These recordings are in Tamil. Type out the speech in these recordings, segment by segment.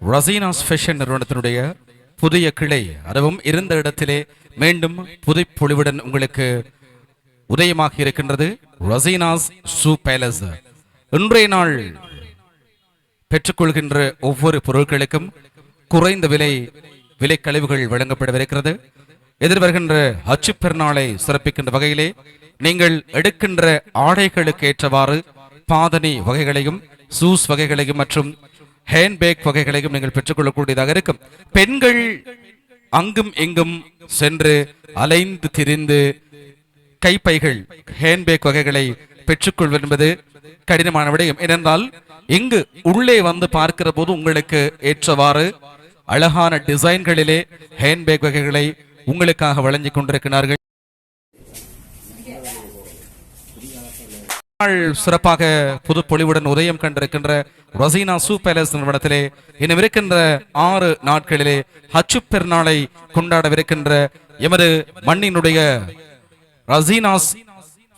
ரசீனாஸ் ஃபேஷன் நிறுவனத்தினுடைய புதிய கிளை, அதுவும் இருந்த இடத்திலே மீண்டும் புதுப்பொலிவுடன் உங்களுக்கு உதயமாகி இருக்கின்றது. ரசீனாஸ் ஷூ பேலஸ். இன்றைய நாள் பெற்றுக்கொள்கின்ற ஒவ்வொரு பொருட்களுக்கும் குறைந்த விலை கழிவுகள் வழங்கப்படவிருக்கிறது. எதிர்வருகின்ற அச்சு பெருநாளை சிறப்பிக்கின்ற வகையிலே நீங்கள் எடுக்கின்ற ஆடைகளுக்கு ஏற்றவாறு பாதணி வகைகளையும் ஷூஸ் வகைகளையும் மற்றும் ஹேண்ட்பேக் வகைகளையும் நீங்கள் பெற்றுக்கொள்ளக்கூடியதாக இருக்கும். பெண்கள் அங்கும் இங்கும் சென்று அலைந்து திரிந்து கைப்பைகள் ஹேண்ட்பேக் வகைகளை பெற்றுக்கொள்வது என்பது கடினமான விடயம். ஏனென்றால் இங்கு உள்ளே வந்து பார்க்கிற போது உங்களுக்கு ஏற்றவாறு அழகான டிசைன்களிலே ஹேண்ட்பேக் வகைகளை உங்களுக்காக வழங்கிக் கொண்டிருக்கிறார்கள். சிறப்பாக புது பொலிவுடன் உதயம் கண்டிருக்கின்ற ரசீனா ஷூ பேலஸ் நிறுவனத்திலே இன்னும் இருக்கின்ற 6 நாட்களிலே ஹச்சு பெருநாளை கொண்டாடவிருக்கின்ற எமது மண்ணினுடைய ரசீனாஸ்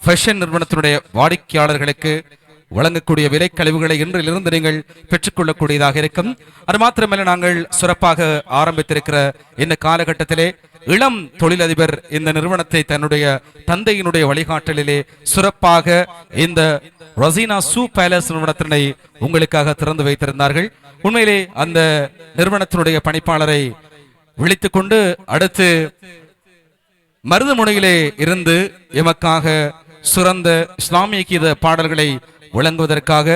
ஃபேஷன் நிறுவனத்தினுடைய வாடிக்கையாளர்களுக்கு வழங்கக்கூடிய விலை கழிவுகளை இன்றிலிருந்து நீங்கள் பெற்றுக்கொள்ளக்கூடியதாக இருக்கும். அது மாத்திரமல்ல, நாங்கள் சிறப்பாக ஆரம்பித்திருக்கிற இந்த காலகட்டத்திலே இளம் தொழிலதிபர் இந்த நிறுவனத்தை தன்னுடைய தந்தையினுடைய வழிகாட்டலிலே சிறப்பாக இந்த ரசீனா ஷூ பேலஸ் நிறுவனத்தினை உங்களுக்காக திறந்து வைத்திருந்தார்கள். உண்மையிலே அந்த நிறுவனத்தினுடைய பணிப்பாளரை விழித்துக் கொண்டு அடுத்து மருதமுனையிலே இருந்து எமக்காக சிறந்த இஸ்லாமிய கீத பாடல்களை வழங்குவதற்காக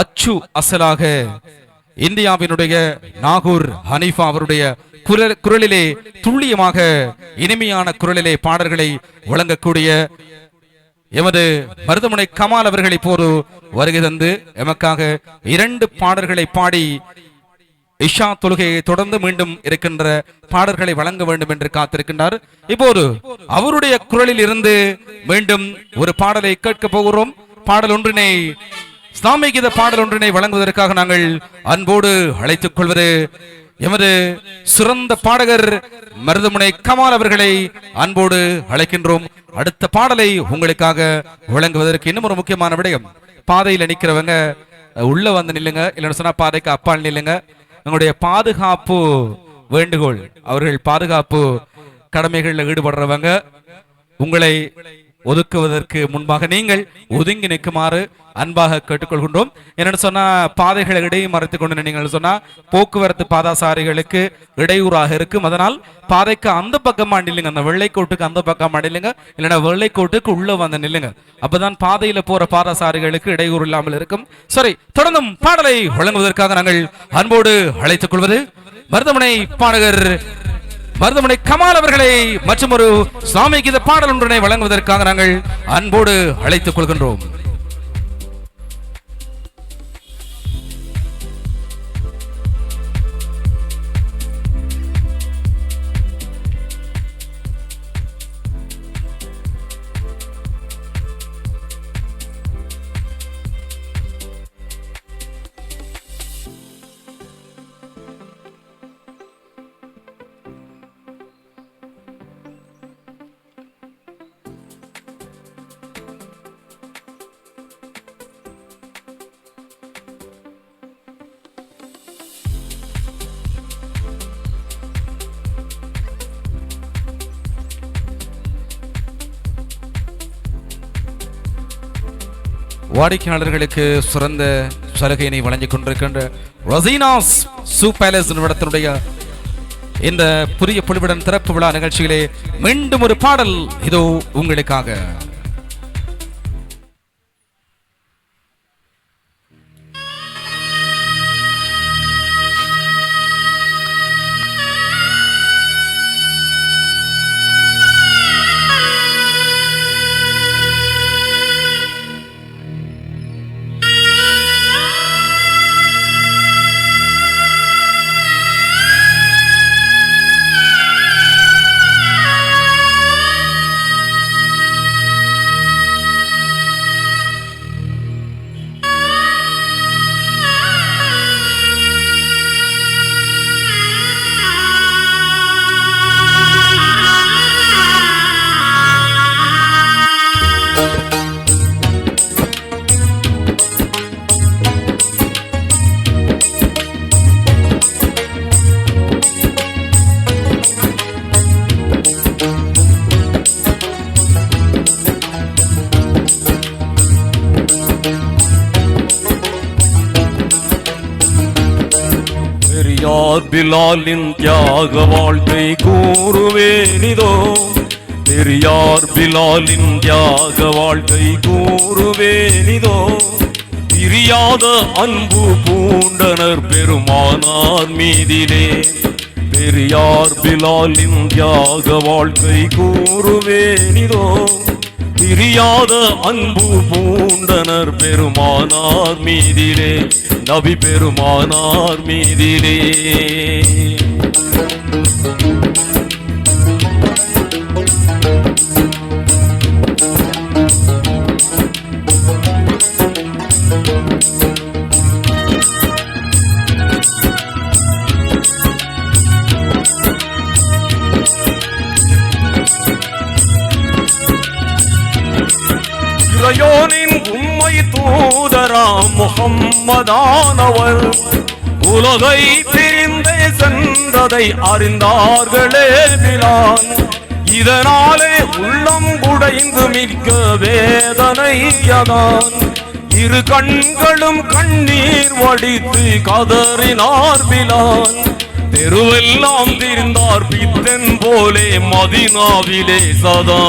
அச்சு அசலாக இந்தியாவினுடைய நாகூர் ஹனீஃபா அவருடைய குரலிலே துல்லியமாக இனிமையான குரலிலே பாடல்களை வழங்கக்கூடிய எமது மருதமுனை கமால் அவர்கள் இப்போது வருகை தந்து எமக்காக 2 பாடல்களை பாடி இஷா தொழுகையை தொடர்ந்து மீண்டும் இருக்கின்ற பாடல்களை வழங்க வேண்டும் என்று காத்திருக்கின்றார். இப்போது அவருடைய குரலில் இருந்து மீண்டும் ஒரு பாடலை கேட்க போகிறோம். பாடல் ஒன்றினை, இஸ்லாமிய கீத பாடல் ஒன்றினை வழங்குவதற்காக நாங்கள் அன்போடு அழைத்துக் கொள்வது எமது சிறந்த பாடகர் மருதமுனை கமால் அவர்களை அன்போடு அழைக்கின்றோம். அடுத்த பாடலை உங்களுக்காக வழங்குவதற்கு இன்னும் ஒரு முக்கியமான விடயம், பாதையில் நிற்கிறவங்க உள்ள வந்து நில்லுங்க, இல்லைன்னு சொன்னா பாதைக்கு அப்பால் நில்லுங்க. எங்களுடைய பாதுகாப்பு வேண்டுகோள், அவர்கள் பாதுகாப்பு கடமைகளில் ஈடுபடுறவங்க உங்களை ஒதுக்குவதற்கு முன்பாக நீங்கள் ஒதுங்கி நிற்குமாறு அன்பாக கேட்டுக்கொள்கின்றோம். என்னென்னு சொன்னா பாதைகளை இடையே மறைத்துக் கொண்டு நீங்கள் சொன்னா போக்குவரத்து பாதாசாரிகளுக்கு இடையூறாக இருக்கும். அதனால் பாதைக்கு அந்த பக்கமா நில்லுங்க, அந்த வெள்ளைக்கோட்டுக்கு அந்த பக்கமா நில்லுங்க, இல்லைன்னா வெள்ளைக்கோட்டுக்கு உள்ள வந்து நில்லுங்க. அப்பதான் பாதையில போற பாதாசாரிகளுக்கு இடையூறு இல்லாமல் இருக்கும். சரி, தொடர்ந்தும் பாடலை வழங்குவதற்காக நாங்கள் அன்போடு அழைத்துக் கொள்வது மருதமுனை பாடகர் மருதமுனை கமால் அவர்களை மற்றும் ஒரு இஸ்லாமிய கீத பாடல் ஒன்றினை வழங்குவதற்காக நாங்கள் அன்போடு அழைத்துக் கொள்கின்றோம். வாடிக்கையாளர்களுக்கு சிறந்த சலுகையினை வழங்கிக் கொண்டிருக்கின்ற ரசீனாஸ் ஷூ பேலஸ் நிறுவனத்தினுடைய இந்த புதிய பொலிவுடன் திறப்பு விழா நிகழ்ச்சியிலே மீண்டும் ஒரு பாடல் இதோ உங்களுக்காக. பெரியார் பிலாலின் தியாக வாழ்க்கை கூறுவேனிதோ, பெரியார் பிலாலின் தியாக வாழ்க்கை கூறுவேனிதோ. பிரியாத அன்பு பூண்டனர் பெருமானார் மீதிலே, பெரியார் பிலாலின் தியாக வாழ்க்கை கூறுவேனிதோ. பிரியாத அன்பு பூண்டனர் பெருமானார் மீதிலே, நபி பெருமானார் மீதிலே. இறையோனின் உம்மை தூதராம் முஹம்மதானவர் உலகை பிரிந்தே சென்றதை அறிந்தார்களே பிலால். இதனாலே உள்ளம் குடைந்து மிக்க வேதனையதான், இரு கண்களும் கண்ணீர் வடித்து கதறினார் பிலால். தெருவெல்லாம் திரிந்தார் பித்தன் போலே மதீனாவிலே சதா,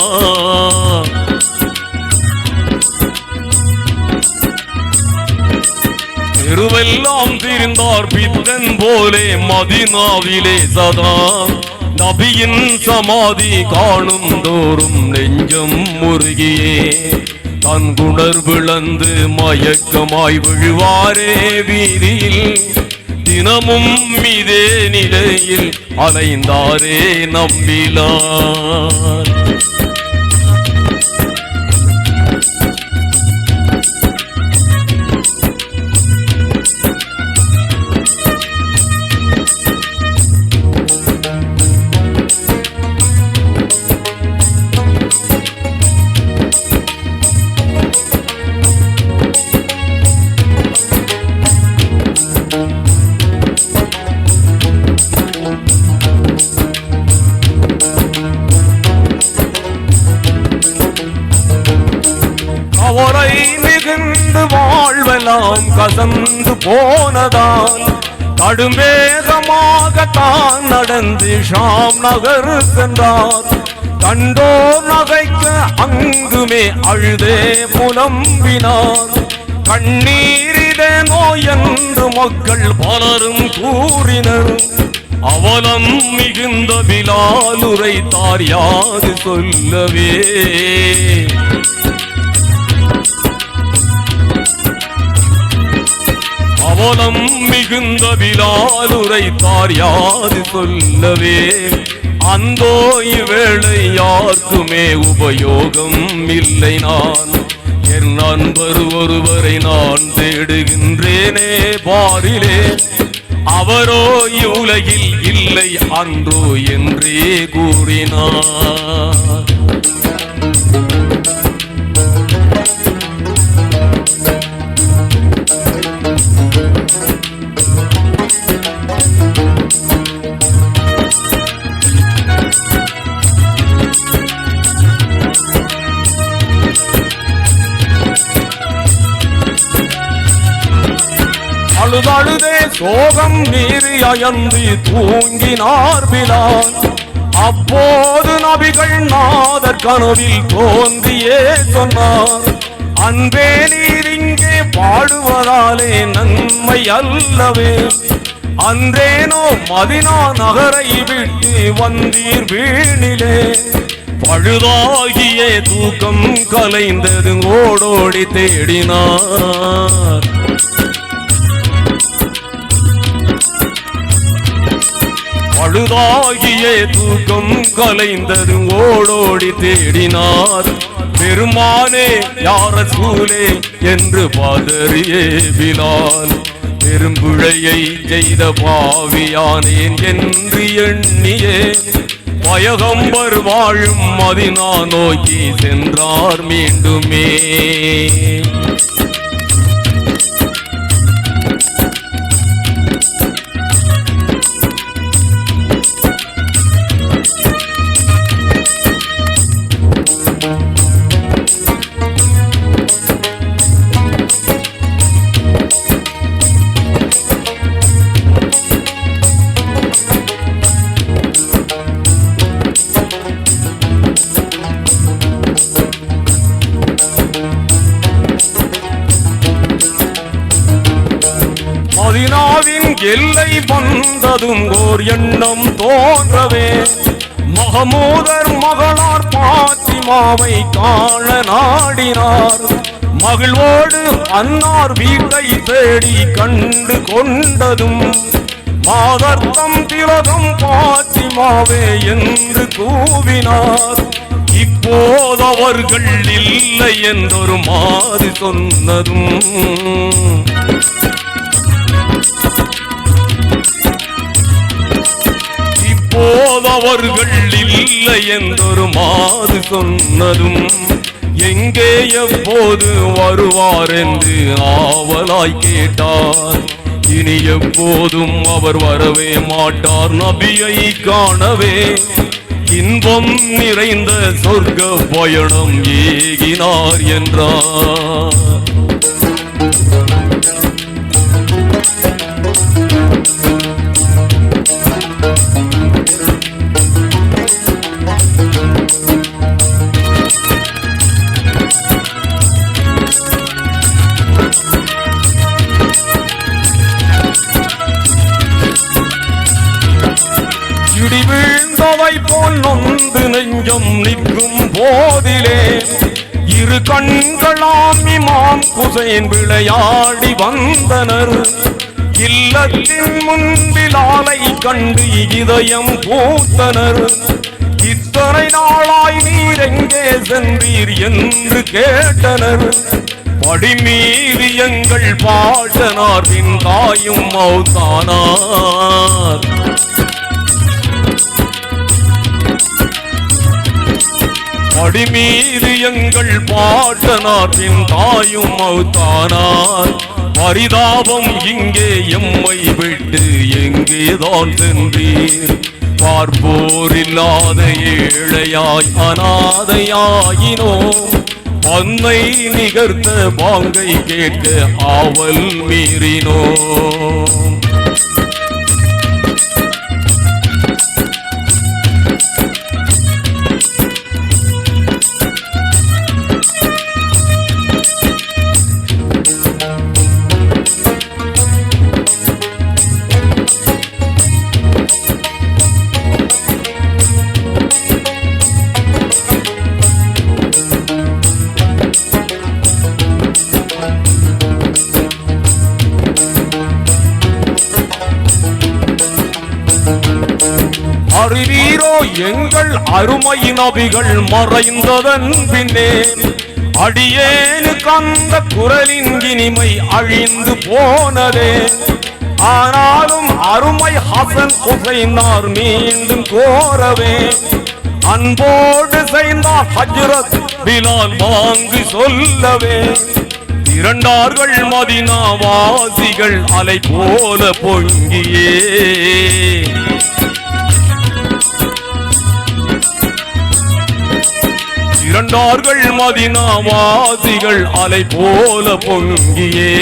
தெருவெல்லாம் திரிந்தார் பித்தன் போலே மதீனாவிலே சதா. நபியின் சமாதி காணும் தோறும் நெஞ்சம் முருகியே, தன் குணர் விளந்து மயக்கமாய் விழுவாரே வீதியில். தினமும் இதே நிலையில் அலைந்தாரே நம்பிலார். கவலை மிகுந்து வாழ்வெல்லாம் கசந்து போனதால், கடும்பேகமாக தான் நடந்து ஷாம் நகர் சென்றார். கண்டோர் நகைக்க அங்குமே அழுதே புலம்பினார். கண்ணீரிலே நோய் என்று மக்கள் பலரும் கூறினர். அவலம் மிகுந்த பிலால் உரைத்தார் யாது சொல்லவே, அவலம் மிகுந்த பிலால் உரைத்தார் யாது சொல்லவே. அந்தோ இவ்வேளை யாருக்குமே உபயோகம் இல்லை, நான் என் நண்பர் ஒருவரை நான் தேடுகின்றேனே பாரிலே. அவரோ இவ்வுலகில் இல்லை அன்றோ என்றே கூறினார். அழுதழுதே சோகம் மீறி அயர்ந்து தூங்கினார் பிலால். அப்போது நபிகள் நாதர் கனவில் தோன்றியே சொன்னார், அன்பே நீர் இங்கே பாடுவதாலே நன்மை அல்லவே. அன்றேனோ மதினா நகரை விட்டு வந்தீர் வீணிலே. பழுதாகிய தூக்கம் கலைந்தது ஓடோடி தேடினார். பழுதாகிய தூக்கம் கலைந்தது ஓடோடி தேடினார். பெருமானே யார் ரசூலே என்று பதறியே பிலால். பெரும்பிழையை செய்த பாவியானேன் என்று எண்ணியே, பயகம்பர் வாழும் மதினா நோக்கி சென்றார் மீண்டுமே. எல்லை வந்ததும் ஓர் எண்ணம் தோன்றவே மகமூதர் மகளார் பாத்திமாவை காண நாடினார். மகிழ்வோடு அன்னார் வீட்டை தேடி கண்டு கொண்டதும் மாதர்த்தம் திலகம் பாத்திமாவே என்று கூவினார். இப்போதவர்கள் இல்லை என்றொரு மாறி சொன்னதும் இப்போதவர்கள் இல்லை என்றொரு மாறி சொன்னதும் எங்கே எப்போது வருவார் என்று ஆவலாய் கேட்டார். இனி எப்போதும் அவர் வரவே மாட்டார், நபியை காணவே இன்பம் நிறைந்த சொர்க்க பயணம் ஏகினார் என்றார். போல் நொந்து நெஞ்சம் நிற்கும் போதிலே இரு கண்களாம் இமாம் ஹுசைன் விளையாடி வந்தனர். இல்லத்தின் முன்பில் ஆலை கண்டு இதயம் பூத்தனர். இத்தனை நாளாய் நீர் எங்கே சென்றீர் என்று கேட்டனர். படிமீறி எங்கள் பாட்டனார் பின் தாயும் மௌத்தானார். படிமீது எங்கள் பாட்டனார் பின் தாயும் மௌத்தானார். பரிதாபம் இங்கே எம்மை விட்டு எங்கேதான் சென்றீர். பார்ப்போர் இல்லாத ஏழையாய் அனாதையாயினோம். பன்னை நிகர்த்த பாங்கை கேட்க ஆவல் மீறினோம். அறிவீரோ எங்கள் அருமை நபிகள் மறைந்ததன் பின்னே அடியேனுக்கு அந்த குரலின் இனிமை அழிந்து போனதே. ஆனாலும் அருமை ஹசன் ஹுசைனார் மீண்டும் கோரவே அன்போடு செய்த ஹஜ்ரத் பிலால் வாங்கி சொல்லவே இரண்டார்கள் மதீனா வாசிகள் அலை போல பொங்கியே இரண்டார்கள் மதீனா வாசிகள் அலை போல பொங்கியே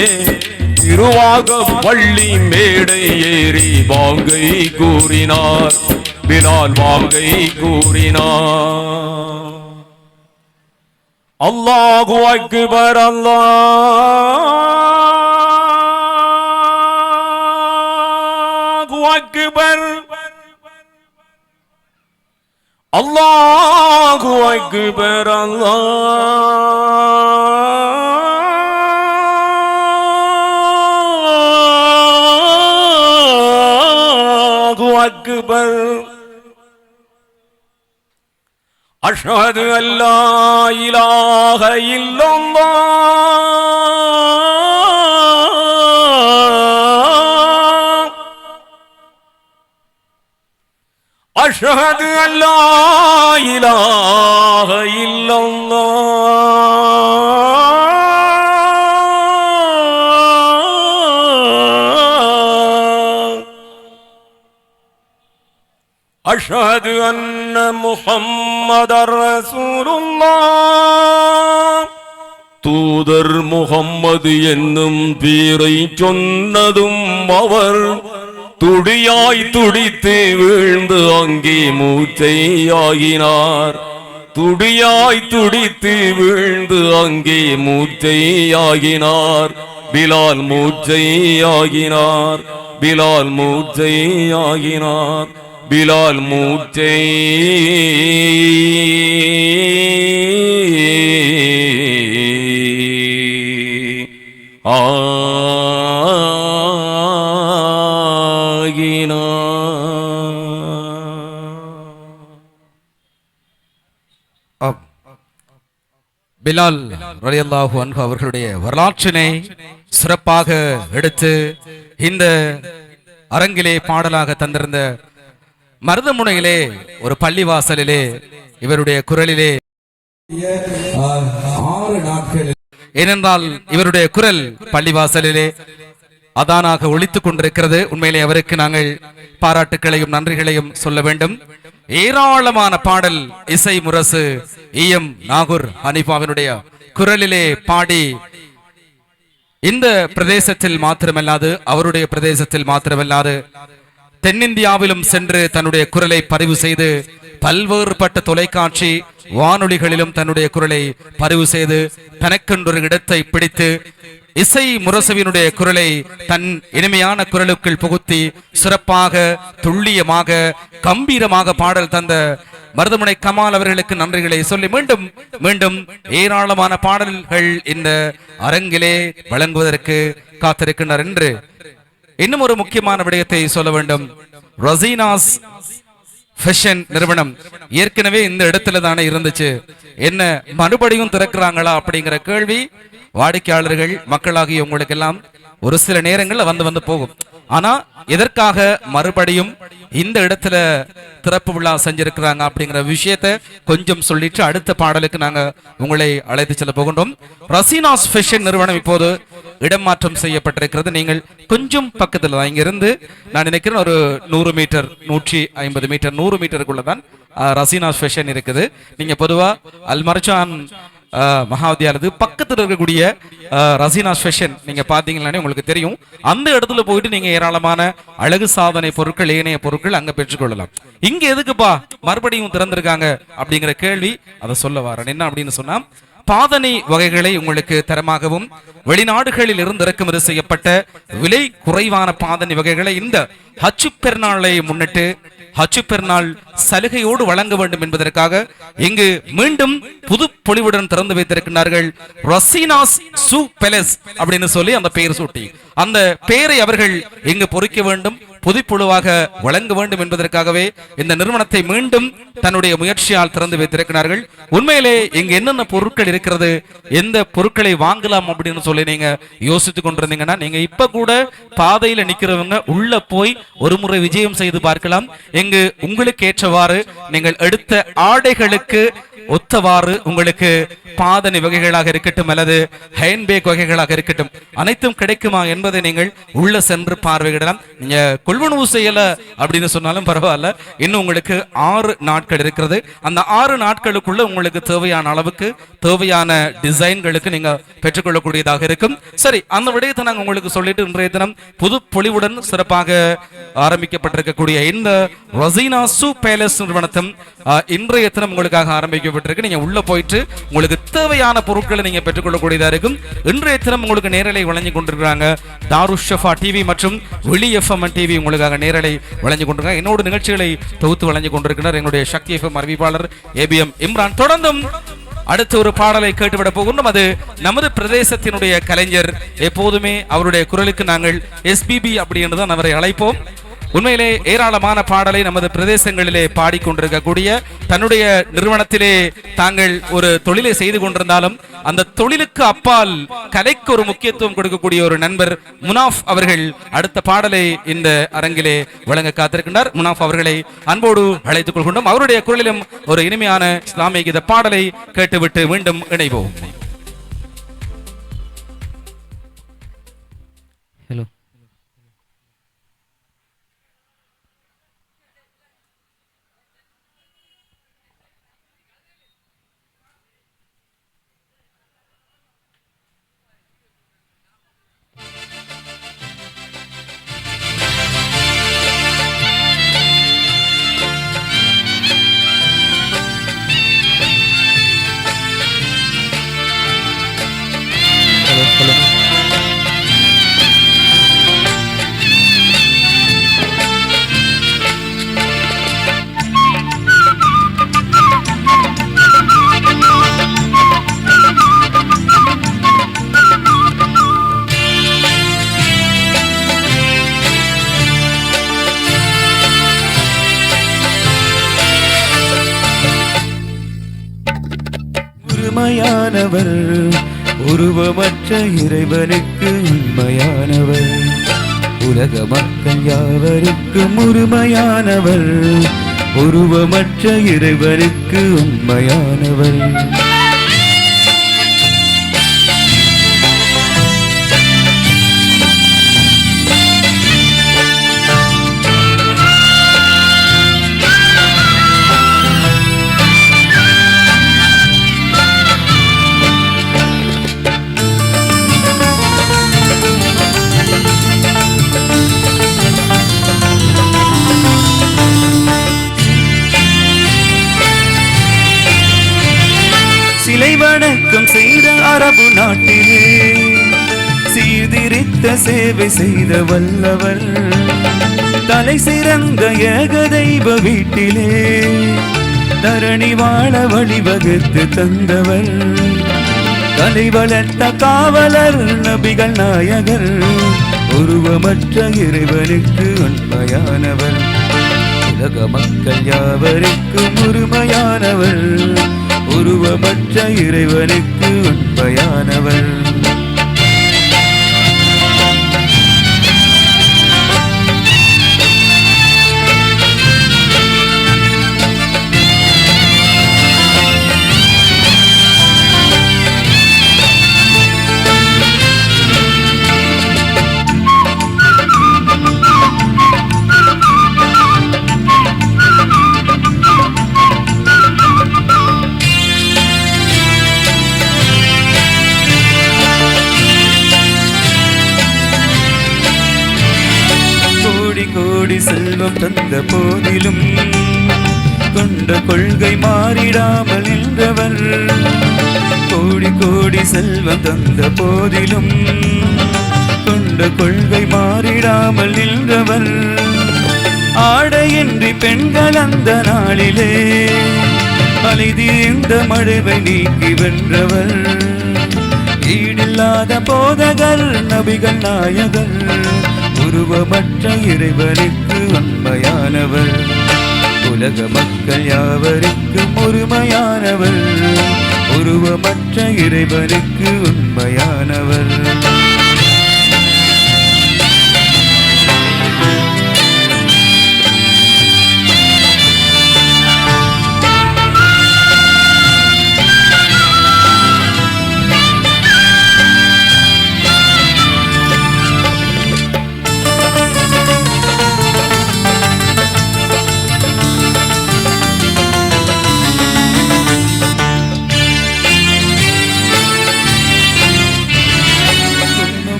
திருவாக பள்ளி மேடை ஏறி வாங்கை கூறினார். பிலால் வாங்கை கூறினார். அல்லாஹு அக்பர் அல்லாஹு அக்பர் அல்லாஹு அக்பர் அல்லாஹு அக்பர். அஷ்ஹது அல்லா இலாஹ இல்லல்லாஹ் அஷ்ஹது அல்லா இலாஹ இல்லல்லாஹ் அஷ்ஹது அன்ன முஹம்மதர் ரசூலுல்லாஹ். தூதர் முஹம்மது என்னும் பேரை சொன்னதும் அவர் துடியாய் துடித்து வீழ்ந்து அங்கே மூச்சையாகினார். துடியாய் துடித்து வீழ்ந்து அங்கே மூச்சையாகினார். பிலால் மூச்சையாகினார். பிலால் மூஜை ஆகினார். பிலால் மூஜை பிலால் ரலியல்லாஹு அன்ஹு அவர்களுடைய வரலாற்றினை சிறப்பாக எடுத்து இந்த அரங்கிலே பாடலாக தந்திருந்த மருதமுனையிலே ஒரு பள்ளிவாசலிலே இவருடைய குரலிலே 6 நாட்கள், ஏனென்றால் இவருடைய குரல் பள்ளிவாசலிலே அதானாக ஒலித்துக் கொண்டிருக்கிறது. உண்மையிலே அவருக்கு நாங்கள் பாராட்டுக்களையும் நன்றிகளையும் சொல்ல வேண்டும். ஏராளமான பாடல் இசை முரசு ஈயம் நாகூர் ஹனீஃபாவினுடைய குரலிலே பாடி இந்த பிரதேசத்தில் மாத்திரமல்லாது, அவருடைய பிரதேசத்தில் மாத்திரமல்லாது, தென்னிந்தியாவிலும் சென்று தன்னுடைய குரலை பதிவு செய்து பல்வேறுபட்ட தொலைக்காட்சி வானொலிகளிலும் தன்னுடைய குரலை பதிவு செய்து தனக்கென்றொரு இடத்தை பிடித்து இசை முரசுவினுடைய குரலை தன் இனிமையான குரலுக்குள் புகுத்தி சிறப்பாக துல்லியமாக கம்பீரமாக பாடல் தந்த மருதமுனை கமால் அவர்களுக்கு நன்றிகளை சொல்லி மீண்டும் மீண்டும் ஏராளமான பாடல்கள் இந்த அரங்கிலே வழங்குவதற்கு காத்திருக்கின்றனர் என்று இன்னும் ஒரு முக்கியமான விடயத்தை சொல்ல வேண்டும். ரசீனாஸ் ஃபேஷன் நிறுவனம் ஏற்கனவே இந்த இடத்துல தானே இருந்துச்சு, என்ன மறுபடியும் திறக்கிறாங்களா அப்படிங்கிற கேள்வி வாடிக்கையாளர்கள் மக்களாகிய உங்களுக்கு எல்லாம் ஒரு சில நேரங்கள்ல வந்து போகும். ஆனா எதற்காக மறுபடியும் இந்த இடத்துல திறப்பு விழா செஞ்சிருக்கிறாங்க அப்படிங்கிற விஷயத்தை கொஞ்சம் சொல்லிட்டு அடுத்த பாடலுக்கு நாங்க உங்களை அழைத்து செல்ல போகின்றோம். ரசீனாஸ் ஃபேஷன் நிறுவனம் இப்போது இடம் மாற்றம் செய்யப்பட்டிருக்கிறது. நீங்கள் கொஞ்சம் பக்கத்துல தான், இங்க இருந்து நான் நினைக்கிறேன் ஒரு 100 மீட்டர் 150 மீட்டர் 100 மீட்டருக்குள்ளதான் ரசீனாஸ் ஃபேஷன் இருக்குது. நீங்க பொதுவா அல் மர்ஜான் மகாவித்யாலயத்துக்கு பக்கத்தில் இருக்கக்கூடிய ரசீனாஸ் ஃபேஷன் நீங்க பாத்தீங்கன்னா உங்களுக்கு தெரியும். அந்த இடத்துல போயிட்டு நீங்க ஏராளமான அழகு சாதனை பொருட்கள் ஏனைய பொருட்கள் அங்க பெற்றுக்கொள்ளலாம். இங்க எதுக்குப்பா மறுபடியும் திறந்திருக்காங்க அப்படிங்கிற கேள்வி அதை சொல்ல வரேன். என்ன அப்படின்னு சொன்னா, பாதனை வகைகளை உங்களுக்கு தரமாகவும் வெளிநாடுகளில் இருந்து இறக்குமதி செய்யப்பட்ட விலை குறைவான பாதனை வகைகளை இந்த ஹஜ் பெருநாளை முன்னிட்டு ஹஜ் பெருநாள் சலுகையோடு வழங்க வேண்டும் என்பதற்காக இங்கு மீண்டும் புது பொலிவுடன் திறந்து வைத்திருக்கிறார்கள். ரசீனாஸ் சூ பேலஸ் அப்படின்னு சொல்லி அந்த பெயர் சூட்டி அந்த பெயரை அவர்கள் இங்கு பொறிக்க வேண்டும், புதுப்புழுவாக வழங்க வேண்டும் என்பதற்காகவே இந்த நிறுவனத்தை மீண்டும் தன்னுடைய முயற்சியால் திறந்து வைத்திருக்கிறார்கள். உண்மையிலே இங்கு என்னென்ன பொருட்கள் இருக்கிறது, எந்த பொருட்களை வாங்கலாம் அப்படின்னு சொல்லி நீங்க யோசித்துக் கொண்டிருந்தீங்கன்னா, நீங்க இப்ப கூட பாதையில நிக்கிறவங்க உள்ள போய் ஒரு முறை விஜயம் செய்து பார்க்கலாம். இங்கு உங்களுக்கு ஏற்றவாறு நீங்கள் எடுத்த ஆடைகளுக்கு ஒத்தவாறு உங்களுக்கு பாதனை வகைகளாக இருக்கட்டும் அல்லது ஹேண்ட்பேக் வகைகளாக இருக்கட்டும் அனைத்தும் கிடைக்குமா என்பதை நீங்கள் உள்ள சென்று பார்வையிடலாம். நீங்க கொள்வனவு செய்யல அப்படின்னு சொன்னாலும் பரவாயில்ல, இன்னும் உங்களுக்கு 6 நாட்கள் இருக்கிறது. அந்த 6 நாட்களுக்குள்ள உங்களுக்கு தேவையான அளவுக்கு தேவையான டிசைன்களுக்கு நீங்க பெற்றுக்கொள்ளக்கூடியதாக இருக்கும். சரி, அந்த விடயத்தை நாங்கள் உங்களுக்கு சொல்லிட்டு இன்றைய தினம் புது பொலிவுடன் சிறப்பாக ஆரம்பிக்கப்பட்டிருக்கக்கூடிய இந்த ரசீனாஸ் சூ பேலஸ் நிறுவனத்தும் இன்றைய தினம் உங்களுக்காக ஆரம்பிக்கப்பட்டிருக்கு. நீங்க உள்ள போயிட்டு உங்களுக்கு தேவையான பொருட்களை நீங்க பெற்றுக்கொள்ளக்கூடியதா இருக்கும். இன்றைய தினம் உங்களுக்கு நேரலை வழங்கி கொண்டிருக்கிறாங்க தாருஷ் ஷஃபா டிவி மற்றும் வெளி எஃப்எம் டிவி உங்களுக்காக நேரலை வழங்கி கொண்டிருக்காங்க. என்னோட நிகழ்ச்சிகளை தொகுத்து வழங்கி கொண்டிருக்கிறார் எங்களுடைய சக்தி எஃப்எம் அறிவிப்பாளர் ஏபிஎம் இம்ரான். தொடர்ந்தும் அடுத்த ஒரு பாடலை கேட்டுவிட போகின்றோம். அது நமது பிரதேசத்தினுடைய கலைஞர், எப்போதுமே அவருடைய குரலுக்கு நாங்கள் எஸ்பிபி அப்படி என்றுதான் அவரை அழைப்போம். உண்மையிலே ஏராளமான பாடலை நமது பிரதேசங்களிலே பாடிக்கொண்டிருக்கக்கூடிய, தன்னுடைய நிறுவனத்திலே தாங்கள் ஒரு தொழிலை செய்து கொண்டிருந்தாலும் அந்த தொழிலுக்கு அப்பால் கலைக்கு ஒரு முக்கியத்துவம் கொடுக்கக்கூடிய ஒரு நண்பர் முனாஃப் அவர்கள் அடுத்த பாடலை இந்த அரங்கிலே வழங்க காத்திருக்கின்றார். முனாஃப் அவர்களை அன்போடு அழைத்துக் கொள்கின்றோம். அவருடைய குரலிலும் ஒரு இனிமையான இஸ்லாமிய கீத பாடலை கேட்டுவிட்டு மீண்டும் இணைவோம். ஹலோ. முழுமையானவர், உருவமற்ற இறைவனுக்கு உண்மையானவர். உலக மக்கள் யாவருக்கும் உரிமையானவர், உருவமற்ற இறைவனுக்கு உண்மையானவர். சிலை வணக்கம் செய்த அரபு நாட்டிலே சீர்திரித்த சேவை செய்த வல்லவர், தலை சிறந்த ஏக தெய்வ வீட்டிலே தரணி வாழ வழிவகுத்து தந்தவர், தலை வளர்த்த காவலர் நபிகள் நாயகர், உருவமற்ற இறைவனுக்கு உண்மையானவர். உலக மக்கள் யாவருக்கும் உரிமையானவர், உருவமற்ற இறைவனுக்கு உண்மையானவர். கோடி செல்வம் தந்த போதிலும் கொண்ட கொள்கை மாறிடாமல் நின்றவர், கோடி கோடி செல்வம் தந்த போதிலும் கொண்ட கொள்கை மாறிடாமல் நின்றவர், ஆடையின்றி பெண்கள் அந்த நாளிலே அலைதீர்ந்த மழுவை நீக்கி வென்றவர், ஈடில்லாத போதகர் நபிகள் நாயகர், உருவமற்ற இறைவனுக்கு உண்மையானவர். உலக மக்கள் யாவருக்கும் உரிமையானவர், உருவமற்ற இறைவனுக்கு உண்மையானவர்.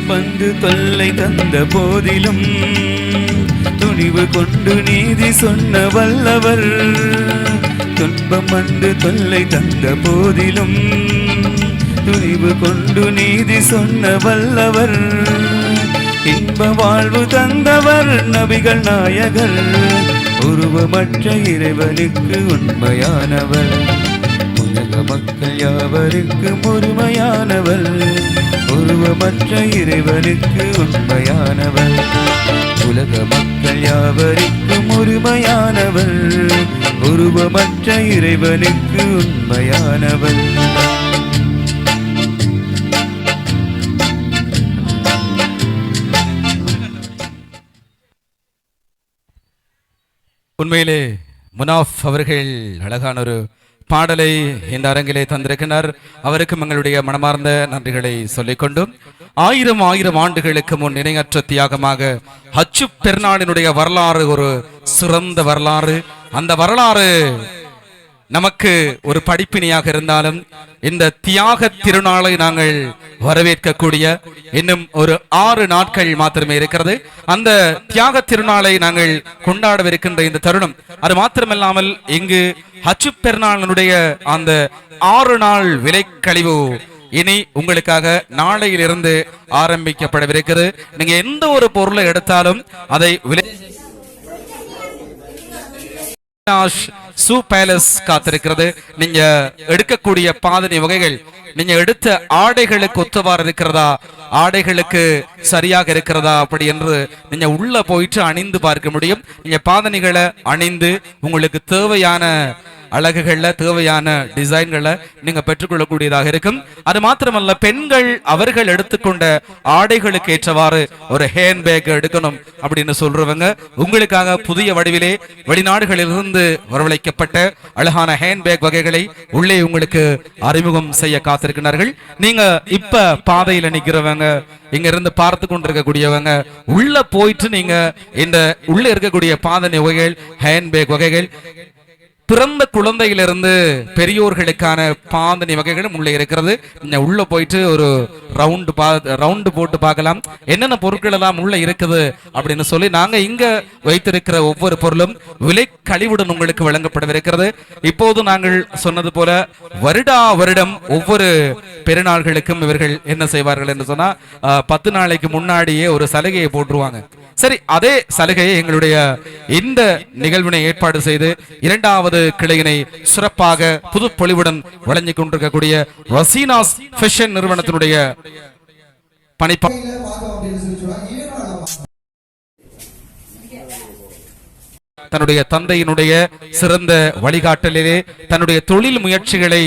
வந்து தொல்லை தந்த போதிலும் துணிவு கொண்டு நீதி சொன்ன வல்லவர், துன்பம் வந்து தொல்லை தந்த போதிலும் துணிவு கொண்டு நீதி சொன்ன வல்லவர், இன்ப வாழ்வு தந்தவர் நபிகள் நாயகர், உருவமற்ற இறைவனுக்கு உண்மையானவர். உலக மக்கள் யாவருக்கும் உரிமையானவர், உருவமற்ற இறைவனுக்கு உண்மையானவர். உலக மக்கள் யாவருக்கும் உரிமையானவர், உருவமற்ற இறைவனுக்கு உண்மையானவர். உண்மையிலே முனாஃப் அவர்கள் அழகான ஒரு பாடலை இந்த அரங்கிலே தந்திருக்கிறார். அவருக்கும் எங்களுடைய மனமார்ந்த நன்றிகளை சொல்லிக்கொண்டும், ஆயிரம் ஆண்டுகளுக்கு முன் இணையற்ற தியாகமாக ஹஜ்ஜு பெருநாளினுடைய வரலாறு ஒரு சிறந்த வரலாறு. அந்த வரலாறு நமக்கு ஒரு படிப்பினையாக இருந்தாலும், இந்த தியாக திருநாளை நாங்கள் வரவேற்கக்கூடிய இன்னும் ஒரு 6 நாட்கள் மாத்திரமே இருக்கிறது. அந்த தியாக திருநாளை நாங்கள் கொண்டாடவிருக்கின்ற இந்த தருணம், அது மாத்திரமல்லாமல் இங்கு ஹஜ்ஜு பெருநாளினுடைய அந்த 6 நாள் விலைக்கழிவு இனி உங்களுக்காக நாளையிலிருந்து ஆரம்பிக்கப்படவிருக்கிறது. நீங்க எந்த ஒரு பொருளை எடுத்தாலும் அதை சூ பேலஸ் காத்திருக்கிறது. நீங்க எடுக்கக்கூடிய பாதணி வகைகள், நீங்க எடுத்த ஆடைகளுக்கு ஒத்தவாறு இருக்கிறதா, ஆடைகளுக்கு சரியாக இருக்கிறதா அப்படி என்று நீங்க உள்ள போயிட்டு அணிந்து பார்க்க முடியும். நீங்க பாதணிகளை அணிந்து உங்களுக்கு தேவையான அழகுகள்ல தேவையான டிசைன்களை நீங்க பெற்றுக்கொள்ளக்கூடியதாக இருக்கும். அது மாத்திரமல்ல, பெண்கள் அவர்கள் எடுத்துக்கொண்ட ஆடைகளுக்கு ஏற்றவாறு ஒரு ஹேண்ட்பேக் எடுக்கணும் அப்படின்னு சொல்றவங்க உங்களுக்காக புதிய வடிவிலே வெளிநாடுகளிலிருந்து வரவழைக்கப்பட்ட அழகான ஹேண்ட்பேக் வகைகளை உள்ளே உங்களுக்கு அறிமுகம் செய்ய காத்திருக்கிறார்கள். நீங்க இப்ப பாதையில நிக்கிறவங்க, இங்க இருந்து பார்த்து கொண்டிருக்கக்கூடியவங்க, உள்ள போயிட்டு நீங்க இந்த உள்ள இருக்கக்கூடிய பாதனை வகைகள், ஹேண்ட்பேக் வகைகள், பிறந்த குழந்தையிலிருந்து பெரியோர்களுக்கான பாதனை வகைகளும் உள்ள இருக்கிறது. உள்ள போயிட்டு ஒரு ரவுண்டு போட்டு பார்க்கலாம் என்னென்ன பொருட்கள் எல்லாம் உள்ள இருக்குது அப்படின்னு சொல்லி. நாங்க இங்க வைத்திருக்கிற ஒவ்வொரு பொருளும் விலை கழிவுடன் உங்களுக்கு வழங்கப்படவிருக்கிறது. இப்போது நாங்கள் சொன்னது போல வருடா வருடம் ஒவ்வொரு பெருநாள்களுக்கும் இவர்கள் என்ன செய்வார்கள் என்று சொன்னா 10 நாளைக்கு முன்னாடியே ஒரு சலுகையை போட்டுருவாங்க. சரி, அதே சலுகையை எங்களுடைய இந்த நிகழ்வினை ஏற்பாடு செய்து 2வது கிளையினை சிறப்பாக புது பொலிவுடன் வழங்கிக் கொண்டிருக்கக்கூடிய ரசீனாஸ் ஃபேஷன் நிறுவனத்தினுடைய பணிப்பா தன்னுடைய தந்தையினுடைய சிறந்த வழிகாட்டலிலே தன்னுடைய தொழில் முயற்சிகளை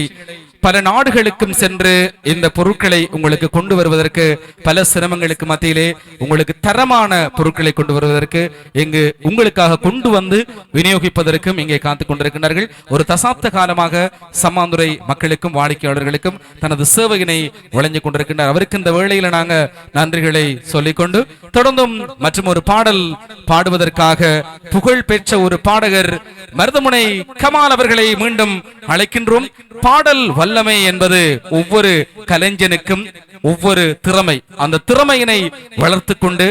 பல நாடுகளுக்கும் சென்று இந்த பொருட்களை உங்களுக்கு கொண்டு வருவதற்கு, பல சிரமங்களுக்கு மத்தியிலே உங்களுக்கு தரமான பொருட்களை கொண்டு வருவதற்கு, இங்கு உங்களுக்காக கொண்டு வந்து விநியோகிப்பதற்கும் இங்கே காத்துக் கொண்டிருக்கிறார்கள். ஒரு தசாப்த காலமாக சம்மாந்துறை மக்களுக்கும் வாடிக்கையாளர்களுக்கும் தனது சேவையினை வழங்கிக் கொண்டிருக்கின்றார். அவருக்கு இந்த வேளையில நாங்க நன்றிகளை சொல்லிக்கொண்டு தொடர்ந்தும் மற்றும் ஒரு பாடல் பாடுவதற்காக புகழ் பெற்ற ஒரு பாடகர் மருதமுனை கமால் அவர்களை மீண்டும் அழைக்கின்றோம். பாடல் வல்லமை என்பது ஒவ்வொரு கலைஞனுக்கும் ஒவ்வொரு திறமை, அந்த திறமையினை வளர்த்து கொண்டு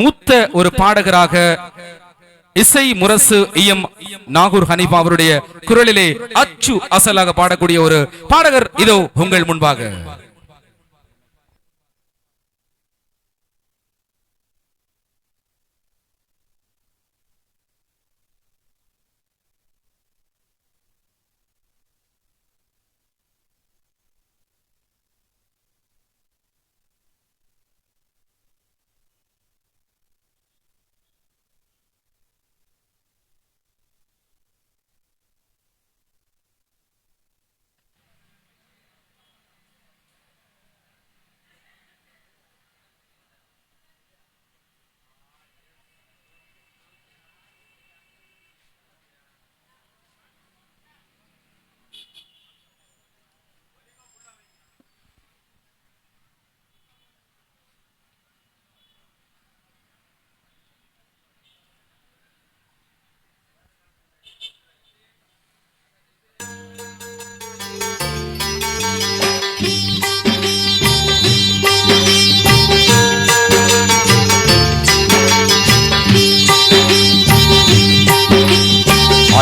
மூத்த ஒரு பாடகராக இசை முரசு இஎம் நாகூர் ஹனீஃபா அவருடைய குரலிலே அச்சு அசலாக பாடக்கூடிய ஒரு பாடகர் இதோ உங்கள் முன்பாக.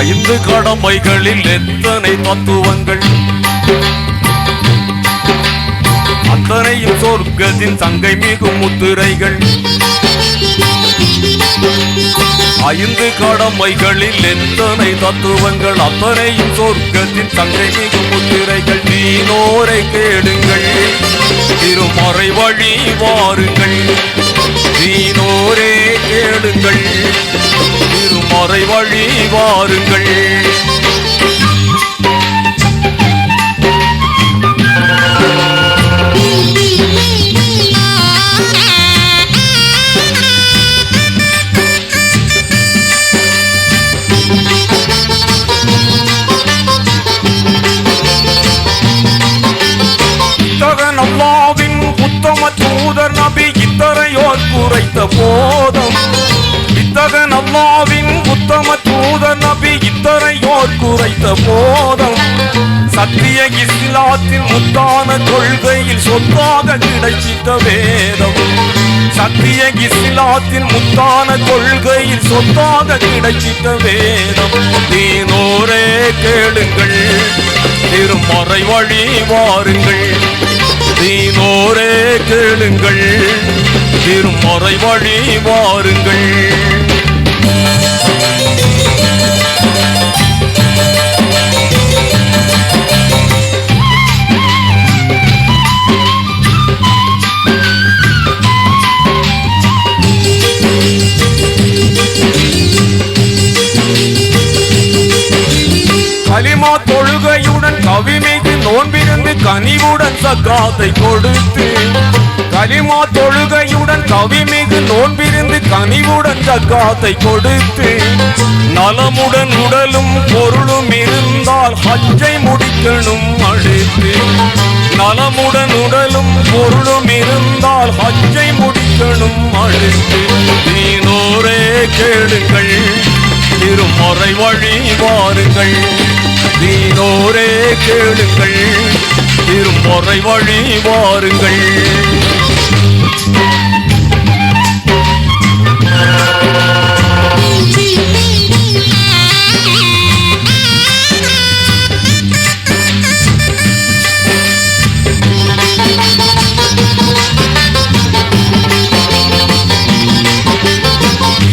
ஐந்து கடமைகளில் எத்தனை தத்துவங்கள், அத்தனையும் சொர்க்கத்தின் தங்கை மிகு முத்திரைகள். ஐந்து கடமைகளில் எத்தனை தத்துவங்கள், அத்தனையும் சொர்க்கத்தின் தங்கை மிகு முத்திரைகள். நீனோரை கேளுங்கள், திருமறை வழி வாருங்கள். நீனோரே கேளுங்கள், திருமறை வழி வாருங்கள். அல்லாஹ்வின் உத்தம தூதர் நபி இத்தரையோர் குறைத்த போதும். இத்தகன் அல்லாஹ்வின் உத்தம தூதர் நபி இத்தரையோர் குறைத்த போதும். சத்திய இஸ்லாத்தின் முத்தான கொள்கையில் சொத்தாக கிடைச்சிட்ட வேதம். சத்திய இஸ்லாத்தின் முத்தான கொள்கையில் சொத்தாக கிடைச்சிட்ட வேதம். நீனோரே கேளுங்கள், திருமறை வழி வாருங்கள். நீனோரே கேளுங்கள், திருமறை வழி வாருங்கள். கலிமா தொழுகையுடன் கவிமிகு நோன்பிருந்து கனிவுடன் சக்காத்தை கொடுத்து கலிமா தொழுகையுடன் கவிமிகு நோன்பிருந்து கனிவுடன் சக்காத்தை கொடுத்து நலமுடன் உடலும் பொருளும் இருந்தால் ஹஜ்ஜை முடிக்கணும் அடுத்து நலமுடன் உடலும் பொருளும் இருந்தால் ஹஜ்ஜை முடிக்கணும் அடுத்து தீனோரே கேளுங்கள் திருமறை வழி வாருங்கள் தீனோரே கேளுங்கள் திருமறை வழி வாருங்கள்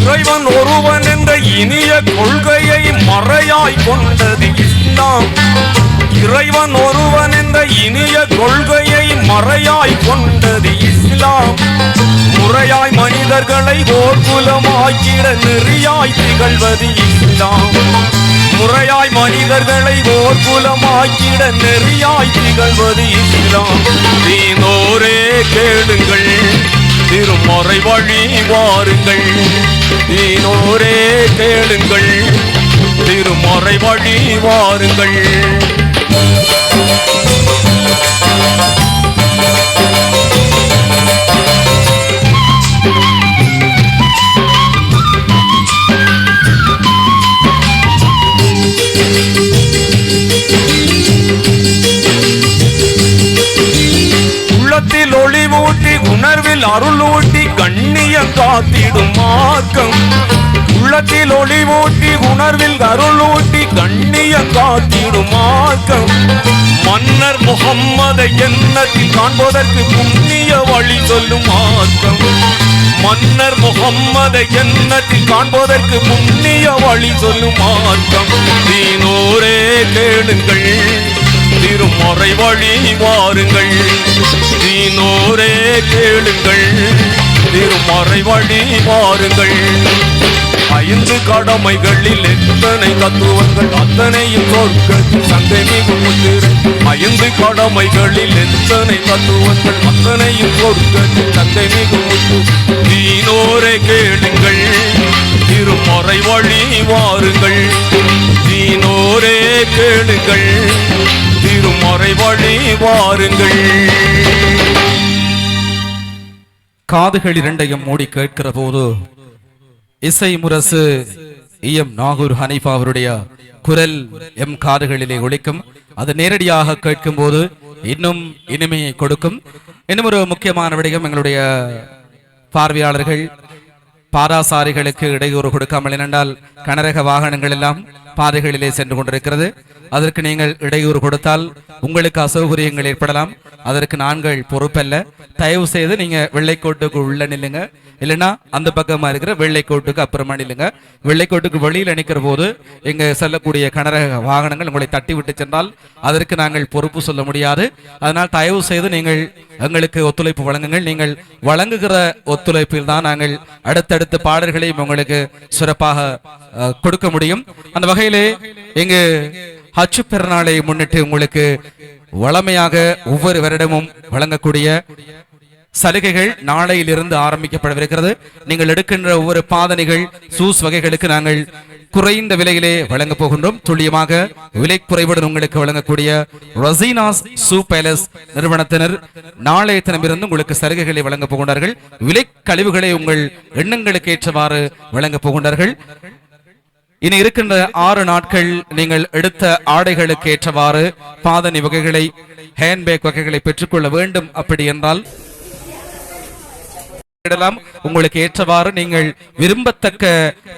இறைவன் ஒருவன் என்ற இனிய கொள்கையை மறையாய் கொண்டது இஸ்லாம் இறைவன் ஒருவன் என்ற இனிய கொள்கையை மறையாய் கொண்டது இஸ்லாம் முறையாய் மனிதர்களை ஓர் குலமாக்கிட நெறியாய் திகழ்வது இஸ்லாம் முறையாய் மனிதர்களை ஓர் குலமாக்கிட நெறியாய் திகழ்வது இஸ்லாம் தீனோரே கேளுங்கள் திருமறை வழி வாருங்கள் தீனோரே கேளுங்கள் திருமறை வழி வாருங்கள் உள்ளத்தில் ஒளிவூட்டி உணர்வில் அருளூட்டி கண்ணியம் காத்திடும் மார்க்கம் உள்ளத்தில் ஒளிவூட்டி உணர்வில் அருளூட்டி கண்ணியம் காத்திடும் மார்க்கம் மன்னர் முகம்மதை எண்ணத்தில் காண்பதற்கு புண்ணிய வழி சொல்லும் மார்க்கம் மன்னர் முகம்மதை எண்ணத்தில் காண்பதற்கு புண்ணிய வழி சொல்லும் மார்க்கம் தீனோரே கேளுங்கள் திருமறை வழி வாருங்கள் தீனோரே கேளுங்கள் திருமறை வழி வாருங்கள் ஐந்து கடமைகளில் எத்தனை தத்துவங்கள் அத்தனையும் சொர்க்கத்தில் சங்கை மிகும் முத்திரை ஐந்து கடமைகளில் எத்தனை தத்துவங்கள் அத்தனையும் சொர்க்கத்தில் சங்கை மிகும் முத்து தீனோரே கேளுங்கள் திருமறை வழி வாருங்கள் தீனோரே கேளுங்கள் திருமறை வழி வாருங்கள் காதுகள் இரண்டையும் மூடி கேட்கிற போது இசை முரசு எம் நாகூர் ஹனீஃபா அவருடைய குரல் எம் காதுகளிலே ஒலிக்கும். அது நேரடியாக கேட்கும் போது இன்னும் இனிமையை கொடுக்கும். இன்னும் ஒரு முக்கியமான விடயம், எங்களுடைய பார்வையாளர்கள் பாராசாரிகளுக்கு இடையூறு கொடுக்காமல், ஏனென்றால் கனரக வாகனங்கள் எல்லாம் பாதைகளிலே சென்று கொண்டிருக்கிறது. அதற்கு நீங்கள் இடையூறு கொடுத்தால் உங்களுக்கு அசௌகரியங்கள் ஏற்படலாம். அதற்கு நாங்கள் பொறுப்பல்ல. தயவு செய்து நீங்க வெள்ளைக்கோட்டுக்கு உள்ள நில்லுங்க, இல்லைன்னா அந்த பக்கமா இருக்கிற வெள்ளைக்கோட்டுக்கு அப்புறமா நில்லுங்க. வெள்ளைக்கோட்டுக்கு வெளியில் நிற்கிற போது இங்க செல்லக்கூடிய கனரக வாகனங்கள் உங்களை தட்டி விட்டு சென்றால் அதற்கு நாங்கள் பொறுப்பு சொல்ல முடியாது. அதனால் தயவு செய்து நீங்கள் எங்களுக்கு ஒத்துழைப்பு வழங்குங்கள். நீங்கள் வழங்குகிற ஒத்துழைப்பில் தான் நாங்கள் அடுத்தடுத்த பாடல்களையும் உங்களுக்கு சிறப்பாக கொடுக்க முடியும். அந்த வகையிலே இங்கு ஹஜ் பெருநாளை முன்னிட்டு உங்களுக்கு வளமையாக ஒவ்வொரு வருடமும் வழங்கக்கூடிய சலுகைகள் நாளையிலிருந்து ஆரம்பிக்கப்படவிருக்கிறது. நீங்கள் எடுக்கின்ற ஒவ்வொரு பாதனைகள் சூஸ் வகைகளுக்கு நாங்கள் குறைந்த விலையிலே வழங்க போகின்றோம். துல்லியமாக விலை குறைவுடன் உங்களுக்கு வழங்கக்கூடிய ரசீனாஸ் சூ பேலஸ் நிறுவனத்தினர் நாளைய தினமிருந்து உங்களுக்கு சலுகைகளை வழங்க போகின்றார்கள். விலை கழிவுகளை உங்கள் எண்ணங்களுக்கு ஏற்றவாறு வழங்க போகின்றார்கள். இனி இருக்கின்ற 6 நாட்கள் நீங்கள் எடுத்த ஆடைகளுக்கு ஏற்றவாறு பாதணி வகைகளை, ஹேண்ட்பேக் வகைகளை பெற்றுக்கொள்ள வேண்டும். அப்படி என்றால் உங்களுக்கு ஏற்றவாறு நீங்கள் விரும்பத்தக்க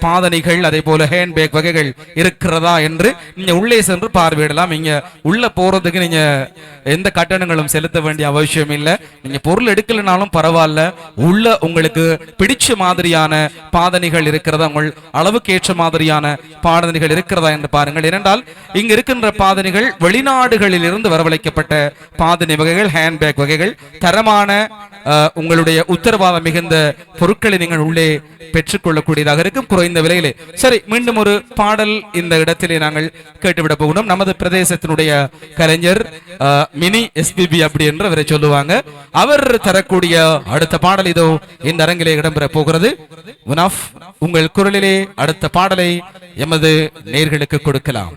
பாதணிகள் அதே போல ஹேண்ட்பேக் வகைகள் இருக்கிறதா என்று நீங்க உள்ளே சென்று பார்வையிடலாம். இங்க உள்ள போறதுக்கு நீங்க எந்த கட்டணங்களும் செலுத்த வேண்டிய அவசியம் இல்லை. நீங்க பொருள் எடுக்கலனாலும் பரவாயில்ல, உள்ள உங்களுக்கு பிடிச்ச மாதிரியான பாதணிகள் இருக்கிறதா, உங்கள் அளவுக்கு ஏற்ற மாதிரியான பாதணிகள் இருக்கிறதா என்று பாருங்கள். ஏனென்றால் இங்க இருக்கின்ற பாதணிகள் வெளிநாடுகளில் இருந்து வரவழைக்கப்பட்ட பாதணி வகைகள், ஹேண்ட்பேக் வகைகள், தரமான உங்களுடைய உத்தரவாதம் மிக மிகுந்த பொருட்களை நீங்கள் உள்ளே பெற்றுக்கொள்ளக்கூடியதாக இருக்கும் குறைந்த விலையிலே. சரி, மீண்டும் ஒரு பாடல் இந்த இடத்திலே நாங்கள் கேட்டுவிட போகணும். நமது பிரதேசத்தினுடைய கலைஞர் மினி எஸ்பிபி அப்படி என்று அவரை சொல்லுவாங்க. அவர் தரக்கூடிய அடுத்த பாடல் இதோ இந்த அரங்கிலே இடம்பெற போகிறது. முனாஃப், உங்கள் குரலிலே அடுத்த பாடலை எமது நேர்களுக்கு கொடுக்கலாம்.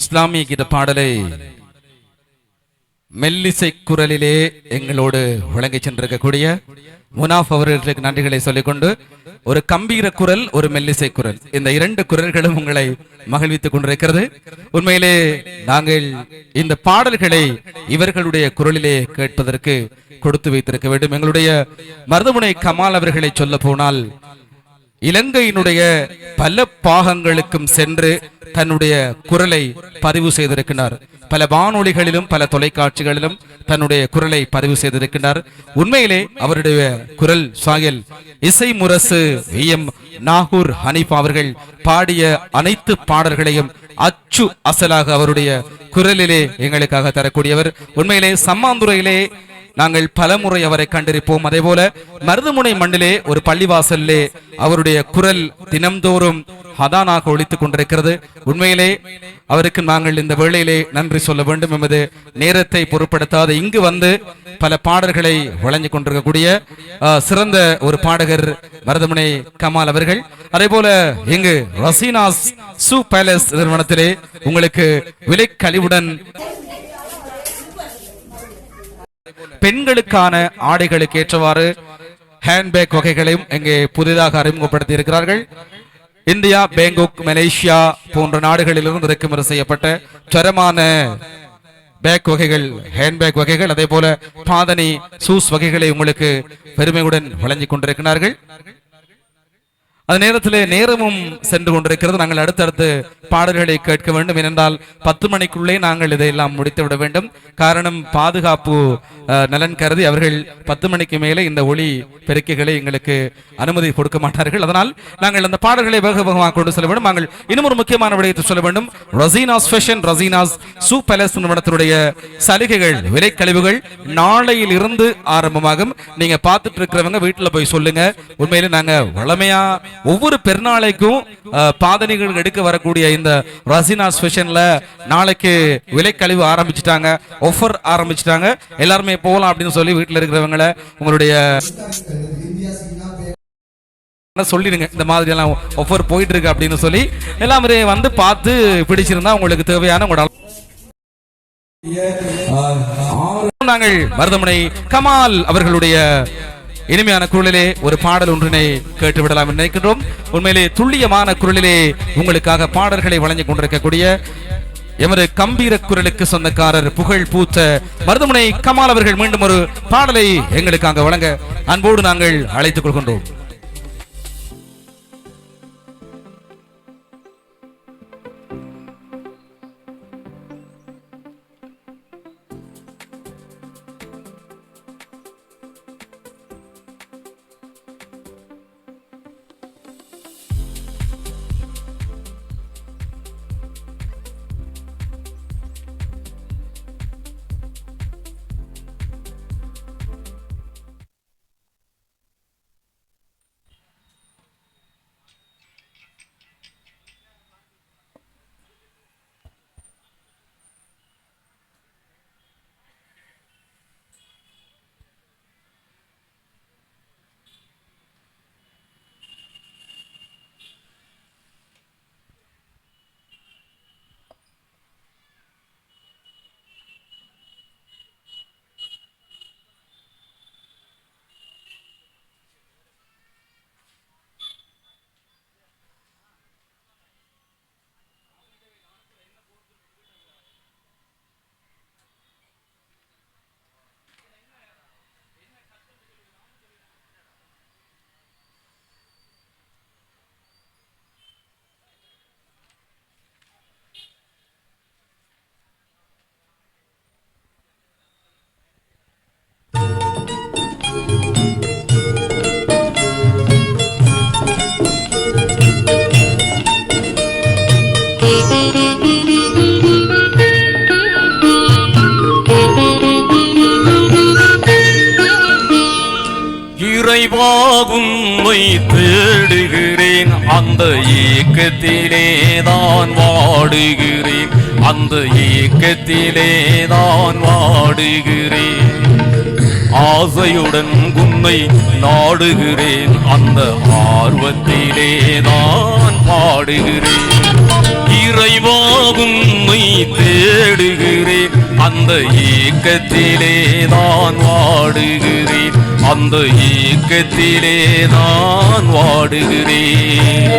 இஸ்லாமிய கீத பாடலை மெல்லிசை குரலிலே எங்களோடு வழங்கி சென்றிருக்கக்கூடிய முனாஃப் அவர்களுக்கு நன்றிகளை சொல்லிக்கொண்டு, ஒரு கம்பீர குரல், ஒரு மெல்லிசை குரல், இந்த இரண்டு குரல்களும் உங்களை மகிழ்வித்துக் கொண்டிருக்கிறது. உண்மையிலே நாங்கள் இந்த பாடல்களை இவர்களுடைய குரலிலே கேட்பதற்கு கொடுத்து வைத்திருக்க வேண்டும். எங்களுடைய மருதமுனை கமால் அவர்களை சொல்ல போனால், இலங்கையினுடைய பல பாகங்களுக்கும் சென்று தன்னுடைய குரலை பதிவு செய்திருக்கிறார். பல வானொலிகளிலும் பல தொலைக்காட்சிகளிலும் தன்னுடைய குரலை பதிவு செய்திருக்கிறார். உண்மையிலே அவருடைய குரல் சாயல் இசை முரசு எம் நாகூர் ஹனீஃபா அவர்கள் பாடிய அனைத்து பாடல்களையும் அச்சு அசலாக அவருடைய குரலிலே எங்களுக்காக தரக்கூடியவர். உண்மையிலே சம்மாந்துறையிலே நாங்கள் பலமுறை அவரை கண்டிருப்போம். அதே போல மருதமுனை மண்ணிலே ஒரு பள்ளிவாசலிலே அவருடைய குரல் தினம்தோறும் ஹதானாக ஒலித்துக் கொண்டிருக்கிறது. உண்மையிலே அவருக்கு நாங்கள் இந்த வேளையிலே நன்றி சொல்ல வேண்டும். எமது நேரத்தை பொருட்படுத்தாத இங்கு வந்து பல பாடல்களை வழங்கிக் கொண்டிருக்கக்கூடிய சிறந்த ஒரு பாடகர் மருதமுனை கமால் அவர்கள். அதே போல இங்கு ரசீனாஸ் சூ பேலஸ் நிறுவனத்திலே உங்களுக்கு விலைக்கழிவுடன் பெண்களுக்கான ஆடைகளுக்கு ஏற்றவாறு ஹேண்ட்பேக் வகைகளையும் இங்கே புதிதாக அறிமுகப்படுத்தி இருக்கிறார்கள். இந்தியா, பேங்காக், மலேசியா போன்ற நாடுகளிலிருந்து இறக்குமதி செய்யப்பட்ட தரமான பேக் வகைகள், ஹேண்ட்பேக் வகைகள், அதே போல பாதணி சூஸ் வகைகளை உங்களுக்கு பெருமையுடன் வழங்கிக் கொண்டிருக்கிறார்கள். அந்த நேரத்திலே நேரமும் சென்று கொண்டிருக்கிறது. நாங்கள் அடுத்தடுத்து பாடல்களை கேட்க வேண்டும். ஏனென்றால் 10 மணிக்குள்ளே நாங்கள் இதையெல்லாம் முடித்து விட வேண்டும். காரணம் பாதுகாப்பு நலன் கருதி அவர்கள் 10 மணிக்கு மேலே இந்த ஒளி பெருக்கிகளை எங்களுக்கு அனுமதி கொடுக்க மாட்டார்கள். அதனால் நாங்கள் அந்த பாடல்களை வேக வேகமாக கொண்டு செல்ல வேண்டும். நாங்கள் இன்னும் ஒரு முக்கியமான விடயத்தை சொல்ல வேண்டும். ரசீனாஸ் ஃபேஷன், ரசீனாஸ் சூ பேலஸ் நிறுவனத்தினுடைய சலுகைகள், விலைக்கழிவுகள் நாளையில் இருந்து ஆரம்பமாகும். நீங்க பார்த்துட்டு இருக்கிறவங்க வீட்டுல போய் சொல்லுங்க. உண்மையிலே நாங்க வளமையா ஒவ்வொரு பெருநாளைக்கும் பாதணிகள் எடுக்க வரக்கூடிய இந்த ரசீனாஸ் ஃபேஷன்ல நாளைக்கு விலைக்கழிவு ஆரம்பிச்சுட்டாங்க, ஆஃபர் ஆரம்பிச்சுட்டாங்க. எல்லாருமே போகலாம் அப்படின்னு சொல்லி வீட்டுல இருக்கிறவங்களை உங்களுடைய சொல்லிடுங்க. இந்த மாதிரி எல்லாம் ஆஃபர் போயிட்டு இருக்கு அப்படின்னு சொல்லி எல்லாமே வந்து பார்த்து பிடிச்சிருந்தா உங்களுக்கு தேவையான உங்களோட நாங்கள் மருதமுனை கமால் அவர்களுடைய இனிமையான குரலிலே ஒரு பாடல் ஒன்றினை கேட்டு விடலாம் நினைக்கின்றோம். உண்மையிலே துல்லியமான குரலிலே உங்களுக்காக பாடல்களை வழங்கிக் கொண்டிருக்கக்கூடிய எமது கம்பீர குரலுக்கு சொந்தக்காரர் புகழ் பூத்த மருதமுனை கமால் அவர்கள் மீண்டும் ஒரு பாடலை எங்களுக்காக வழங்க அன்போடு நாங்கள் அழைத்துக் கொள்கின்றோம். உம்மை தேடுகிறேன், அந்த ஏக்கத்திலே தான் வாடுகிறேன், அந்த ஏக்கத்திலே தான் வாடுகிறேன். ஆசையுடன் உன்னை நாடுகிறேன், அந்த ஆர்வத்திலே தான் பாடுகிறேன். இறைவா உம்மை தேடுகிறேன், அந்த ஏக்கத்திலே தான் வாடுகிறேன், அந்த ஏக்கத்திலே நான் வாடுகிறேன்.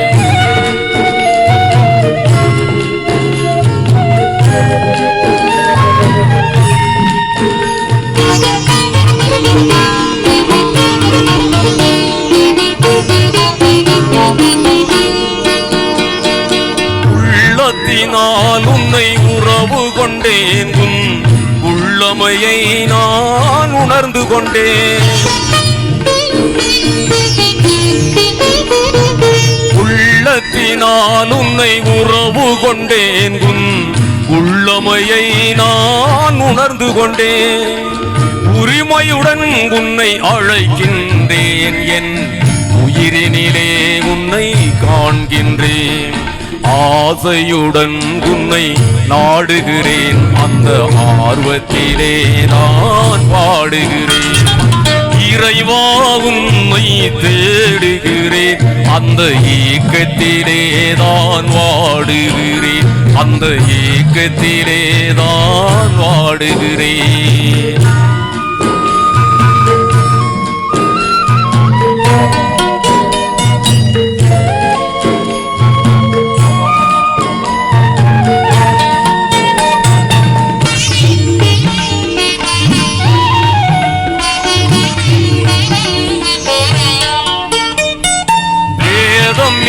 உள்ளத்தினால் உன்னை உறவு கொண்டேன், உன் உள்ளமையை நான் உணர்ந்து கொண்டேன். உள்ளத்தினால் உன்னை உறவு கொண்டேன், உன் உள்ளமையை நான் உணர்ந்து கொண்டேன். உரிமையுடன் உன்னை அழைக்கின்றேன், என் உயிரினிலே உன்னை காண்கின்றேன். ஆசையுடன் உன்னை நாடுகிறேன், அந்த ஆர்வத்திலே நான் பாடுகிறேன். இறைவா உன்னை தேடுகிறேன், அந்த ஏக்கத்திலே தான் வாடுகிறேன், அந்த ஏக்கத்திலே தான் வாடுகிறேன்.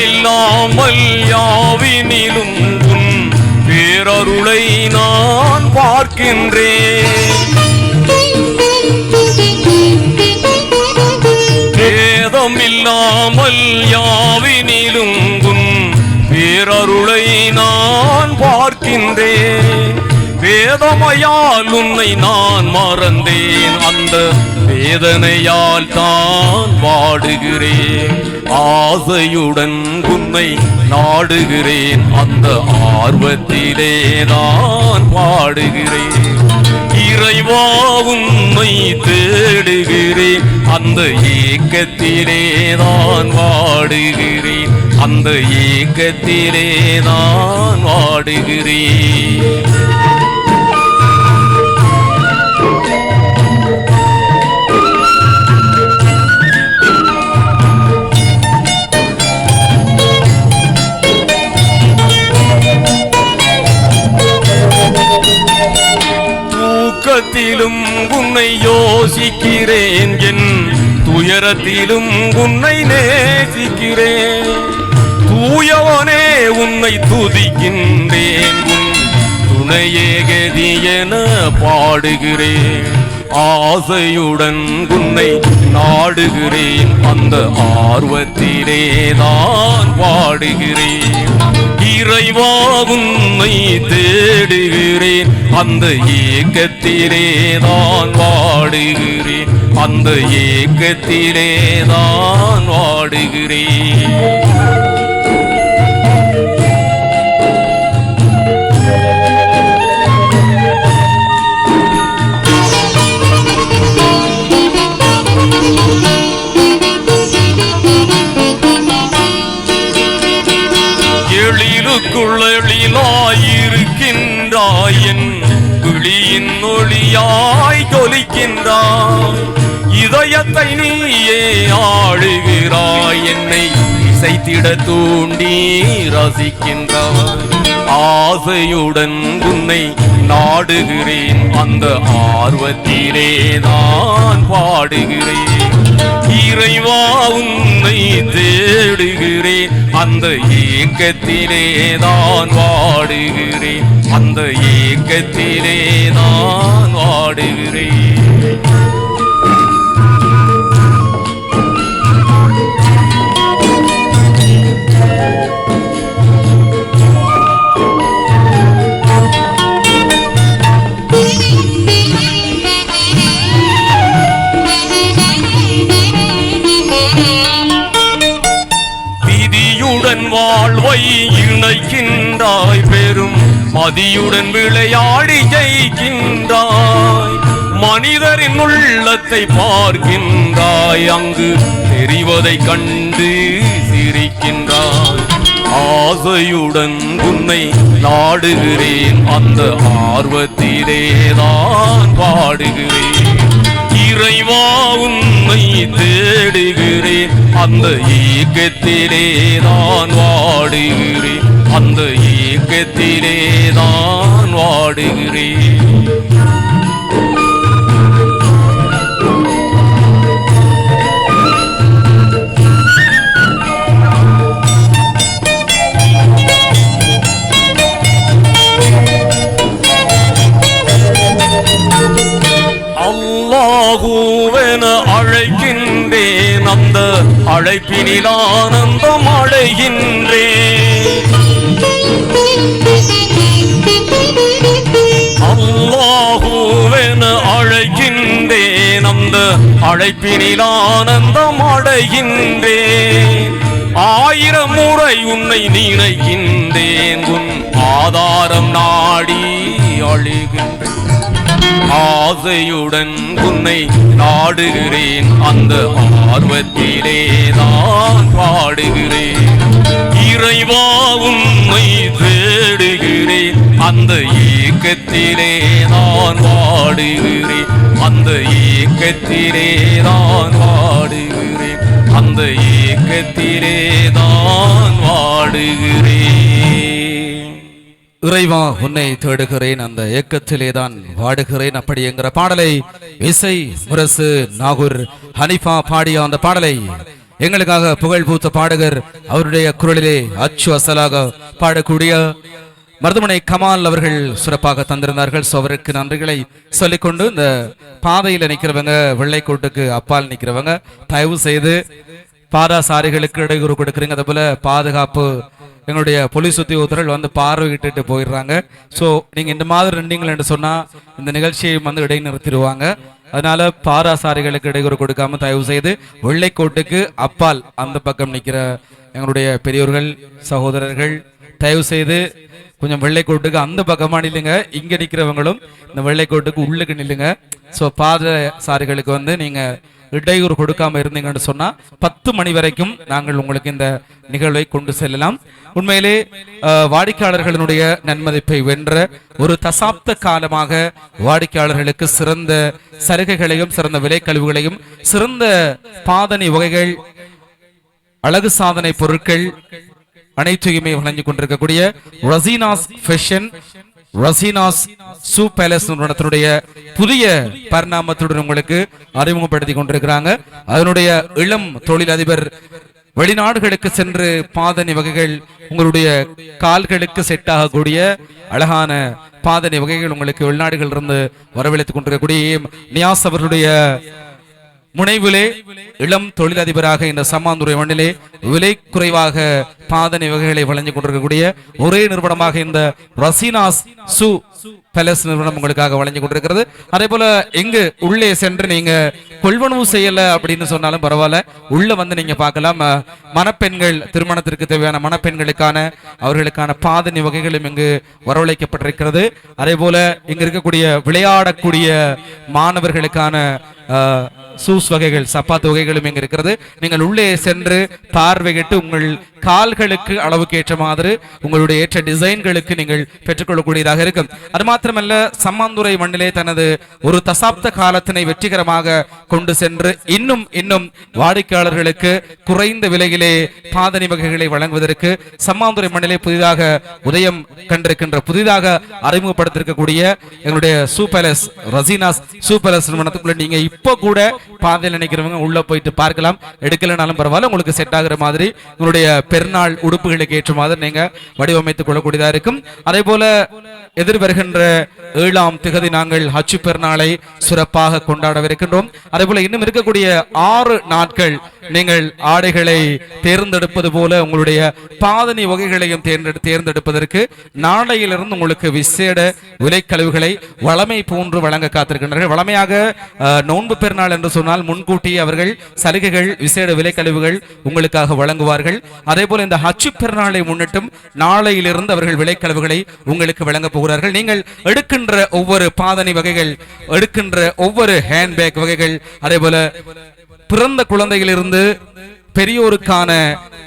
இல்லாமல் யாவினிலும் உன் பேரருளை நான் பார்க்கின்றேன். வேதம் இல்லாமல் யாவினிலும் உன் பேரருளை நான் பார்க்கின்றேன். வேதமையால் உன்னை நான் மறந்தேன், அந்த வேதனையால் தான் வாடுகிறேன். ஆசையுடன் உன்னை நாடுகிறேன், அந்த ஆர்வத்திலே நான் பாடுகிறேன். இறைவா உன்னை தேடுகிறேன், அந்த ஏக்கத்திலே நான் வாடுகிறேன், அந்த ஏக்கத்திலே நான் வாடுகிறேன். துக்கத்திலும் உன்னை யோசிக்கிறேன், என் துயரத்திலும் உன்னை நேசிக்கிறேன். தூயவனே உன்னை துதிக்கின்றேன், உன் துணையே கதி என பாடுகிறேன். ஆசையுடன் உன்னை நாடுகிறேன், அந்த ஆர்வத்திலே நான் பாடுகிறேன். இறைவா உன்னை தேடுகிறேன், அந்த ஏக்கத்திலே நான் வாடுகிறேன், அந்த ஏக்கத்திலே நான் வாடுகிறேன். எழிலாயிருக்கின்றாய், என் விழியின் ஒளியாய் ஜொலிக்கின்றாய். இதயத்தை நீயே ஆளுகிறாய், என்னை இசைத்திட தூண்டி ரசிக்கின்றாய். ஆசையுடன் உன்னை நாடுகிறேன், அந்த ஆர்வத்திலே நான் பாடுகிறேன். இறைவா உன்னை தேடுகிறேன், அந்த ஏக்கத்திலே நான் வாடுகிறேன், அந்த ஏக்கத்திலே நான் வாடுகிறேன். வாழ்வை இணைக்கின்றாய், பெரும் மதியுடன் விளையாடி ஜெயிக்கின்றாய். மனிதரின் உள்ளத்தை பார்க்கின்றாய், அங்கு தெரிவதை கண்டு சிரிக்கின்றாய். ஆசையுடன் உன்னை நாடுகிறேன், அந்த ஆர்வத்திலே நான் பாடுகிறேன். இறைவா உன்னை தேடுகிறேன், அந்த ஏக்கத்திலே நான் வாடுகிறேன், அந்த ஏக்கத்திலே நான் வாடுகிறேன். அல்லாஹுவென அழைக்கின்றேன், அந்த அழைப்பினில் ஆனந்தம் அடைகின்றேன். அல்லாஹுவென அழைக்கின்றேன், அழைப்பினில் ஆனந்தம் அடைகின்றேன். 1000 முறை உன்னை நினைக்கின்றேன். உன் ஆதாரம் நாடி அழுகின்றேன். ஆசையுடன் உன்னை நாடுகிறேன். அந்த ஆர்வத்திலே நான் பாடுகிறேன். இறைவா உன்னை தேடுகிறேன். அந்த ஏக்கத்திலே நான் வாடுகிறேன். அந்த ஏக்கத்திலே நான் வாடுகிறேன். அந்த ஏக்கத்திலே நான் வாடுகிறேன். இறைவா உன்னை தேடுகிறேன், அந்த ஏக்கத்திலே தான் வாடுகிறேன் அப்படி என்கிற பாடலை இசை முரசு நாகூர் ஹனிஃபா பாடிய அந்த பாடலை எங்களுக்காக புகழ் பூத்த பாடகர் அவருடைய குரலிலே அச்சு அசலாக பாடக்கூடிய மருதமனை கமால் அவர்கள் சிறப்பாக தந்திருந்தார்கள். அவருக்கு நன்றிகளை சொல்லிக்கொண்டு, இந்த பாதையில் நிற்கிறவங்க, வெள்ளைக்கோட்டுக்கு அப்பால் நிற்கிறவங்க, தயவு செய்து பாதாசாரிகளுக்கு இடையூறு கொடுக்குறீங்க. அதே போல பாதுகாப்பு எங்களுடைய போலீஸ் உத்தியோகத்தர்கள் வந்து பார்வையிட்டு போயிடுறாங்க. ஸோ நீங்கள் இந்த மாதிரி நின்றீங்கள் என்று சொன்னால் இந்த நிகழ்ச்சியை வந்து இடைநிறுத்திடுவாங்க. அதனால பாராசாரிகளுக்கு இடையூறு கொடுக்காம தயவு செய்து வெள்ளைக்கோட்டுக்கு அப்பால் அந்த பக்கம் நிற்கிற எங்களுடைய பெரியோர்கள் சகோதரர்கள் தயவு செய்து கொஞ்சம் வெள்ளைக்கோட்டுக்கு அந்த பக்கமா நில்லுங்க. இங்க நிற்கிறவங்களும் இந்த வெள்ளைக்கோட்டுக்கு உள்ளுக்கு நில்லுங்க. ஸோ பாதசாரிகளுக்கு வந்து நீங்க இடையூறு கொடுக்காம இருந்தீங்கன்னு சொன்னா 10 மணி வரைக்கும் நாங்கள் உங்களுக்கு இந்த நிகழ்வை கொண்டு செல்லலாம். உண்மையிலே வாடிக்கையாளர்களுடைய நன்மதிப்பை வென்ற ஒரு தசாப்த காலமாக வாடிக்கையாளர்களுக்கு சிறந்த சலுகைகளையும் சிறந்த விலை கழிவுகளையும் சிறந்த பாதணி வகைகள் அழகு சாதனை பொருட்கள் அனைத்தையுமே வழங்கி கொண்டிருக்கக்கூடிய ரசீனாஸ் ஃபேஷன் ரசீனாஸ் சூ பேலஸ் நிறுவனத்தினுடைய புதிய பரிணாமத்துடன் உங்களுக்கு அறிமுகப்படுத்தி கொண்டிருக்கிறாங்க. அதனுடைய இளம் தொழிலதிபர் வெளிநாடுகளுக்கு சென்று பாதணி வகைகள் உங்களுடைய கால்களுக்கு செட் ஆகக்கூடிய அழகான பாதணி வகைகள் உங்களுக்கு வெளிநாடுகள் இருந்து வரவழைத்துக் கொண்டிருக்கக்கூடிய நியாஸ் அவர்களுடைய முனைவிலே இளம் தொழிலதிபராக இந்த சம்மாந்துறை மண்ணிலே விலை குறைவாக பாதணி வகைகளை வழங்கிக் கொண்டிருக்கக்கூடிய ஒரே நிறுவனமாக இந்த ரசீனாஸ் சூ பேலஸ் நிறுவனம் உங்களுக்காக வழங்கிக் கொண்டிருக்கிறது. அதே போல எங்கு உள்ளே சென்று நீங்க கொள்வனவு செய்யல அப்படின்னு சொன்னாலும் பரவாயில்ல, உள்ள வந்து நீங்க பார்க்கலாம். மணப்பெண்கள் திருமணத்திற்கு தேவையான மணப்பெண்களுக்கான அவர்களுக்கான பாதணி வகைகளும் இங்கு வரவழைக்கப்பட்டிருக்கிறது. அதே போல இங்கு இருக்கக்கூடிய விளையாடக்கூடிய மாணவர்களுக்கான சூஸ் வகைகள் சப்பாத்து வகைகளும் இங்கு இருக்கிறது. நீங்கள் உள்ளே சென்று பார்வையிட்டு உங்கள் கால்களுக்கு அளவுக்கு ஏற்ற மாதிரி உங்களுடைய ஏற்ற டிசைன்களுக்கு நீங்கள் பெற்றுக்கொள்ளக்கூடியதாக இருக்கும். அது மாத்திரமல்ல, சம்மாந்துறை மண்ணிலே தனது ஒரு தசாப்த காலத்தினை வெற்றிகரமாக கொண்டு சென்று இன்னும் இன்னும் வாடிக்கையாளர்களுக்கு குறைந்த விலையிலே பாதணி வகைகளை வழங்குவதற்கு சம்மாந்துறை மண்ணிலே புதிதாக உதயம் கண்டிருக்கின்ற புதிதாக அறிமுகப்படுத்திருக்கக்கூடிய எங்களுடைய சூ பேலஸ் ரசீனாஸ் சூ பேலஸ் நிறுவனத்துக்குள்ள நீங்க இப்போ கூட பாதையில் நினைக்கிறவங்க உள்ள போயிட்டு பார்க்கலாம். எடுக்கலனாலும் பரவாயில்ல, உங்களுக்கு செட் ஆகிற மாதிரி உங்களுடைய பெருநாள் உடுப்புகளுக்கு ஏற்ற மாதிரி நீங்க வடிவமைத்துக் கொள்ளக்கூடியதா இருக்கும். அதே போல எதிர்வருகின்ற 7ஆம் திகதி நாங்கள் ஹஜ் பெருநாளை சிறப்பாக கொண்டாடவிருக்கின்றோம். அதே போல இன்னும் இருக்கக்கூடிய 6 நாட்கள் நீங்கள் ஆடைகளை தேர்ந்தெடுப்பது போல உங்களுடைய பாதணி வகைகளையும் தேர்ந்தெடுப்பதற்கு நாளையிலிருந்து உங்களுக்கு விசேட விலைக்கழிவுகளை வளமை போன்று வழங்க காத்திருக்கின்றனர். வளமையாக நோன்பு பெருநாள் என்று சொன்னால் முன்கூட்டி அவர்கள் சலுகைகள் விசேட விலைக்கழிவுகள் உங்களுக்காக வழங்குவார்கள். அதே போல இந்த ஹஜ் பெருநாளை முன்னிட்டும் நாளையிலிருந்து அவர்கள் விலைக்கழிவுகளை உங்களுக்கு வழங்க போகிறார்கள். நீங்கள் எடுக்கின்ற ஒவ்வொரு பாதணி வகைகள், எடுக்கின்ற ஒவ்வொரு ஹேண்ட்பேக் வகைகள், அதே போல பிறந்த குழந்தையிலிருந்து பெரியோருக்கான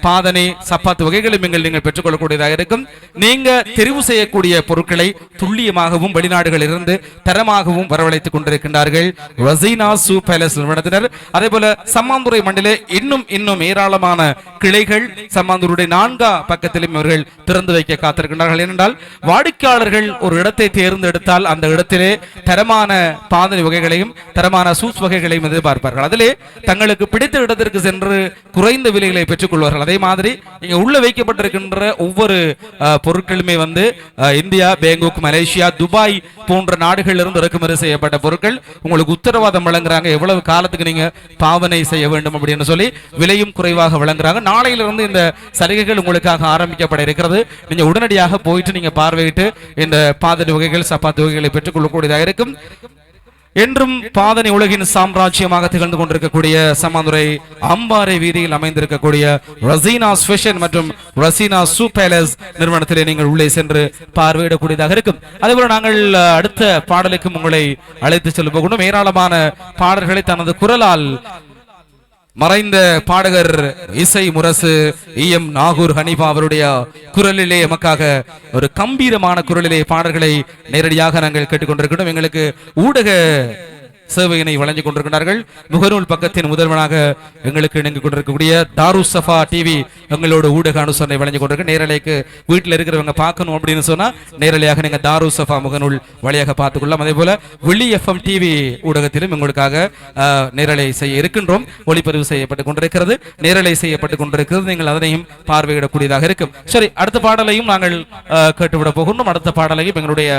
பாதணி சப்பாத்து வகைகளும் நீங்கள் பெற்றுக்கொள்ளக்கூடியதாக இருக்கும். நீங்க தெரிவு செய்யக்கூடிய பொருட்களை துல்லியமாகவும் வெளிநாடுகளிலிருந்து தரமாகவும் வரவழைத்துக் கொண்டிருக்கின்றார்கள் ரசீனாஸ் சூ பேலஸ் நிறுவனத்தினர். அதே போல சம்மாந்துறை மண்ணிலே இன்னும் ஏராளமான கிளைகள் சம்மாந்தூருடைய 4ஆம் பக்கத்திலும் இவர்கள் திறந்து வைக்க காத்திருக்கின்றார்கள். ஏனென்றால் வாடிக்கையாளர்கள் ஒரு இடத்தை தேர்ந்தெடுத்தால் அந்த இடத்திலே தரமான பாதணி வகைகளையும் தரமான சூஸ் வகைகளையும் எதிர்பார்ப்பார்கள். அதிலே தங்களுக்கு பிடித்த இடத்திற்கு சென்று குறைந்த விலைகளை பெற்றுக் கொள்வார்கள். அதே மாதிரி இங்க உள்ள வைக்கப்பட்டிருக்கின்ற ஒவ்வொரு பொருட்களுமே வந்து இந்தியா, பேங்காக், மலேசியா, துபாய் போன்ற நாடுகளில் இருந்து இறக்குமதி செய்யப்பட்ட பொருட்கள். உங்களுக்கு உத்தரவாதம் வழங்குறாங்க எவ்வளவு காலத்துக்கு நீங்க பாவனை செய்ய வேண்டும் அப்படின்னு சொல்லி விலையும் குறைவாக வழங்குறாங்க. நாளையிலிருந்து இந்த சலுகைகள் உங்களுக்காக ஆரம்பிக்கப்பட இருக்கிறது. நீங்க உடனடியாக போயிட்டு நீங்க பார்வையிட்டு இந்த பாதணி வகைகள் சப்பாத்து வகைகளை பெற்றுக் கொள்ளக்கூடியதாக இருக்கும். என்றும் பாதனை உலகின் சாம்ராஜ்யமாக திகழ்ந்து கொண்டிருக்கக்கூடிய சமாந்துரை அம்பாறை வீதியில் அமைந்திருக்கக்கூடிய ரசீனாஸ் ஃபேஷன் மற்றும் ரசீனாஸ் சூ பேலஸ் நிறுவனத்திலே நீங்கள் உள்ளே சென்று பார்வையிடக்கூடியதாக இருக்கும். அதேபோல நாங்கள் அடுத்த பாடலுக்கும் உங்களை அழைத்து செல்ல போகணும். ஏராளமான பாடல்களை தனது குரலால் மறைந்த பாடகர் இசை முரசு இஎம் நாகூர் ஹனீஃபா அவருடைய குரலிலே எமக்காக ஒரு கம்பீரமான குரலிலே பாடல்களை நேரடியாக நாங்கள் கேட்டுக்கொண்டிருக்கிறோம். எங்களுக்கு ஊடக சேவையினை வழங்கிக் கொண்டிருக்கிறார்கள். முகநூல் பக்கத்தின் முதல்வனாக எங்களுக்கு இணங்கிக் கொண்டிருக்கக்கூடிய தாருஸ் சஃபா டிவி எங்களோட ஊடக அனுசரணை வழங்கிக் கொண்டிருக்க. நேரலைக்கு வீட்டில் இருக்கிறவங்க பார்க்கணும் அப்படின்னு சொன்னா நேரலையாக நீங்க தாருஸ் சஃபா முகநூல் வழியாக பார்த்துக்கொள்ளலாம். அதே போல விழி எஃப்எம் டிவி ஊடகத்திலும் உங்களுக்காக நேரலை செய்ய இருக்கின்றோம். ஒளிப்பதிவு செய்யப்பட்டுக் கொண்டிருக்கிறது, நேரலை செய்யப்பட்டுக் கொண்டிருக்கிறது. நீங்கள் அதனையும் பார்வையிடக்கூடியதாக இருக்கும். சரி, அடுத்த பாடலையும் நாங்கள் கேட்டுவிட போகின்றோம். அடுத்த பாடலையும் எங்களுடைய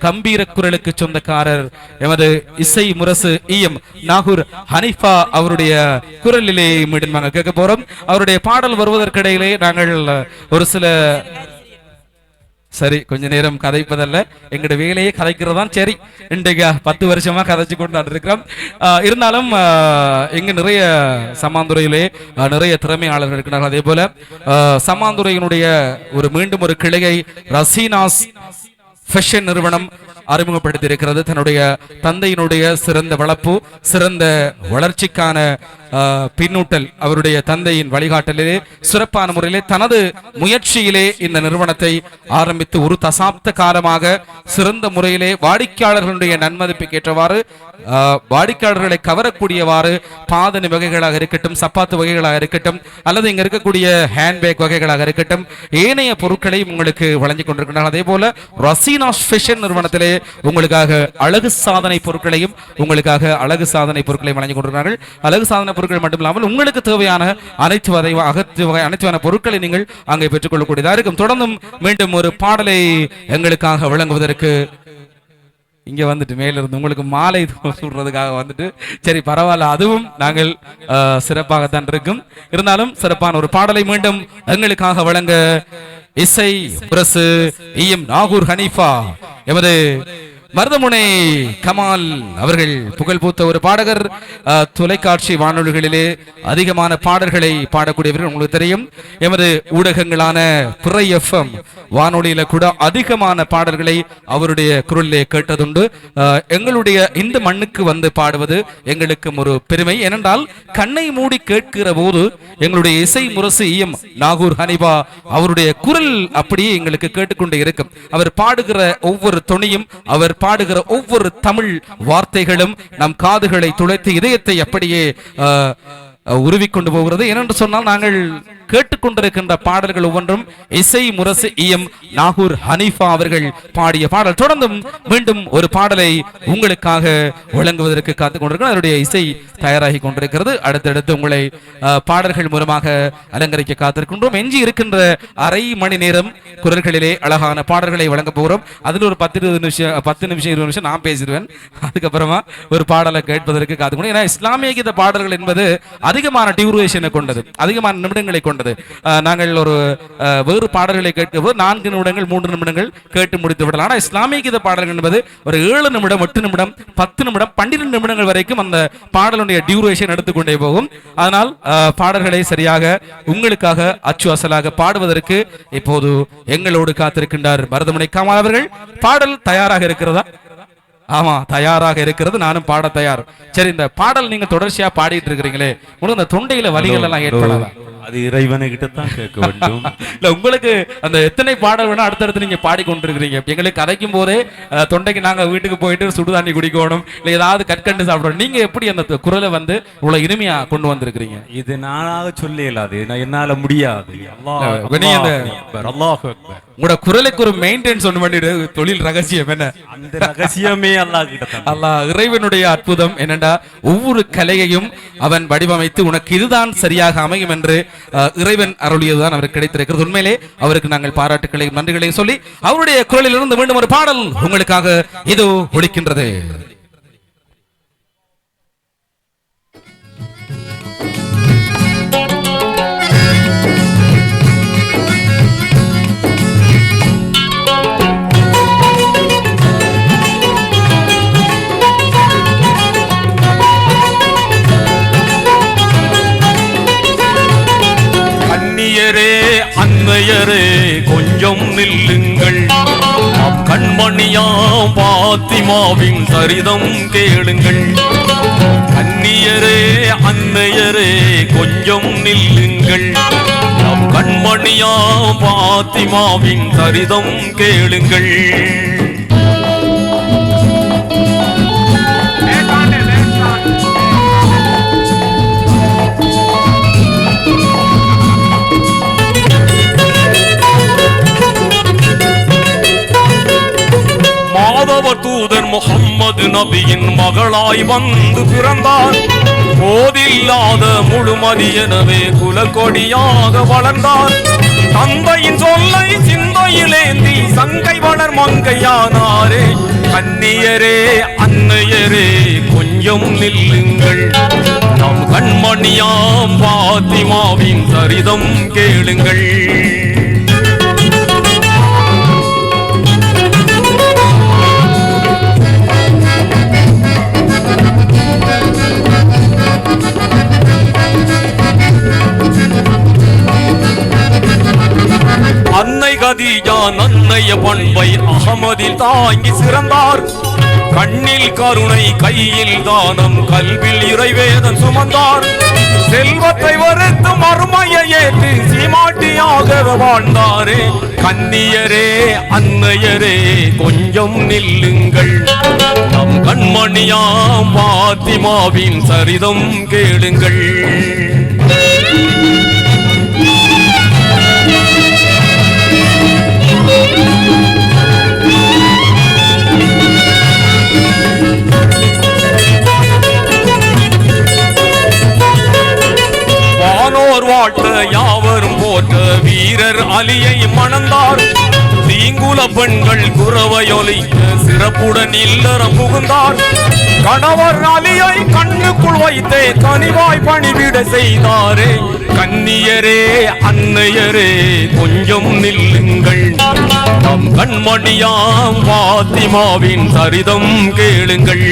கம்பீர குரலுக்கு சொந்தக்காரர் எமது இசை முரசு இஎம் நாகூர் ஹனீஃபா அவருடைய குரலிலே மீண்டும் நாங்கள் கேட்க போறோம். அவருடைய பாடல் வருவதற்கிடையிலே நாங்கள் ஒரு சில சரி கொஞ்ச நேரம் கதைப்பதல்ல, எங்களுடைய வேலையே கதைக்கிறதான். சரி, இன்றைக்கு 10 வருஷமா கதைச்சு கொண்டு இருக்கிறோம். இருந்தாலும் இங்க நிறைய சமாந்துறையிலே நிறைய திறமையாளர்கள் இருக்கிறார்கள். அதே போல சமாந்துறையினுடைய மீண்டும் ஒரு கிளையை ரசீனாஸ் ஃபேஷன் நிறுவனம் அறிமுகப்படுத்தி இருக்கிறது. தன்னுடைய தந்தையினுடைய சிறந்த வளர்ப்பு, சிறந்த வளர்ச்சிக்கான பின்னூட்டல், அவருடைய தந்தையின் வழிகாட்டலிலே சிறப்பான முறையிலே தனது முயற்சியிலே இந்த நிறுவனத்தை ஆரம்பித்து ஒரு தசாப்த காலமாக சிறந்த முறையிலே வாடிக்கையாளர்களுடைய நன்மதிப்புக்கு ஏற்றவாறு வாடிக்கையாளர்களை கவரக்கூடியவாறு பாதணி வகைகளாக இருக்கட்டும், சப்பாத்து வகைகளாக இருக்கட்டும், அல்லது இங்க இருக்கக்கூடிய ஹேண்ட்பேக் வகைகளாக இருக்கட்டும், ஏனைய பொருட்களை உங்களுக்கு வழங்கிக் கொண்டிருக்கிறார்கள். அதே போல ரசீனாஸ் ஃபேஷன் நிறுவனத்திலே உங்களுக்காக அழகு சாதனை பொருட்களையும் அழகு சாதனை பொருட்களையும் வழங்கிக் கொண்டிருக்கிறார்கள். அழகு சாதனை பொருட்கள் மட்டுமில்லாமல் உங்களுக்கு தேவையான அனைத்து வகையான பொருட்களை நீங்கள் அங்கே பெற்றுக்கொள்ளக்கூடியதாக இருக்கும். தொடர்ந்தும் மீண்டும் ஒரு பாடலை எங்களுக்காக வழங்குவதற்கு இங்க வந்துட்டு மேல இருந்து உங்களுக்கு மாலை சொல்றதுக்காக வந்துட்டு சரி பரவாயில்ல, அதுவும் நாங்கள் சிறப்பாகத்தான் இருக்கும். இருந்தாலும் சிறப்பான ஒரு பாடலை மீண்டும் எங்களுக்காக வழங்க இசை முரசு இஎம் நாகூர் ஹனீஃபா எமது மருதமுனை கமால் அவர்கள் புகழ்பூத்த ஒரு பாடகர். தொலைக்காட்சி வானொலிகளிலே அதிகமான பாடல்களை பாடக்கூடியவர்கள் உங்களுக்கு தெரியும். எமது ஊடகங்களான பிறை எஃப்எம் வானொலியில கூட அதிகமான பாடல்களை அவருடைய குரலிலே கேட்டதுண்டு. எங்களுடைய இந்த மண்ணுக்கு வந்து பாடுவது எங்களுக்கு ஒரு பெருமை. ஏனென்றால் கண்ணை மூடி கேட்கிற போது எங்களுடைய இசை முரசு இஎம் நாகூர் ஹனீஃபா அவருடைய குரல் அப்படியே எங்களுக்கு கேட்டுக்கொண்டே இருக்கும். அவர் பாடுகிற ஒவ்வொரு தொனியும், அவர் பாடுகிற ஒவ்வொரு தமிழ் வார்த்தைகளும் நம் காதுகளை துளைத்து இதயத்தை அப்படியே உருவிக்கொண்டு போகிறது. ஏனென்று சொன்னால் நாங்கள் கேட்டுக்கொண்டிருக்கின்ற பாடல்கள் ஒவ்வொன்றும் இசை முரசு இஎம் நாகூர் ஹனீஃபா அவர்கள் பாடிய பாடல். தொடர்ந்தும் மீண்டும் ஒரு பாடலை உங்களுக்காக வழங்குவதற்கு காத்துக் கொண்டிருக்கிறோம். அதனுடைய இசை தயாராகி கொண்டிருக்கிறது. அடுத்தடுத்து உங்களை பாடல்கள் மூலமாக அலங்கரிக்க காத்திருக்கின்றோம். எஞ்சி இருக்கின்ற அரை மணி நேரம் குரல்களிலே அழகான பாடல்களை வழங்க போகிறோம். அதில் ஒரு 10 நிமிஷம் 20 நிமிஷம் நான் பேசிடுவேன். அதுக்கப்புறமா ஒரு பாடலை கேட்பதற்கு காத்துக்கணும். ஏன்னா இஸ்லாமிய கீத பாடல்கள் என்பது அதிகமான டியூரேஷனை கொண்டது, அதிகமான நிமிடங்களை கொண்டது. நாங்கள் ஒரு வேறு பாடல்களை கேட்கும்போது 4 நிமிடங்கள் 3 நிமிடங்கள் கேட்டு முடித்து விடலாம். ஆனால் இஸ்லாமிய கீத பாடல்கள் என்பது ஒரு 7 நிமிடம் 8 நிமிடம் 10 நிமிடம் 12 நிமிடங்கள் வரைக்கும் அந்த பாடலுடைய டியூரேஷன் எடுத்துக்கொண்டே போகும். அதனால் பாடல்களை சரியாக உங்களுக்காக அச்சு அசலாக பாடுவதற்கு இப்போது எங்களோடு காத்திருக்கின்றார் மருதமுனை கமால் அவர்கள். பாடல் தயாராக இருக்கிறதா? ஆமா, தயாராக இருக்கிறது. நானும் பாட தயார். சரி, இந்த பாடல் நீங்க தொடர்ச்சியா பாடிட்டு இருக்கிறீங்களே, உங்களுக்கு இந்த தொண்டையில வலிகள் எல்லாம் ஏற்படாதா? அது இறைவனை கிட்டத்தான் கேட்க வேண்டும். இல்ல, உங்களுக்கு அந்த எத்தனை பாடல் வேணா அடுத்தடுத்து நீங்க பாடிக்கொண்டிருக்கிறீங்க. எங்களுக்கு கதைக்கும் போதே தொண்டைக்கு நாங்க வீட்டுக்கு போயிட்டு சுடுதாண்டி குடிக்கணும், இல்ல ஏதாவது கற்கண்டு சாப்பிடணும். நீங்க எப்படி அந்த குரலை வந்து இவ்வளவு இனிமையா கொண்டு வந்திருக்கிறீங்க? இது நானாக சொல்ல இயலாது, என்னால முடியாது. உங்களோட குரலுக்கு ஒரு மெயின்டெனன்ஸ் ஒன்று பண்ணிடு. தொழில் ரகசியம் என்ன? அந்த ரகசியமே அல்லாஹ் இறைவனுடைய அற்புதம் என்னண்டா, ஒவ்வொரு கலையையும் அவன் வடிவமைத்து உனக்கு இதுதான் சரியாக அமையும் என்று இறைவன் அருளியதுதான் அவருக்கு கிடைத்திருக்கிறது. உண்மையிலே அவருக்கு நாங்கள் பாராட்டுக்களையும் நன்றிகளையும் சொல்லி அவருடைய குரலிலிருந்து மீண்டும் ஒரு பாடல் உங்களுக்காக இதோ ஒலிக்கின்றது. பாத்திமாவின் சரிதம் கேளுங்கள். கன்னியரே அன்னையரே கொஞ்சம் நில்லுங்கள். நம் கண்மணியா பாத்திமாவின் சரிதம் கேளுங்கள். மாதவர் தூதர் முகம்மது நபியின் மகளாய் வந்து பிறந்தார். போதில்லாத முழுமதி எனவே குலக்கொடியாக வளர்ந்தார். தந்தையின் சொல்லை சிந்தையிலேந்தி சங்கை வளர் மங்கையானாரே. கன்னியரே அன்னையரே கொஞ்சம் நில்லுங்கள். நம் கண்மணியாம் பாத்திமாவின் சரிதம் கேளுங்கள். அன்னை கதீஜா நன்னைய பண்பை அகமதில் தாங்கி சிறந்தார். கண்ணில் கருணை கையில் தானம் கல்வில் இறைவேதம் சுமந்தார். செல்வத்தை வறுத்து மறுமையை ஏற்று சீமாட்டியாக வாழ்ந்தாரே. கன்னியரே அன்னையரே கொஞ்சம் நில்லுங்கள். நம் கண்மணியாம் பாத்திமாவின் சரிதம் கேளுங்கள். வானோர் வாழ்த்த யாவரும் போற்ற வீரர் அலியை மணந்தார். தீங்குல பெண்கள் குரவையொலிக்க சிறப்புடன் இல்லறம் புகுந்தார். கணவர் அலியை கண்ணுக்குள் வைத்தே கனிவாய் பணிவிட செய்தாரே. கன்னியரே அன்னையரே கொஞ்சம் நில்லுங்கள். நம் கண்மணியாம் பாத்திமாவின் சரிதம் கேளுங்கள்.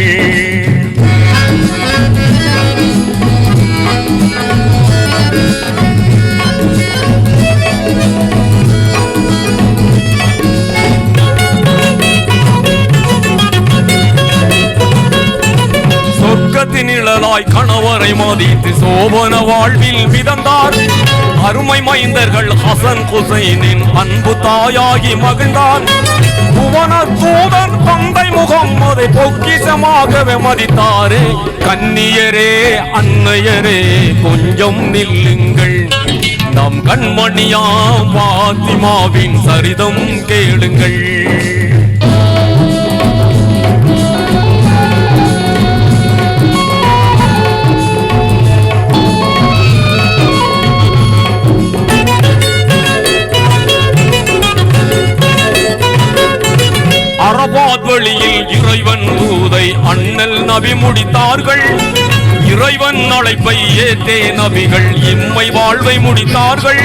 நிழலாய் கணவரை மதித்து சோபன வாழ்வில் மிதந்தார். அருமை மைந்தர்கள் ஹசன் ஹுசைனின் அன்பு தாயாகி மகிழ்ந்தார். புவன தூதன் தந்தை முகம்மதை பொக்கிஷமாகவே மதித்தாரே. கன்னியரே அன்னையரே கொஞ்சம் நில்லுங்கள். நம் கண்மணியாம் பாத்திமாவின் சரிதம் கேளுங்கள். அரபாத் வழியில் இறைவன் தூதை அண்ணல் நபி முடித்தார்கள். இறைவன் அழைப்பை ஏற்றே நபிகள் இம்மை வாழ்வை முடித்தார்கள்.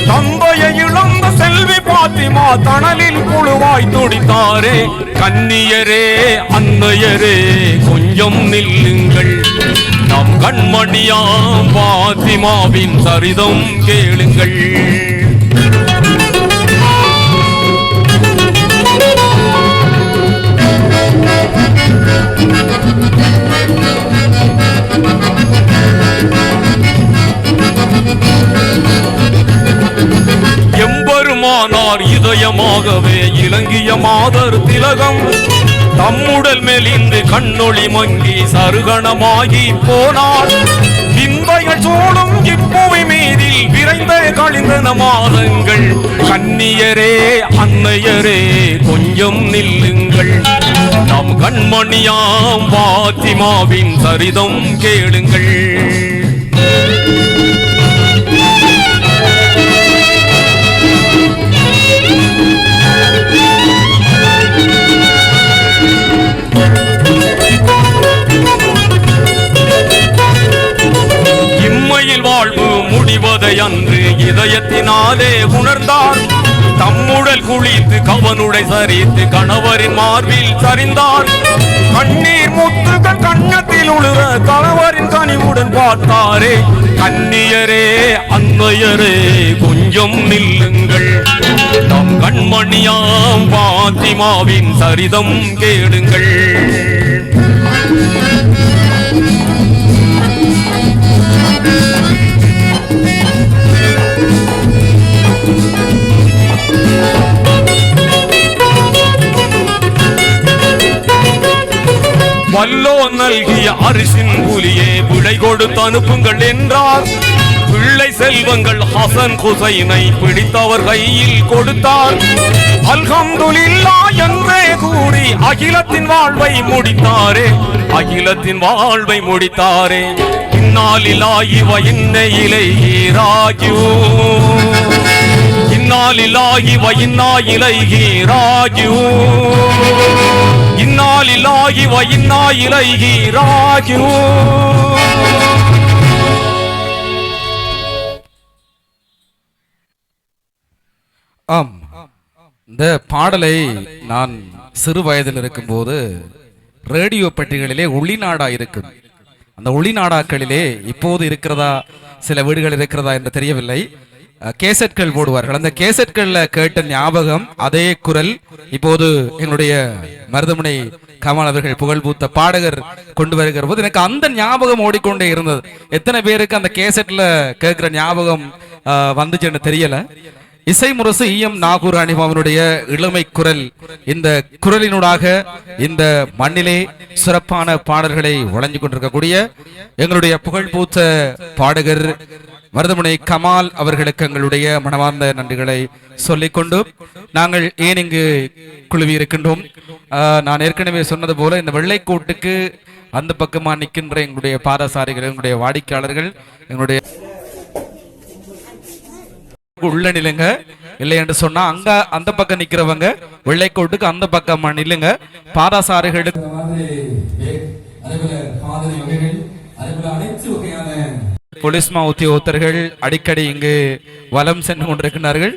தந்தையை இழந்த செல்வி பாத்திமா தணலில் குழுவாய் துடித்தாரே. கன்னியரே அன்னையரே கொஞ்சம் நில்லுங்கள். நம் கண்மணியாம் பாத்திமாவின் சரிதம் கேளுங்கள். எம்பெருமானார் இதயமாகவே இலங்கிய மாதர் திலகம் தம்முடல் மெலிந்து கண்ணொளி மங்கி சருகணமாகி போனார். விந்தைகள் சூடும் இப்புவி மீதில் விரைந்த கழிந்தன மாதங்கள். கன்னியரே அன்னையரே கொஞ்சம் நில்லுங்கள். நம் கண்மணியாம் பாத்திமாவின் சரிதம் கேளுங்கள். இம்மையில் வாழ்வு முடிவதை அன்று இதயத்தினாலே உணர்ந்தார். தம்முடல் குளித்து கவனுடை சரித்து கணவரின் மார்பில் சரிந்தார். கண்ணீர் முத்துகள் கண்ணத்தில் உழுற கணவரின் கனிவுடன் பார்த்தாரே. கண்ணியரே அன்னையரே கொஞ்சம் நில்லுங்கள், நம் கண்மணியாம் பாத்திமாவின் சரிதம் கேளுங்கள். வல்லோ நல்கிய அரிசின் புலியே விடை கொடுத்து அனுப்புங்கள் என்றார். பிள்ளை செல்வங்கள் ஹசன் ஹுசைனை பிடித்தவர் கையில் கொடுத்தார். அல்ஹம்துலில்லாஹ் என்றே கூறி அகிலத்தின் வாழ்வை முடித்தாரே, அகிலத்தின் வாழ்வை முடித்தாரே. இன்னாலில்லாஹி வ இன்னா இலைஹி ராஜிஊன், இன்னாலில்லாஹி வ இன்னா இலைஹி ராஜிஊன், இன்னாலில்லாஹி வ இன்னா இலைஹி ராஜிஊன். ஆம், இந்த பாடலை நான் சிறு வயதில் இருக்கும்போது ரேடியோ பெட்டிகளிலே ஒளிநாடா இருக்கும். அந்த ஒளிநாடாக்களிலே இப்போது இருக்கிறதா, சில வீடுகள் இருக்கிறதா என்று தெரியவில்லை, கேசட்கள் போடுவார்கள். அந்த கேசட்கள்ல கேட்ட ஞாபகம், அதே குரல் இப்போது என்னுடைய மருதமுனை கமல் அவர்கள் புகழ்பூத்த பாடகர் கொண்டு வருகிற போது எனக்கு அந்த ஞாபகம் ஓடிக்கொண்டே இருந்தது. எத்தனை பேருக்கு அந்த கேசட்ல கேட்கிற ஞாபகம் வந்துச்சுன்னு தெரியல. இசை முரசு ஈயம் நாகூர் ஹனீஃபாவினுடைய இளமை குரல், இந்த குரலினூடாக இந்த மண்ணிலே சிறப்பான பாடல்களை வழங்கிக் கொண்டிருக்கக்கூடிய எங்களுடைய புகழ்பூத்த பாடகர் மருதமுனை கமால் அவர்களுக்கு எங்களுடைய மனமார்ந்த நன்றிகளை சொல்லிக்கொண்டு நாங்கள் ஏன் இங்கு குழுவி இருக்கின்றோம். நான் ஏற்கனவே சொன்னது போல இந்த வெள்ளைக்கோட்டுக்கு அந்த பக்கமா நிற்கின்ற எங்களுடைய பாதசாரிகள், எங்களுடைய வாடிக்கையாளர்கள், எங்களுடைய உள்ள நிலுங்க. இல்லை என்று சொன்னா அங்க அந்த பக்கம் நிக்கிறவங்க வெள்ளைக்கோட்டுக்கு அந்த பக்கமா நில்லுங்க. பாதசாரிகளுக்கு போலீஸ்மா உத்தியோகத்தர்கள் அடிக்கடி இங்கு வலம் சென்று கொண்டிருக்கிறார்கள்.